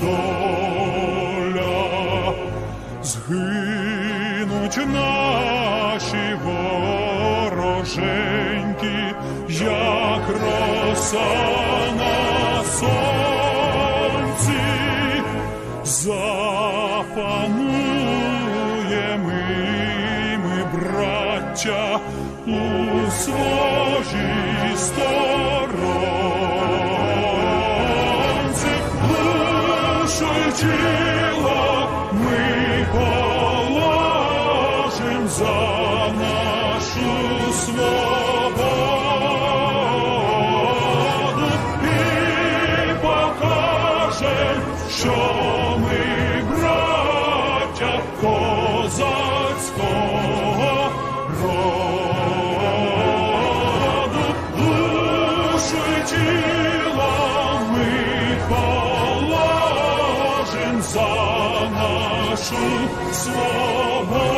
S14: доля. Згинуть наші вороженьки, як роса на сонці. Запануємо ми, браття, у своїй сторонці. Душу й тіло ми положим за нашу свободу і покажем, що ми браття козацького роду. Душу й тіло ми положим за нашу свободу.